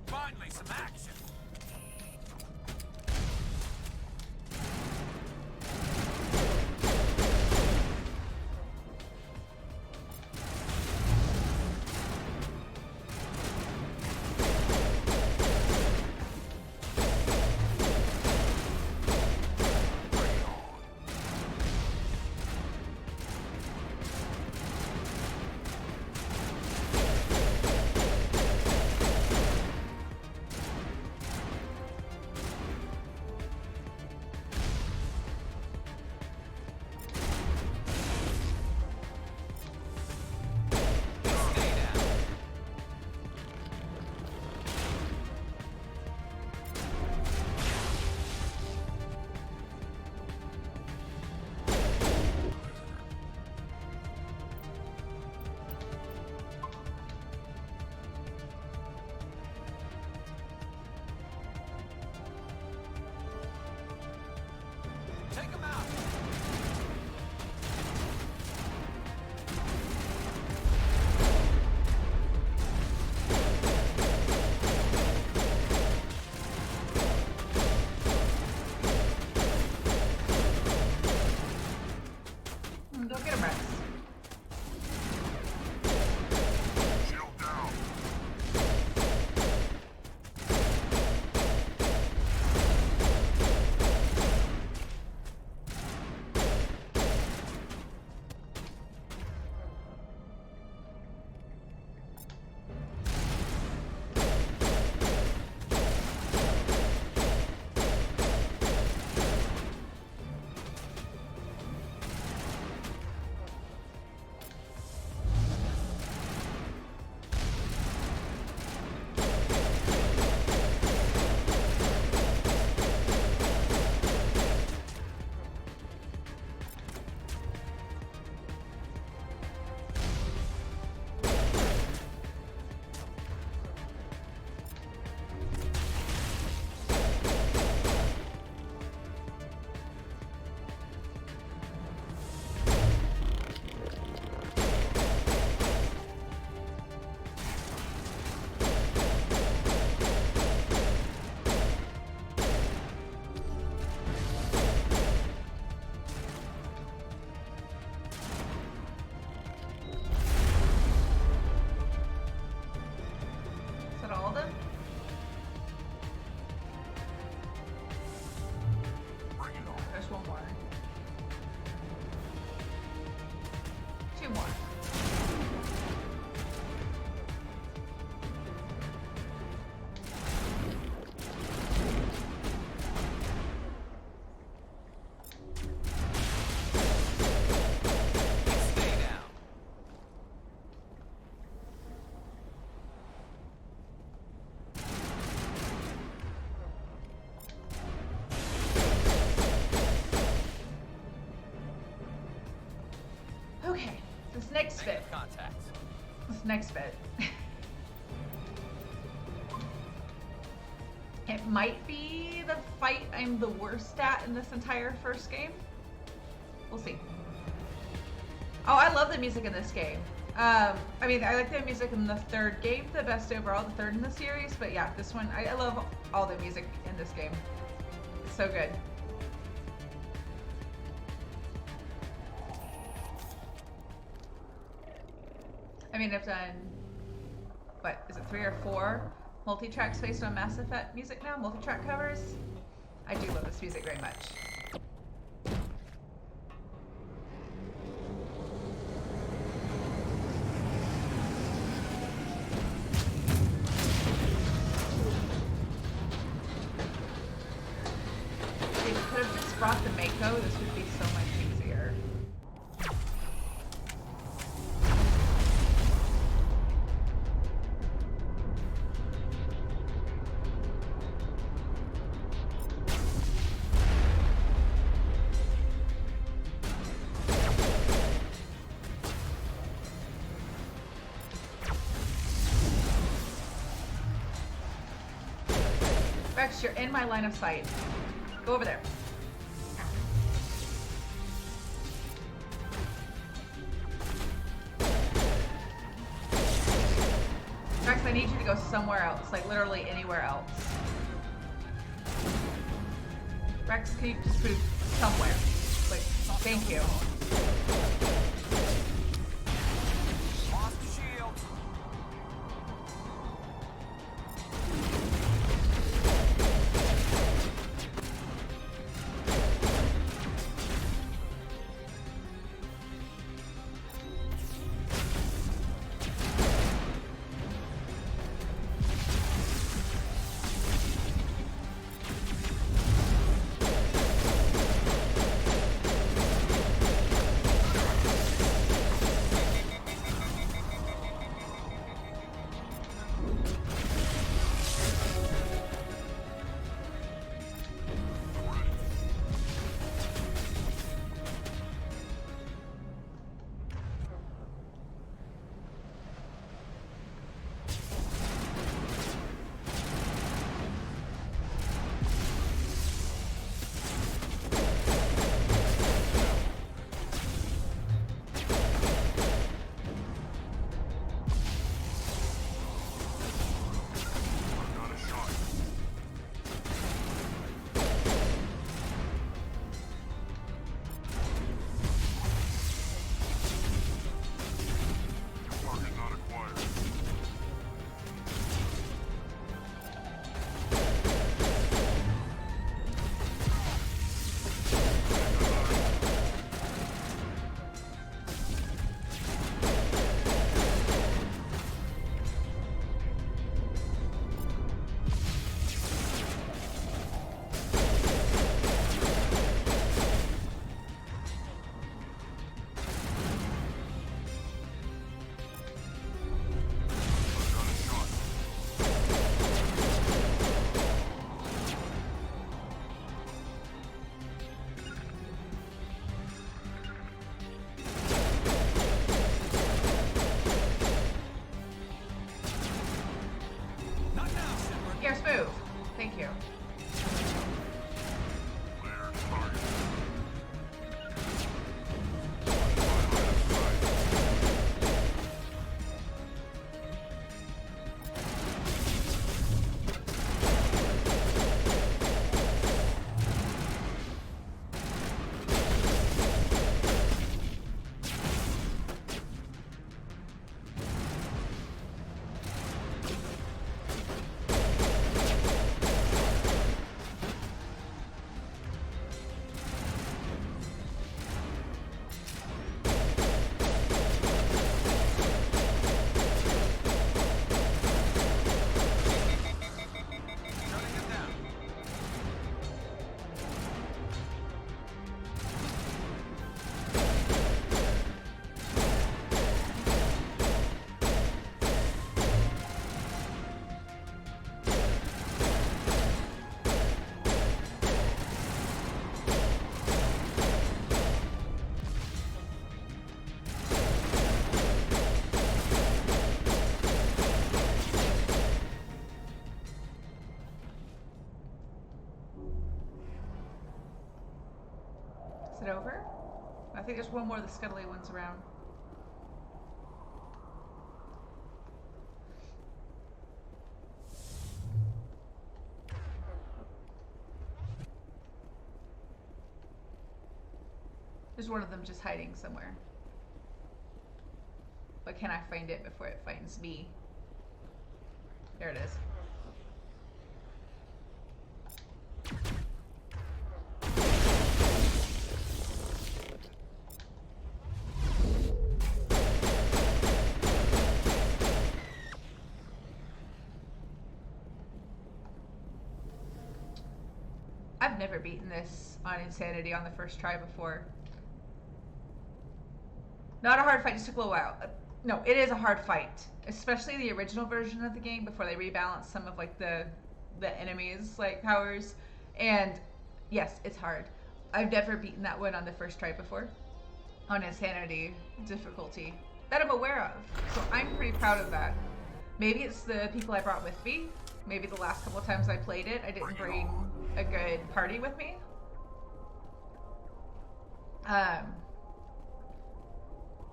Finally, some action! Take him out! Go get him, Rex. Shield down. 2 more. Okay, this next bit. This next bit. It might be the fight I'm the worst at in this entire first game. We'll see. Oh, I love the music in this game. I mean, I like the music in the third game the best overall, the third in the series, but yeah, this one, I love all the music in this game. It's so good. I mean, I've done, what, is it 3 or 4 multi-tracks based on Mass Effect music now? Multi-track covers? I do love this music very much. If you could have just brought the Mako, this would be so much easier. Rex, you're in my line of sight. Go over there. Rex, I need you to go somewhere else, like literally anywhere else. Rex, can you just move somewhere? Like, thank you. Lost the shield. Is it over? I think there's one more of the scuttly ones around. There's one of them just hiding somewhere. But can I find it before it finds me? There it is. I've never beaten this on Insanity on the first try before. Not a hard fight, just took a little while. No, it is a hard fight, especially the original version of the game before they rebalanced some of like the enemies like powers. And yes, it's hard. I've never beaten that one on the first try before on Insanity difficulty that I'm aware of. So I'm pretty proud of that. Maybe it's the people I brought with me. Maybe the last couple of times I played it, I didn't bring a good party with me.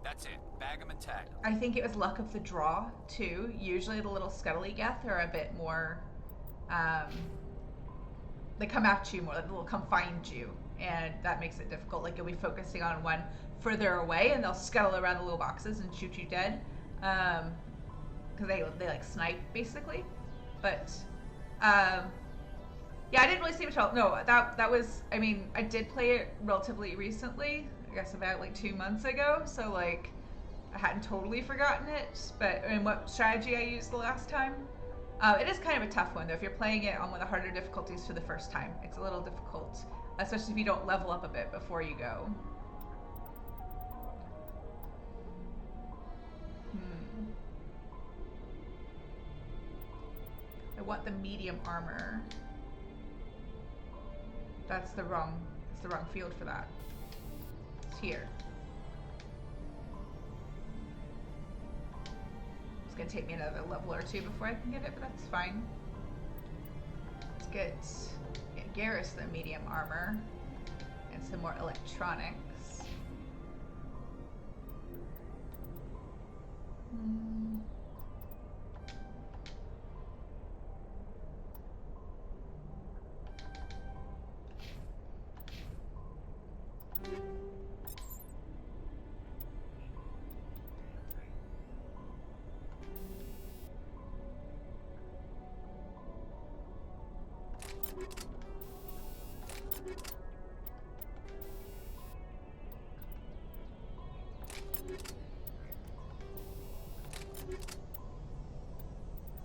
That's it. Bag 'em and tag 'em. I think it was luck of the draw too. Usually the little scuttly geth are a bit more, they come at you more, like they'll come find you, and that makes it difficult. Like you'll be focusing on one further away and they'll scuttle around the little boxes and shoot you dead. Because they like snipe basically. But yeah, I didn't really see much help. No, that was, I mean, I did play it relatively recently. I guess about like 2 months ago. So like, I hadn't totally forgotten it. But I mean, what strategy I used the last time. It is kind of a tough one though. If you're playing it on one of the harder difficulties for the first time, it's a little difficult. Especially if you don't level up a bit before you go. I want the medium armor. That's the wrong field for that. It's here. It's gonna take me another level or two before I can get it, but that's fine. Let's get Garrus the medium armor and some more electronics.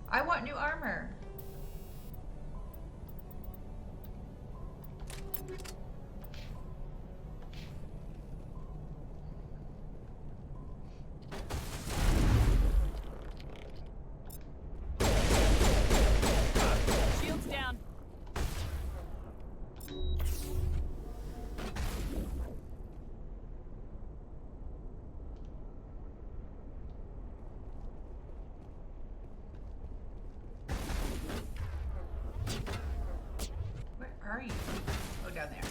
I want new armor. Shields down. Where are you? Oh, down there.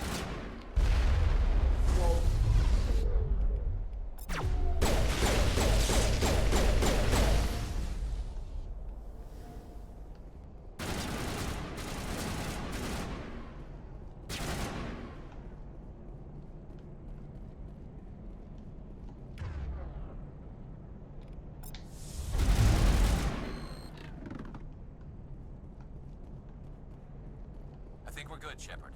I think we're good, Shepard.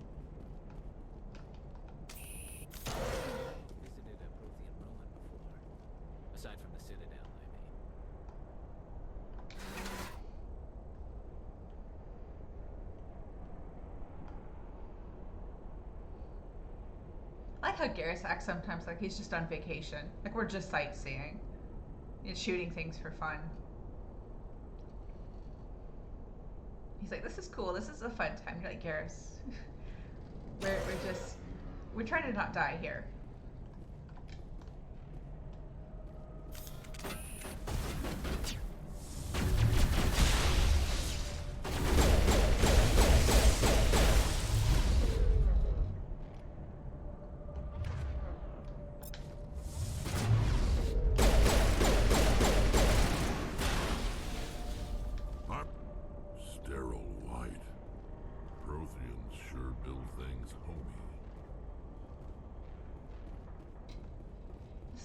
Visited a Prothean ruin before. Aside from the Citadel, I mean. I like how Garrus acts sometimes like he's just on vacation. Like we're just sightseeing. And shooting things for fun. He's like, this is cool, this is a fun time. You're like, Garrus, we're trying to not die here.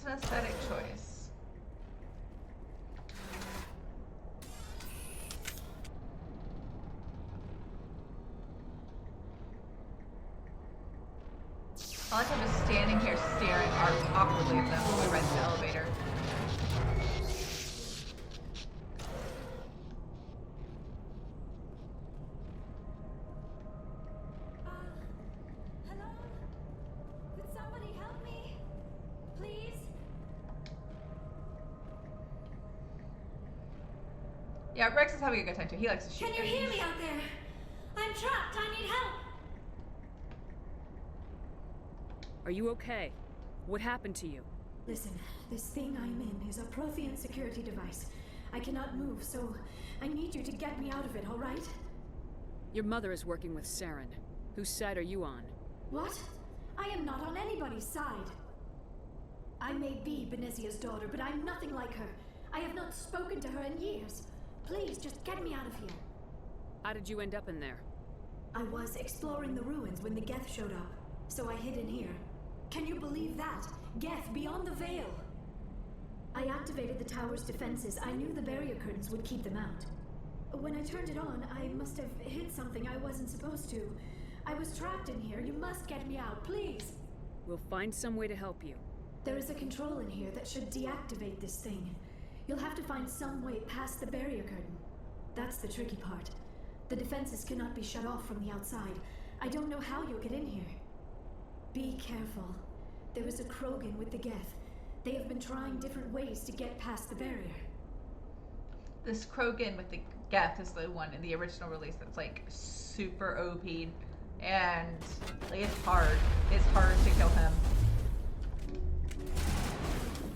an aesthetic choice. I like I'm just standing here staring awkwardly at them while we ride the elevator. Hello? Could somebody help me? Please? Yeah, Rex is having a good time too. He likes to shoot. Can you hear me out there? I'm trapped. I need help. Are you okay? What happened to you? Listen, this thing I'm in is a Prothean security device. I cannot move, so I need you to get me out of it, all right? Your mother is working with Saren. Whose side are you on? What? I am not on anybody's side. I may be Benezia's daughter, but I'm nothing like her. I have not spoken to her in years. Please, just get me out of here. How did you end up in there? I was exploring the ruins when the Geth showed up, so I hid in here. Can you believe that? Geth, beyond the veil! I activated the tower's defenses. I knew the barrier curtains would keep them out. When I turned it on, I must have hit something I wasn't supposed to. I was trapped in here. You must get me out, please! We'll find some way to help you. There is a control in here that should deactivate this thing. You'll have to find some way past the barrier curtain. That's the tricky part. The defenses cannot be shut off from the outside. I don't know how you'll get in here. Be careful. There is a Krogan with the Geth. They have been trying different ways to get past the barrier. This Krogan with the Geth is the one in the original release that's like super OP'd, and like it's hard. It's hard to kill him.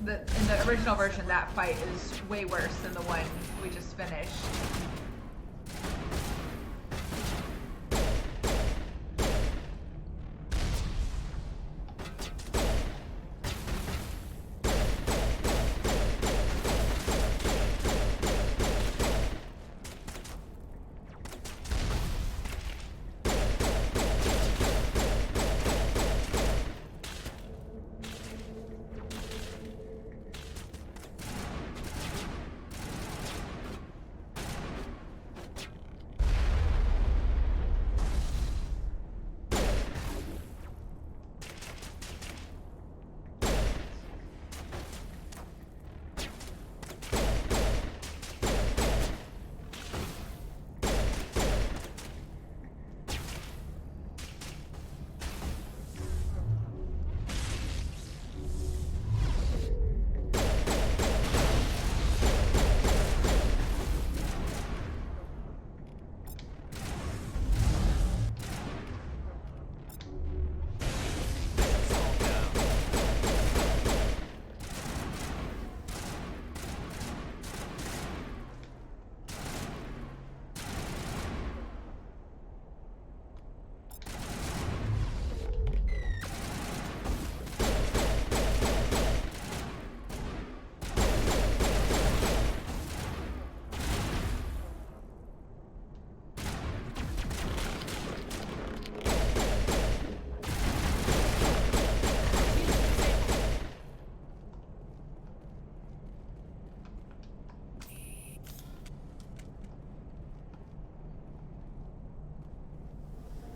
In the original version, that fight is way worse than the one we just finished.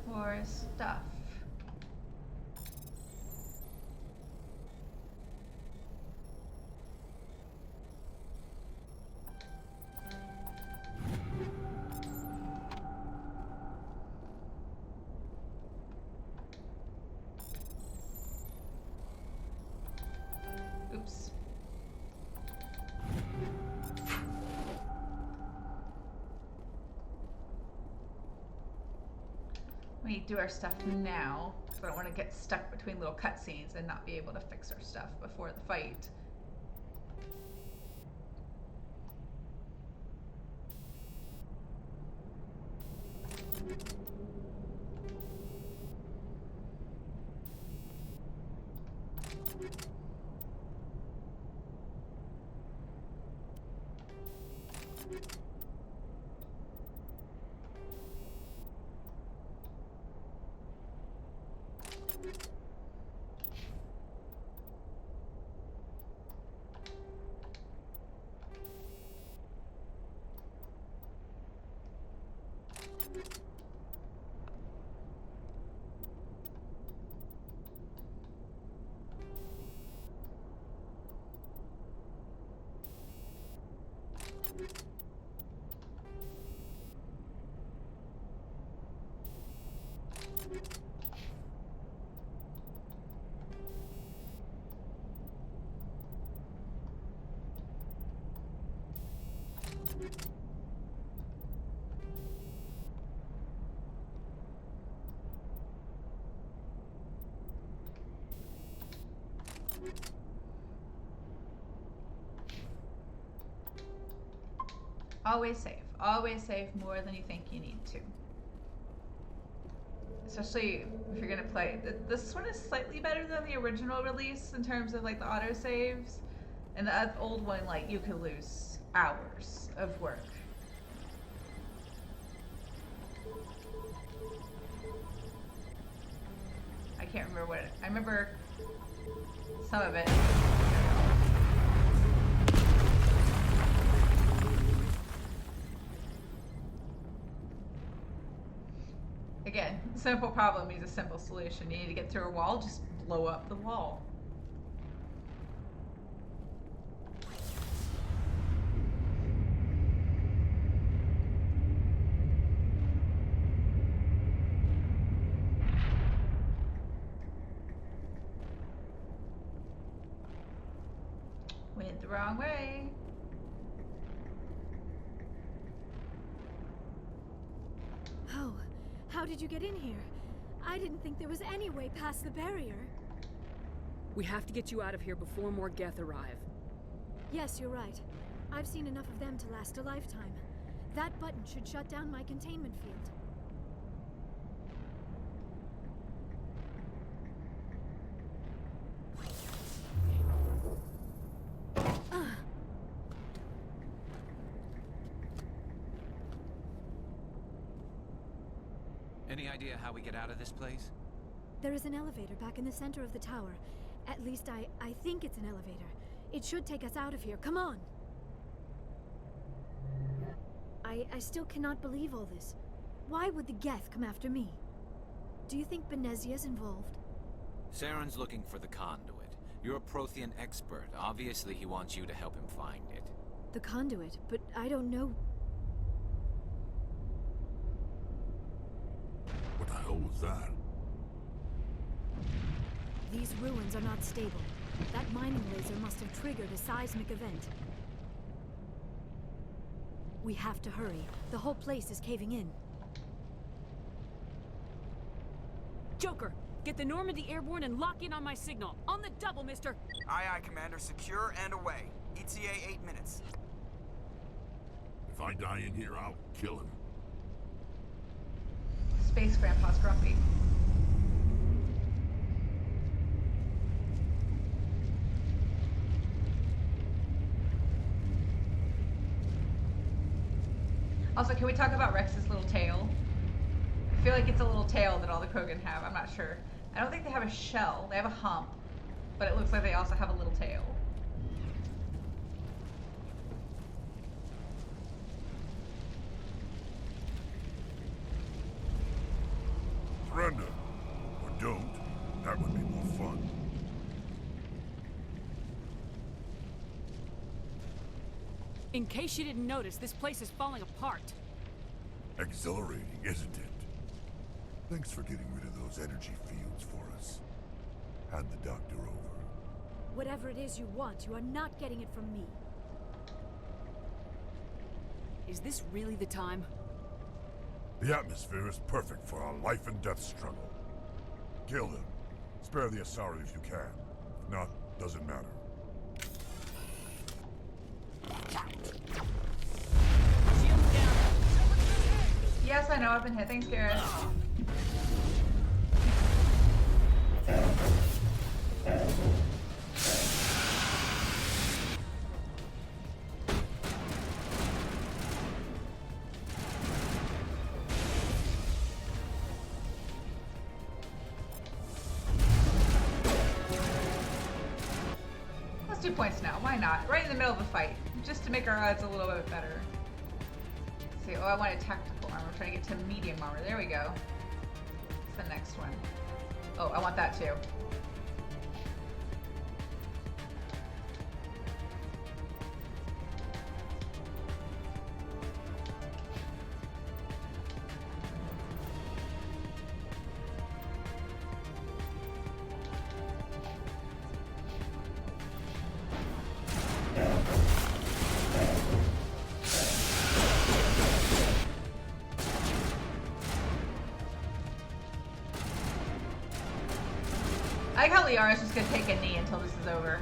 More stuff. Oops. We do our stuff now, because I don't want to get stuck between little cutscenes and not be able to fix our stuff before the fight. Always save. Always save more than you think you need to. Especially if you're gonna play. This one is slightly better than the original release in terms of like the auto saves. And the old one, like, you could lose hours of work. I can't remember what I remember some of it. Again, simple problem needs a simple solution. You need to get through a wall, just blow up the wall. Went the wrong way. Oh, how did you get in here? I didn't think there was any way past the barrier. We have to get you out of here before more Geth arrive. Yes, you're right. I've seen enough of them to last a lifetime. That button should shut down my containment field. Any idea how we get out of this place? There is an elevator back in the center of the tower. At least I think it's an elevator. It should take us out of here. Come on! I still cannot believe all this. Why would the Geth come after me? Do you think Benezia's involved? Saren's looking for the conduit. You're a Prothean expert. Obviously, he wants you to help him find it. The conduit, but I don't know. What the hell was that? These ruins are not stable. That mining laser must have triggered a seismic event. We have to hurry. The whole place is caving in. Joker, get the Normandy airborne and lock in on my signal. On the double, mister! Aye, aye, Commander. Secure and away. ETA 8 minutes. If I die in here, I'll kill him. Space Grandpa's grumpy. Also, can we talk about Rex's little tail? I feel like it's a little tail that all the Krogan have. I'm not sure. I don't think they have a shell. They have a hump. But it looks like they also have a little tail. Surrender. Or don't. That would be more fun. In case you didn't notice, this place is falling apart. Exhilarating, isn't it? Thanks for getting rid of those energy fields for us. Hand the doctor over. Whatever it is you want, you are not getting it from me. Is this really the time? The atmosphere is perfect for our life and death struggle. Kill him. Spare the Asari if you can. If not, doesn't matter. Yes, I know. I've been hit. Thanks, Garrett. Let's do points now. Why not? Right in the middle of the fight. Just to make our odds a little bit better. Let's see. Oh, I wanted tactical armor. We're trying to get to medium armor. There we go. What's the next one? Oh, I want that too. Liara's just gonna take a knee until this is over.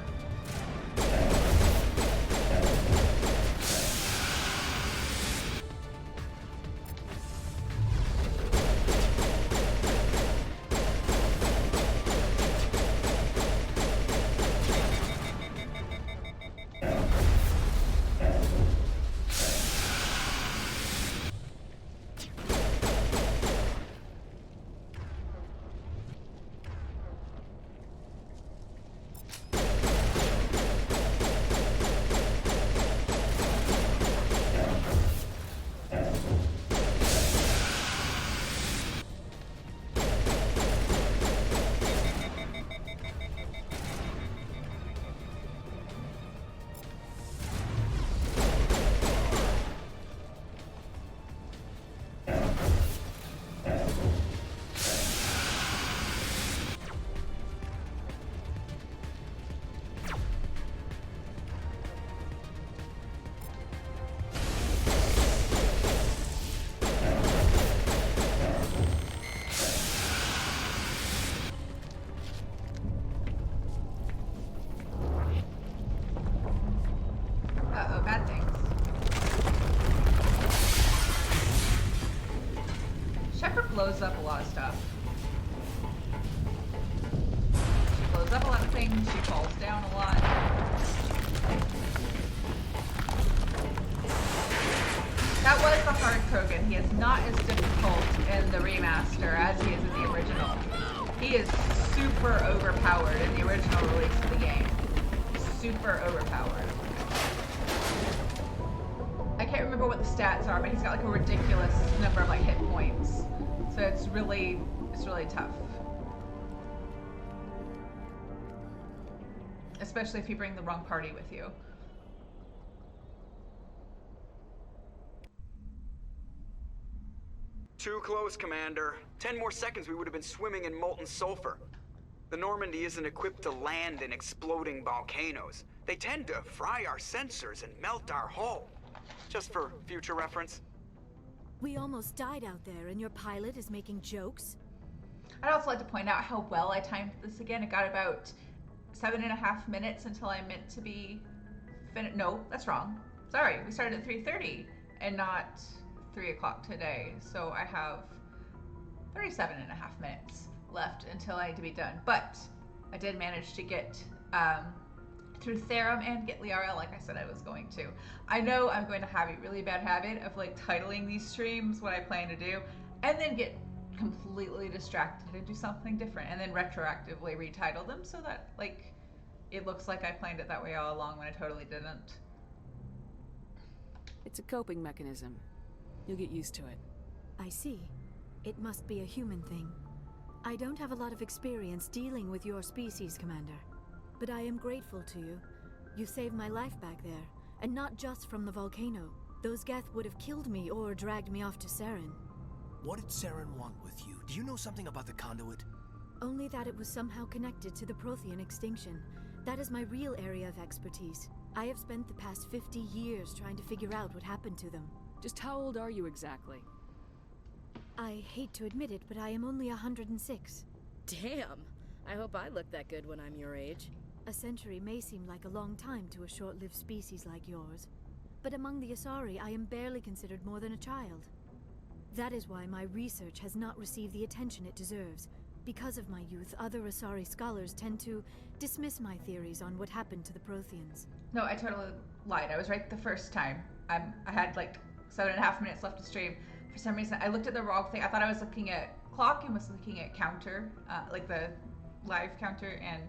Bad things. Shepard blows up a lot of stuff. She blows up a lot of things, she falls down a lot. That was the hard Krogan. He is not as difficult in the remaster as he is in the original. He is super overpowered in the original release of the game. Super overpowered. I can't remember what the stats are, but he's got like a ridiculous number of like hit points. So it's really tough. Especially if you bring the wrong party with you. Too close, Commander. 10 more seconds we would have been swimming in molten sulfur. The Normandy isn't equipped to land in exploding volcanoes. They tend to fry our sensors and melt our hull. Just for future reference. We almost died out there, and your pilot is making jokes? I'd also like to point out how well I timed this again. It got about 7.5 minutes until I meant to be finished. No, that's wrong. Sorry, we started at 3:30 and not 3 o'clock today. So I have 37.5 minutes left until I need to be done. But I did manage to get through Therum and get Liara like I said I was going to. I know I'm going to have a really bad habit of like titling these streams what I plan to do and then get completely distracted and do something different and then retroactively retitle them so that like it looks like I planned it that way all along when I totally didn't. It's a coping mechanism. You'll get used to it. I see. It must be a human thing. I don't have a lot of experience dealing with your species, Commander. But I am grateful to you. You saved my life back there, and not just from the volcano. Those Geth would have killed me or dragged me off to Saren. What did Saren want with you? Do you know something about the conduit? Only that it was somehow connected to the Prothean extinction. That is my real area of expertise. I have spent the past 50 years trying to figure out what happened to them. Just how old are you exactly? I hate to admit it, but I am only 106. Damn! I hope I look that good when I'm your age. A century may seem like a long time to a short-lived species like yours, but among the Asari, I am barely considered more than a child. That is why my research has not received the attention it deserves. Because of my youth, other Asari scholars tend to dismiss my theories on what happened to the Protheans. No, I totally lied. I was right the first time. I had like 7.5 minutes left to stream. For some reason, I looked at the wrong thing. I thought I was looking at clock and was looking at counter, like the live counter, and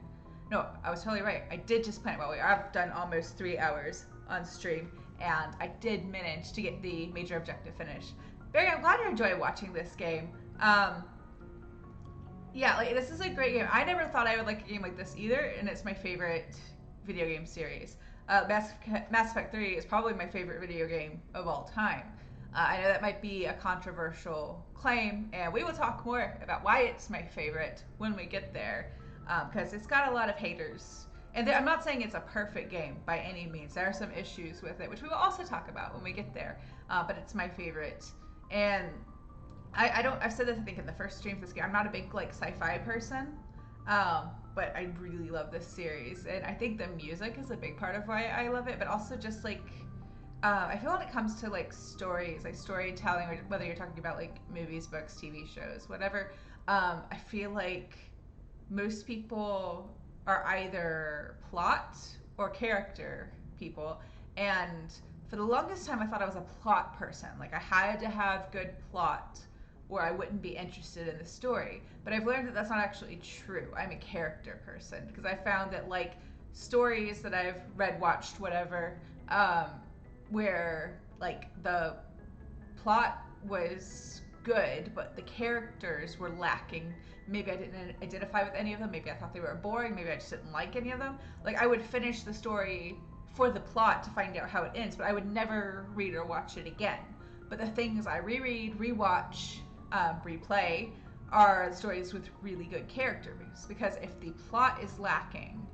no, I was totally right. I did just plan it well. I've done almost 3 hours on stream, and I did manage to get the major objective finished. Barry, I'm glad you enjoy watching this game. Yeah, like this is a great game. I never thought I would like a game like this either, and it's my favorite video game series. Mass Effect 3 is probably my favorite video game of all time. I know that might be a controversial claim, and we will talk more about why it's my favorite when we get there, because it's got a lot of haters. And I'm not saying it's a perfect game by any means. There are some issues with it, which we will also talk about when we get there, but it's my favorite. And I've said this I think in the first stream for this game, I'm not a big like sci-fi person. But I really love this series, and I think the music is a big part of why I love it, but also just like I feel when it comes to like stories, like storytelling, or whether you're talking about like movies, books, TV shows, whatever, I feel like most people are either plot or character people. And for the longest time, I thought I was a plot person. Like I had to have good plot or I wouldn't be interested in the story. But I've learned that that's not actually true. I'm a character person because I found that like stories that I've read, watched, whatever, where like the plot was good, but the characters were lacking. Maybe I didn't identify with any of them. Maybe I thought they were boring. Maybe I just didn't like any of them. Like I would finish the story for the plot to find out how it ends, but I would never read or watch it again. But the things I reread, rewatch, replay are the stories with really good characters. Because if the plot is lacking,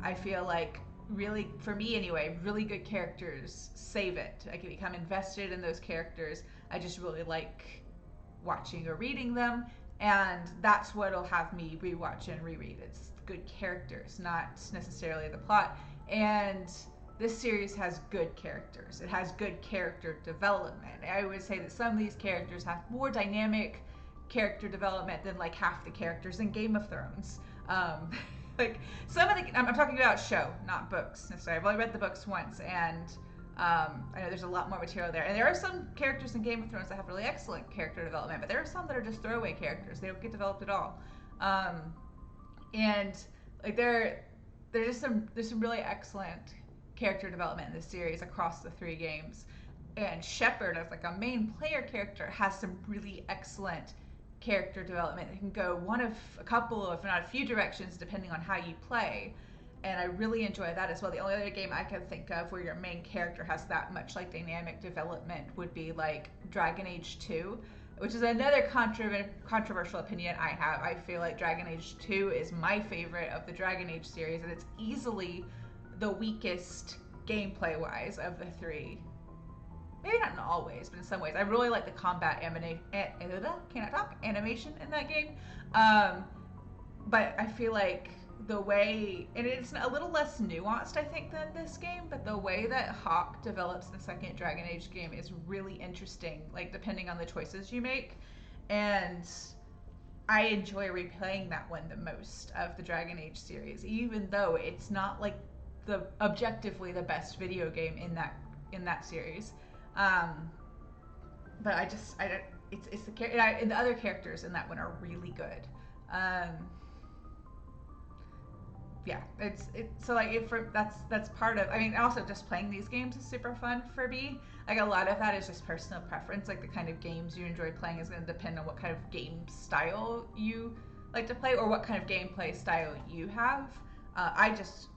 I feel like really, for me anyway, really good characters save it. I can become invested in those characters. I just really like watching or reading them, and that's what'll have me rewatch and reread. It's good characters, not necessarily the plot. And this series has good characters. It has good character development. I would say that some of these characters have more dynamic character development than like half the characters in Game of Thrones. Like some of the, I'm talking about show, not books necessarily. I've only read the books once, and I know there's a lot more material there. And there are some characters in Game of Thrones that have really excellent character development, but there are some that are just throwaway characters. They don't get developed at all. And like there's some really excellent character development in this series across the 3 games. And Shepard, as like a main player character, has some really excellent character development. It can go one of a couple, if not a few directions, depending on how you play. And I really enjoy that as well. The only other game I can think of where your main character has that much like dynamic development would be like Dragon Age 2, which is another controversial opinion I have. I feel like Dragon Age 2 is my favorite of the Dragon Age series, and it's easily the weakest gameplay-wise of the 3. Maybe not in all ways, but in some ways. I really like the combat animation in that game. But I feel like the way, and it's a little less nuanced, I think, than this game, but the way that Hawk develops the second Dragon Age game is really interesting, like depending on the choices you make. And I enjoy replaying that one the most of the Dragon Age series, even though it's not like the objectively the best video game in that series. But it's the the other characters in that one are really good. Yeah, that's part of. I mean, also just playing these games is super fun for me. Like a lot of that is just personal preference. Like the kind of games you enjoy playing is going to depend on what kind of game style you like to play or what kind of gameplay style you have.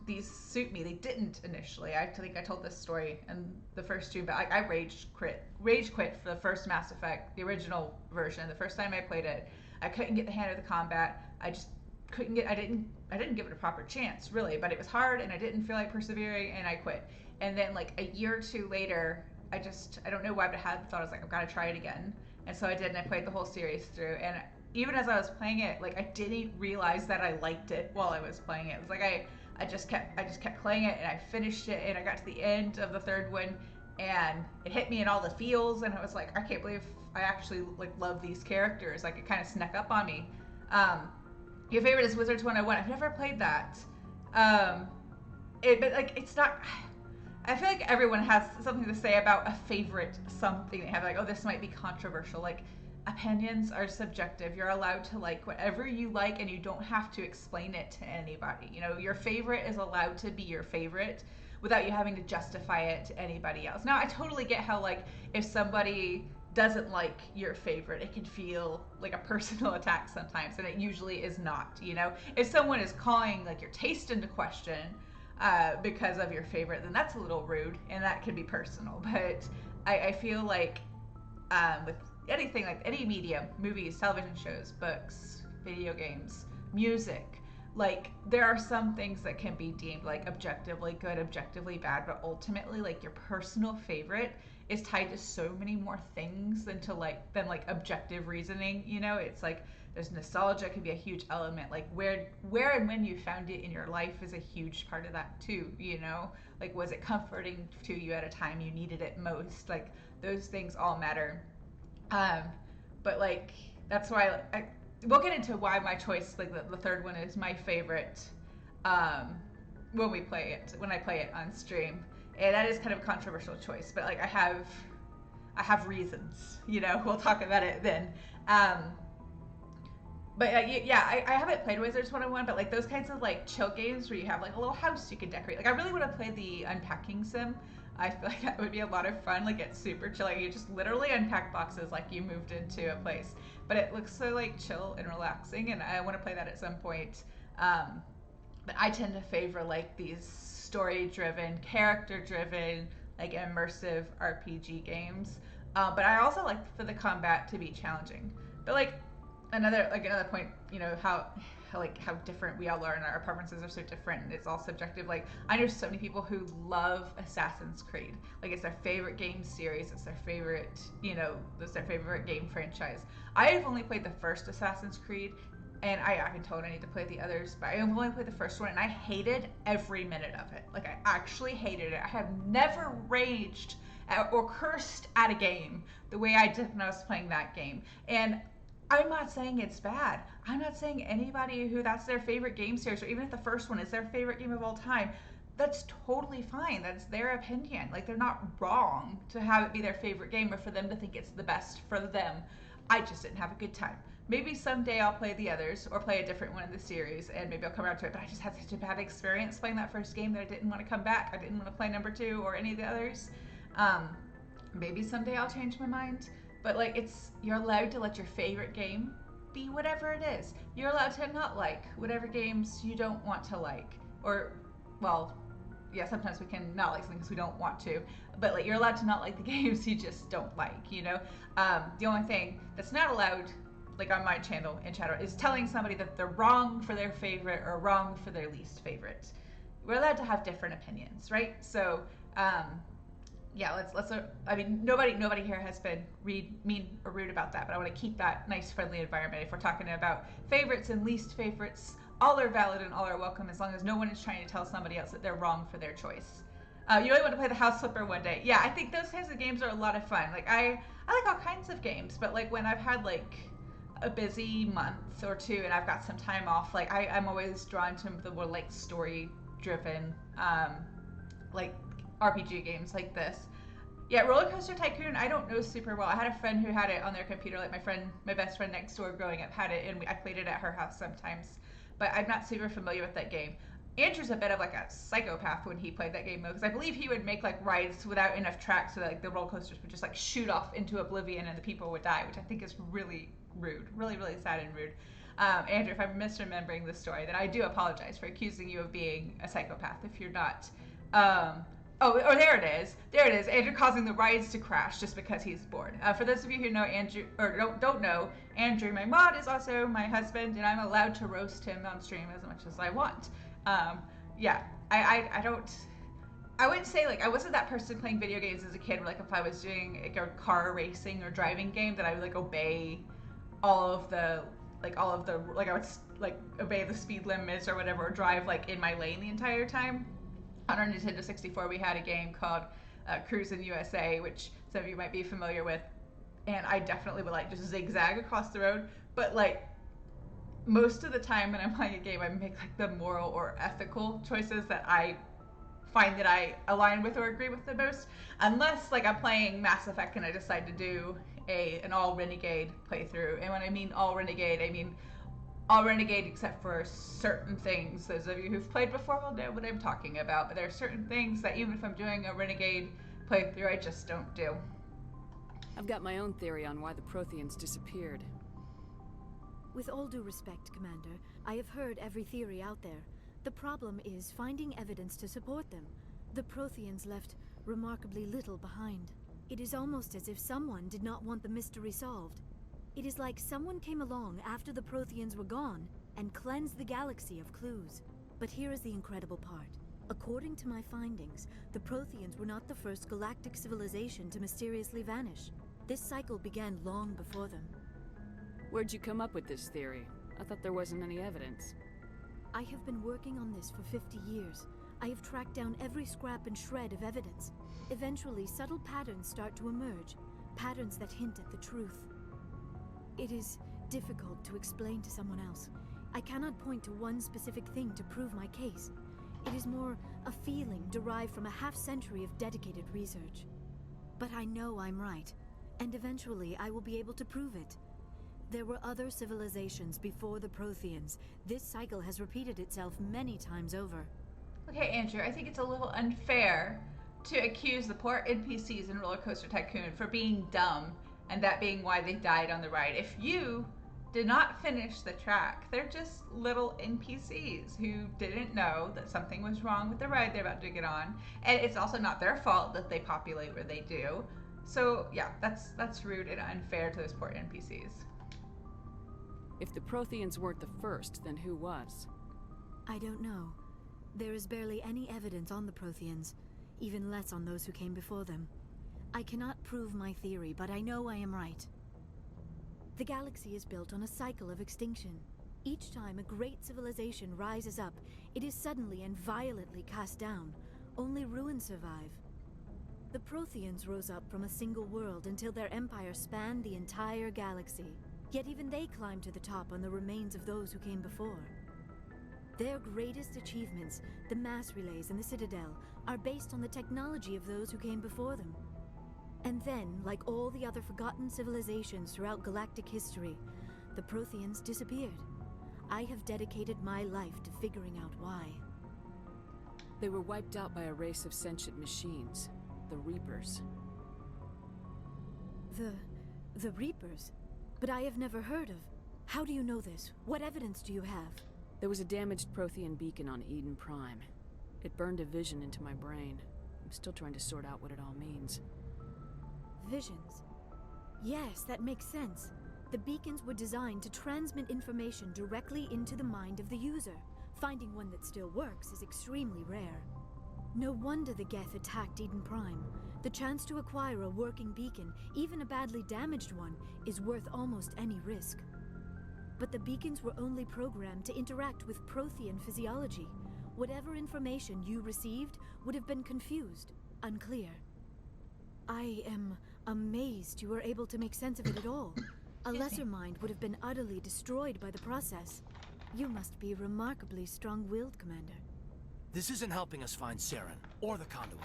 These suit me. They didn't initially. I think I told this story in the first 2, but I rage quit for the first Mass Effect, the original version. The first time I played it, I couldn't get the hang of the combat. I just couldn't get. I didn't give it a proper chance, really. But it was hard, and I didn't feel like persevering, and I quit. And then like a year or 2 later, I don't know why, but I thought I was like, I've got to try it again. And so I did, and I played the whole series through. And even as I was playing it, like I didn't realize that I liked it while I was playing it. It was like I just kept playing it, and I finished it, and I got to the end of the 3rd one, and it hit me in all the feels, and I was like, I can't believe I actually like love these characters. Like it kind of snuck up on me. Your favorite is Wizards 101. I've never played that. But like it's not. I feel like everyone has something to say about a favorite something. They have like, oh, this might be controversial. Like opinions are subjective. You're allowed to like whatever you like, and you don't have to explain it to anybody. You know, your favorite is allowed to be your favorite without you having to justify it to anybody else. Now, I totally get how like if somebody doesn't like your favorite, it can feel like a personal attack sometimes, and it usually is not. You know, if someone is calling like your taste into question because of your favorite, then that's a little rude, and that can be personal. But I feel like with anything, like any medium, movies, television shows, books, video games, music, like there are some things that can be deemed like objectively good, objectively bad, but ultimately like your personal favorite is tied to so many more things than objective reasoning. You know, it's like There's nostalgia can be a huge element. Like where and when you found it in your life is a huge part of that too, you know? Like was it comforting to you at a time you needed it most? Like those things all matter. But like that's why we'll get into why my choice, like the third one, is my favorite when I play it on stream. And that is kind of a controversial choice, but like I have reasons, you know. We'll talk about it then. But I haven't played Wizards 101, but like those kinds of like chill games where you have like a little house you can decorate. Like I really want to play the unpacking sim. I feel like that would be a lot of fun. Like it's super chill. Like you just literally unpack boxes like you moved into a place. But it looks so like chill and relaxing, and I want to play that at some point. But I tend to favor like these story-driven, character-driven, like immersive RPG games. But I also like for the combat to be challenging. But like another point, you know, how different we all are and our preferences are so different, and it's all subjective. Like I know so many people who love Assassin's Creed. Like it's their favorite game series, it's their favorite, you know, it's their favorite game franchise. I have only played the first Assassin's Creed, and I've been told I need to play the others, but I have only played the first one, and I hated every minute of it. Like I actually hated it. I have never raged or cursed at a game the way I did when I was playing that game. And I'm not saying it's bad. I'm not saying anybody who that's their favorite game series, or even if the first one is their favorite game of all time, that's totally fine. That's their opinion. Like they're not wrong to have it be their favorite game or for them to think it's the best for them. I just didn't have a good time. Maybe someday I'll play the others or play a different one in the series, and maybe I'll come around to it. But I just had such a bad experience playing that first game that I didn't want to come back. I didn't want to play number 2 or any of the others. Maybe someday I'll change my mind. But like you're allowed to let your favorite game be whatever it is. You're allowed to not like whatever games you don't want to like. Or, well, yeah, sometimes we can not like something because we don't want to. But like you're allowed to not like the games you just don't like, you know? The only thing that's not allowed, like on my channel in chat, is telling somebody that they're wrong for their favorite or wrong for their least favorite. We're allowed to have different opinions, right? So, yeah, let's. I mean, nobody here has been mean or rude about that, but I want to keep that nice, friendly environment. If we're talking about favorites and least favorites, all are valid and all are welcome, as long as no one is trying to tell somebody else that they're wrong for their choice. You really want to play the House Flipper one day? Yeah, I think those kinds of games are a lot of fun. Like I like all kinds of games, but like when I've had like a busy month or two and I've got some time off, like I'm always drawn to the more like story-driven, like RPG games like this. Yeah, Roller Coaster Tycoon, I don't know super well. I had a friend who had it on their computer, like my best friend next door growing up had it, and I played it at her house sometimes. But I'm not super familiar with that game. Andrew's a bit of like a psychopath when he played that game, though, because I believe he would make like rides without enough tracks so that like the roller coasters would just like shoot off into oblivion and the people would die, which I think is really rude, really sad and rude. Andrew, if I'm misremembering the story, then I do apologize for accusing you of being a psychopath if you're not. There it is. Andrew causing the rides to crash just because he's bored. For those of you who know Andrew, or don't know, Andrew, my mod, is also my husband, and I'm allowed to roast him on stream as much as I want. Yeah, I wouldn't say like I wasn't that person playing video games as a kid where like if I was doing like a car racing or driving game that I would like obey all of the I would like obey the speed limits or whatever, or drive like in my lane the entire time. On our Nintendo 64 we had a game called Cruisin' USA, which some of you might be familiar with, and I definitely would like just zigzag across the road, but like most of the time when I'm playing a game I make like the moral or ethical choices that I find that I align with or agree with the most, unless like I'm playing Mass Effect and I decide to do an all Renegade playthrough. And when I mean all Renegade, I mean all Renegade except for certain things. Those of you who've played before will know what I'm talking about, but there are certain things that even if I'm doing a Renegade playthrough, I just don't do. I've got my own theory on why the Protheans disappeared. With all due respect, Commander, I have heard every theory out there. The problem is finding evidence to support them. The Protheans left remarkably little behind. It is almost as if someone did not want the mystery solved. It is like someone came along after the Protheans were gone and cleansed the galaxy of clues. But here is the incredible part. According to my findings, the Protheans were not the first galactic civilization to mysteriously vanish. This cycle began long before them. Where'd you come up with this theory? I thought there wasn't any evidence. I have been working on this for 50 years. I have tracked down every scrap and shred of evidence. Eventually, subtle patterns start to emerge, patterns that hint at the truth. It is difficult to explain to someone else. I cannot point to one specific thing to prove my case. It is more a feeling derived from a half-century of dedicated research. But I know I'm right, and eventually I will be able to prove it. There were other civilizations before the Protheans. This cycle has repeated itself many times over. Okay, Andrew, I think it's a little unfair to accuse the poor NPCs in Roller Coaster Tycoon for being dumb, and that being why they died on the ride. If you did not finish the track, they're just little NPCs who didn't know that something was wrong with the ride they're about to get on, and it's also not their fault that they populate where they do. So yeah, that's rude and unfair to those poor NPCs. If the Protheans weren't the first, then who was? I don't know. There is barely any evidence on the Protheans, even less on those who came before them. I cannot prove my theory, but I know I am right. The galaxy is built on a cycle of extinction. Each time a great civilization rises up, it is suddenly and violently cast down. Only ruins survive. The Protheans rose up from a single world until their empire spanned the entire galaxy. Yet even they climbed to the top on the remains of those who came before. Their greatest achievements, the mass relays and the Citadel, are based on the technology of those who came before them. And then, like all the other forgotten civilizations throughout galactic history, the Protheans disappeared. I have dedicated my life to figuring out why. They were wiped out by a race of sentient machines, the Reapers. The Reapers? But I have never heard of. How do you know this? What evidence do you have? There was a damaged Prothean beacon on Eden Prime. It burned a vision into my brain. I'm still trying to sort out what it all means. Visions? Yes, that makes sense. The beacons were designed to transmit information directly into the mind of the user. Finding one that still works is extremely rare. No wonder the Geth attacked Eden Prime. The chance to acquire a working beacon, even a badly damaged one, is worth almost any risk. But the beacons were only programmed to interact with Prothean physiology. Whatever information you received would have been confused, unclear. I am amazed you were able to make sense of it at all. A lesser mind would have been utterly destroyed by the process. You must be remarkably strong-willed, Commander. This isn't helping us find Saren, or the conduit.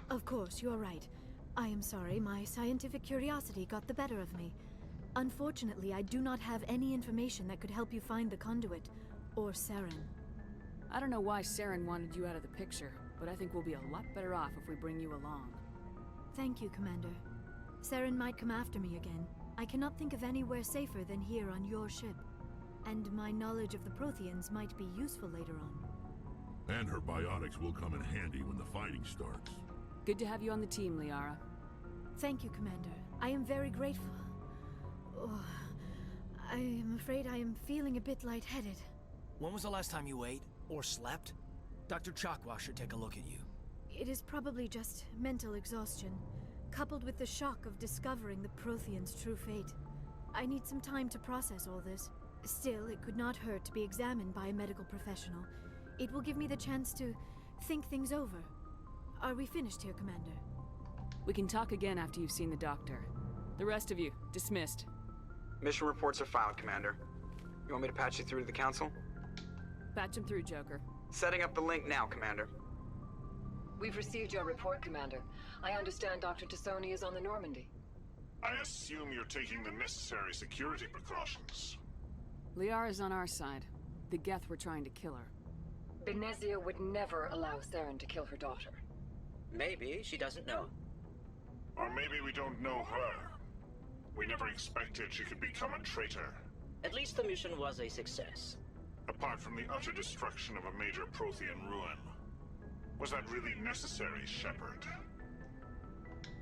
Of course, you're right. I am sorry, my scientific curiosity got the better of me. Unfortunately, I do not have any information that could help you find the conduit, or Saren. I don't know why Saren wanted you out of the picture, but I think we'll be a lot better off if we bring you along. Thank you, Commander. Saren might come after me again. I cannot think of anywhere safer than here on your ship. And my knowledge of the Protheans might be useful later on. And her biotics will come in handy when the fighting starts. Good to have you on the team, Liara. Thank you, Commander. I am very grateful. Oh, I am afraid I am feeling a bit lightheaded. When was the last time you ate, or slept? Dr. Chakwa should take a look at you. It is probably just mental exhaustion, coupled with the shock of discovering the Protheans' true fate. I need some time to process all this. Still, it could not hurt to be examined by a medical professional. It will give me the chance to think things over. Are we finished here, Commander? We can talk again after you've seen the doctor. The rest of you, dismissed. Mission reports are filed, Commander. You want me to patch you through to the Council? Patch him through, Joker. Setting up the link now, Commander. We've received your report, Commander. I understand Dr. Tassoni is on the Normandy. I assume you're taking the necessary security precautions. Liara's on our side. The Geth were trying to kill her. Benezia would never allow Saren to kill her daughter. Maybe she doesn't know. Or maybe we don't know her. We never expected she could become a traitor. At least the mission was a success. Apart from the utter destruction of a major Prothean ruin. Was that really necessary, Shepard?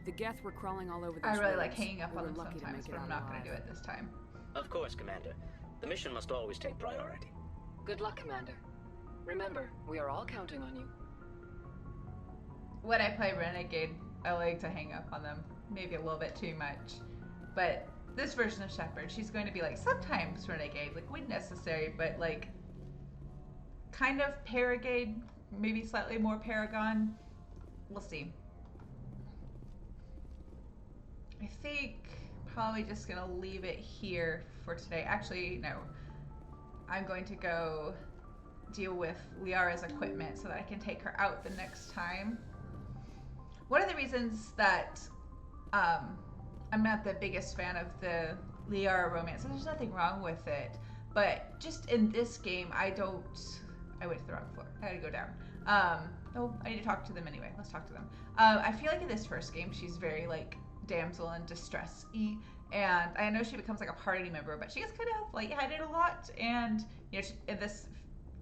The Geth were crawling all over the I really roads. like hanging up on them lucky sometimes, to make but it I'm not out going to do alive. it this time. Of course, Commander. The mission must always take priority. Good luck, Commander. Remember, we are all counting on you. When I play Renegade, I like to hang up on them. Maybe a little bit too much. But this version of Shepard, she's going to be like sometimes renegade, like when necessary, but like kind of Paragade, maybe slightly more Paragon. We'll see. I think probably just gonna leave it here for today. Actually, no. I'm going to go deal with Liara's equipment so that I can take her out the next time. One of the reasons that I'm not the biggest fan of the Liara romance, and there's nothing wrong with it, but just in this game, I went to the wrong floor. I gotta go down. Oh, I need to talk to them anyway. Let's talk to them. I feel like in this first game, she's very like damsel in distress-y, and I know she becomes like a party member, but she gets kind of lightheaded a lot, and in this,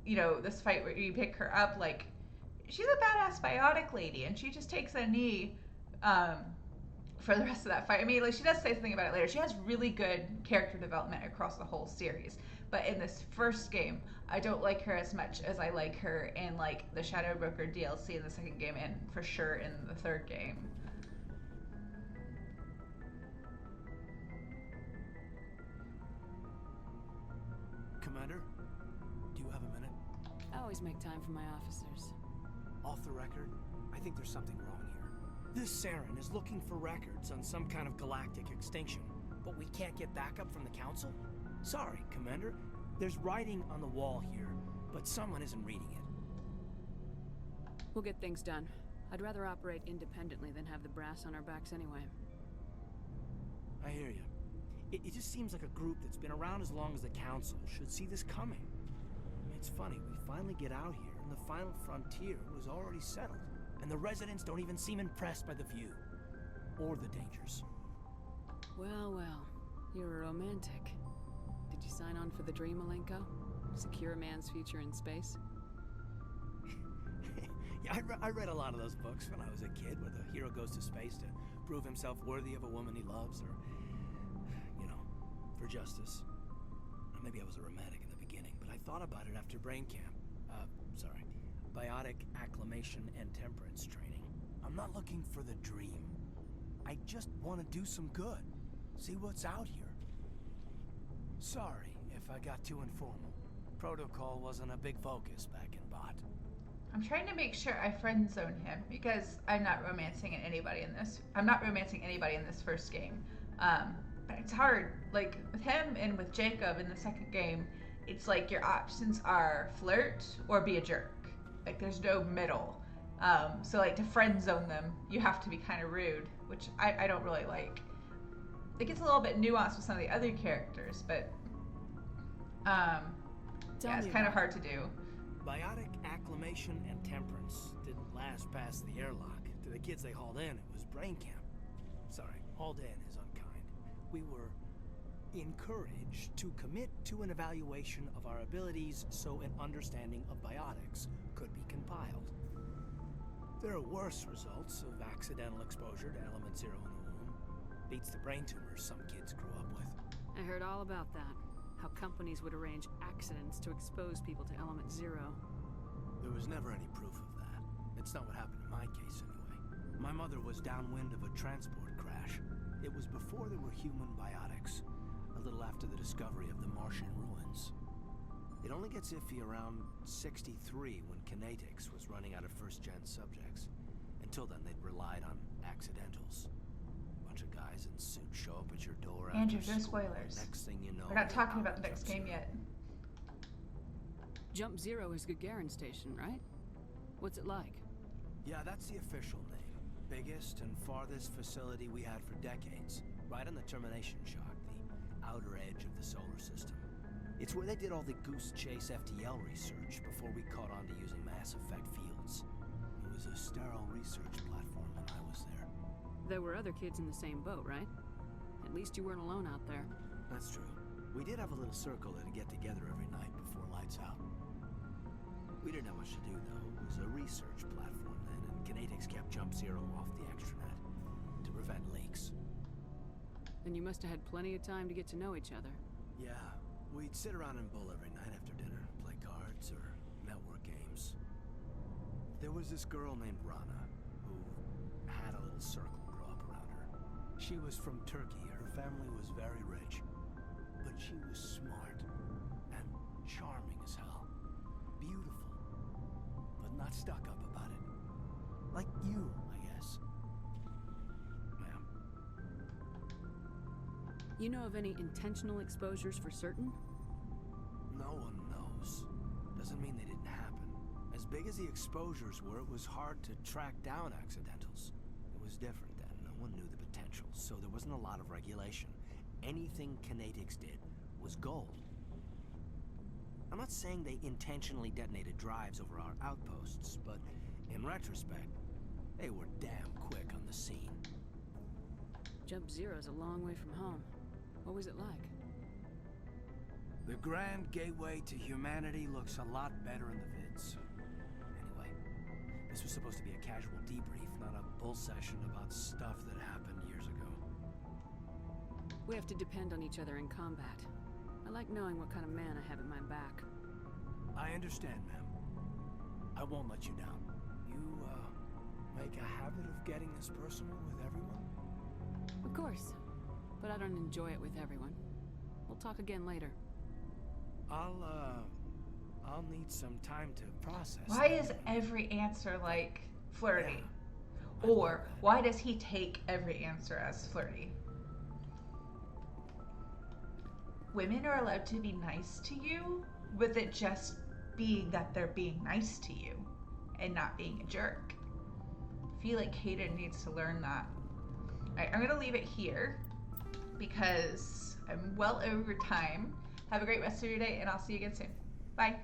this fight where you pick her up, like she's a badass biotic lady, and she just takes a knee for the rest of that fight. I mean, like she does say something about it later. She has really good character development across the whole series, but in this first game, I don't like her as much as I like her in like the Shadow Broker DLC in the second game, and for sure in the third game. Commander, do you have a minute? I always make time for my officers. Off the record, I think there's something wrong here. This Saren is looking for records on some kind of galactic extinction, but we can't get backup from the Council? Sorry, Commander. There's writing on the wall here, but someone isn't reading it. We'll get things done. I'd rather operate independently than have the brass on our backs anyway. I hear you. It just seems like a group that's been around as long as the Council should see this coming. It's funny, we finally get out here, and the final frontier was already settled, and the residents don't even seem impressed by the view. Or the dangers. Well, well. You're a romantic. Did you sign on for the dream, Malenko? Secure a man's future in space? Yeah, I read a lot of those books when I was a kid, where the hero goes to space to prove himself worthy of a woman he loves, or, for justice. Or maybe I was a romantic in the beginning, but I thought about it after brain camp. Biotic acclimation and temperance training. I'm not looking for the dream. I just want to do some good. See what's out here. Sorry if I got too informal. Protocol wasn't a big focus back in Bot. I'm trying to make sure I friend zone him because I'm not romancing anybody in this. I'm not romancing anybody in this first game. But it's hard. Like with him and with Jacob in the second game, it's like your options are flirt or be a jerk. Like there's no middle. So like to friend zone them, you have to be kind of rude, which I don't really like. It gets a little bit nuanced with some of the other characters, but yeah, it's kind of hard to do. Biotic acclimation and temperance didn't last past the airlock. To the kids they hauled in, it was brain camp. Sorry, hauled in is unkind. We were encouraged to commit to an evaluation of our abilities so an understanding of biotics could be compiled. There are worse results of accidental exposure to element 0 in the womb. Beats the brain tumors some kids grew up with. I heard all about that. How companies would arrange accidents to expose people to element 0. There was never any proof of that. It's not what happened in my case, anyway. My mother was downwind of a transport crash. It was before there were human biotics, a little after the discovery of the Martian ruins. It only gets iffy around 63 when kinetics was running out of first-gen subjects. Until then, they'd relied on accidentals. Bunch of guys in suits show up at your door. Andrew, no spoilers. Next thing you know, we're not talking about the next game yet. Jump 0 is Gagarin Station, right? What's it like? Yeah, that's the official name. Biggest and farthest facility we had for decades. Right on the termination shock, the outer edge of the solar system. It's where they did all the Goose Chase FTL research before we caught on to using mass effect fields. It was a sterile research platform when I was there. There were other kids in the same boat, right? At least you weren't alone out there. That's true. We did have a little circle that'd get together every night before lights out. We didn't have much to do, though. It was a research platform then, and kinetics kept Jump 0 off the extranet to prevent leaks. Then you must have had plenty of time to get to know each other. Yeah, we'd sit around and bull every night after dinner, play cards or network games. There was this girl named Rana, who had a little circle grow up around her. She was from Turkey. Her Her family was very rich, but she was smart and charming as hell. Beautiful, but not stuck up about it. Like you, I guess. Ma'am. You know of any intentional exposures for certain? No one knows. Doesn't mean they didn't happen. As big as the exposures were, it was hard to track down accidentals. It was different then. No one knew the potential, so there wasn't a lot of regulation. Anything Kinetics did was gold. I'm not saying they intentionally detonated drives over our outposts, but in retrospect, they were damn quick on the scene. Jump Zero's a long way from home. What was it like? The grand gateway to humanity looks a lot better in the vids. Anyway, this was supposed to be a casual debrief, not a bull session about stuff that happened years ago. We have to depend on each other in combat. I like knowing what kind of man I have at my back. I understand, ma'am. I won't let you down. You, make a habit of getting this personal with everyone? Of course. But I don't enjoy it with everyone. We'll talk again later. I'll need some time to process. Why is every answer like flirty? Yeah, or why does he take every answer as flirty? Women are allowed to be nice to you, with it just being that they're being nice to you and not being a jerk. I feel like Hayden needs to learn that. Alright, I'm gonna leave it here because I'm well over time. Have a great rest of your day, and I'll see you again soon. Bye.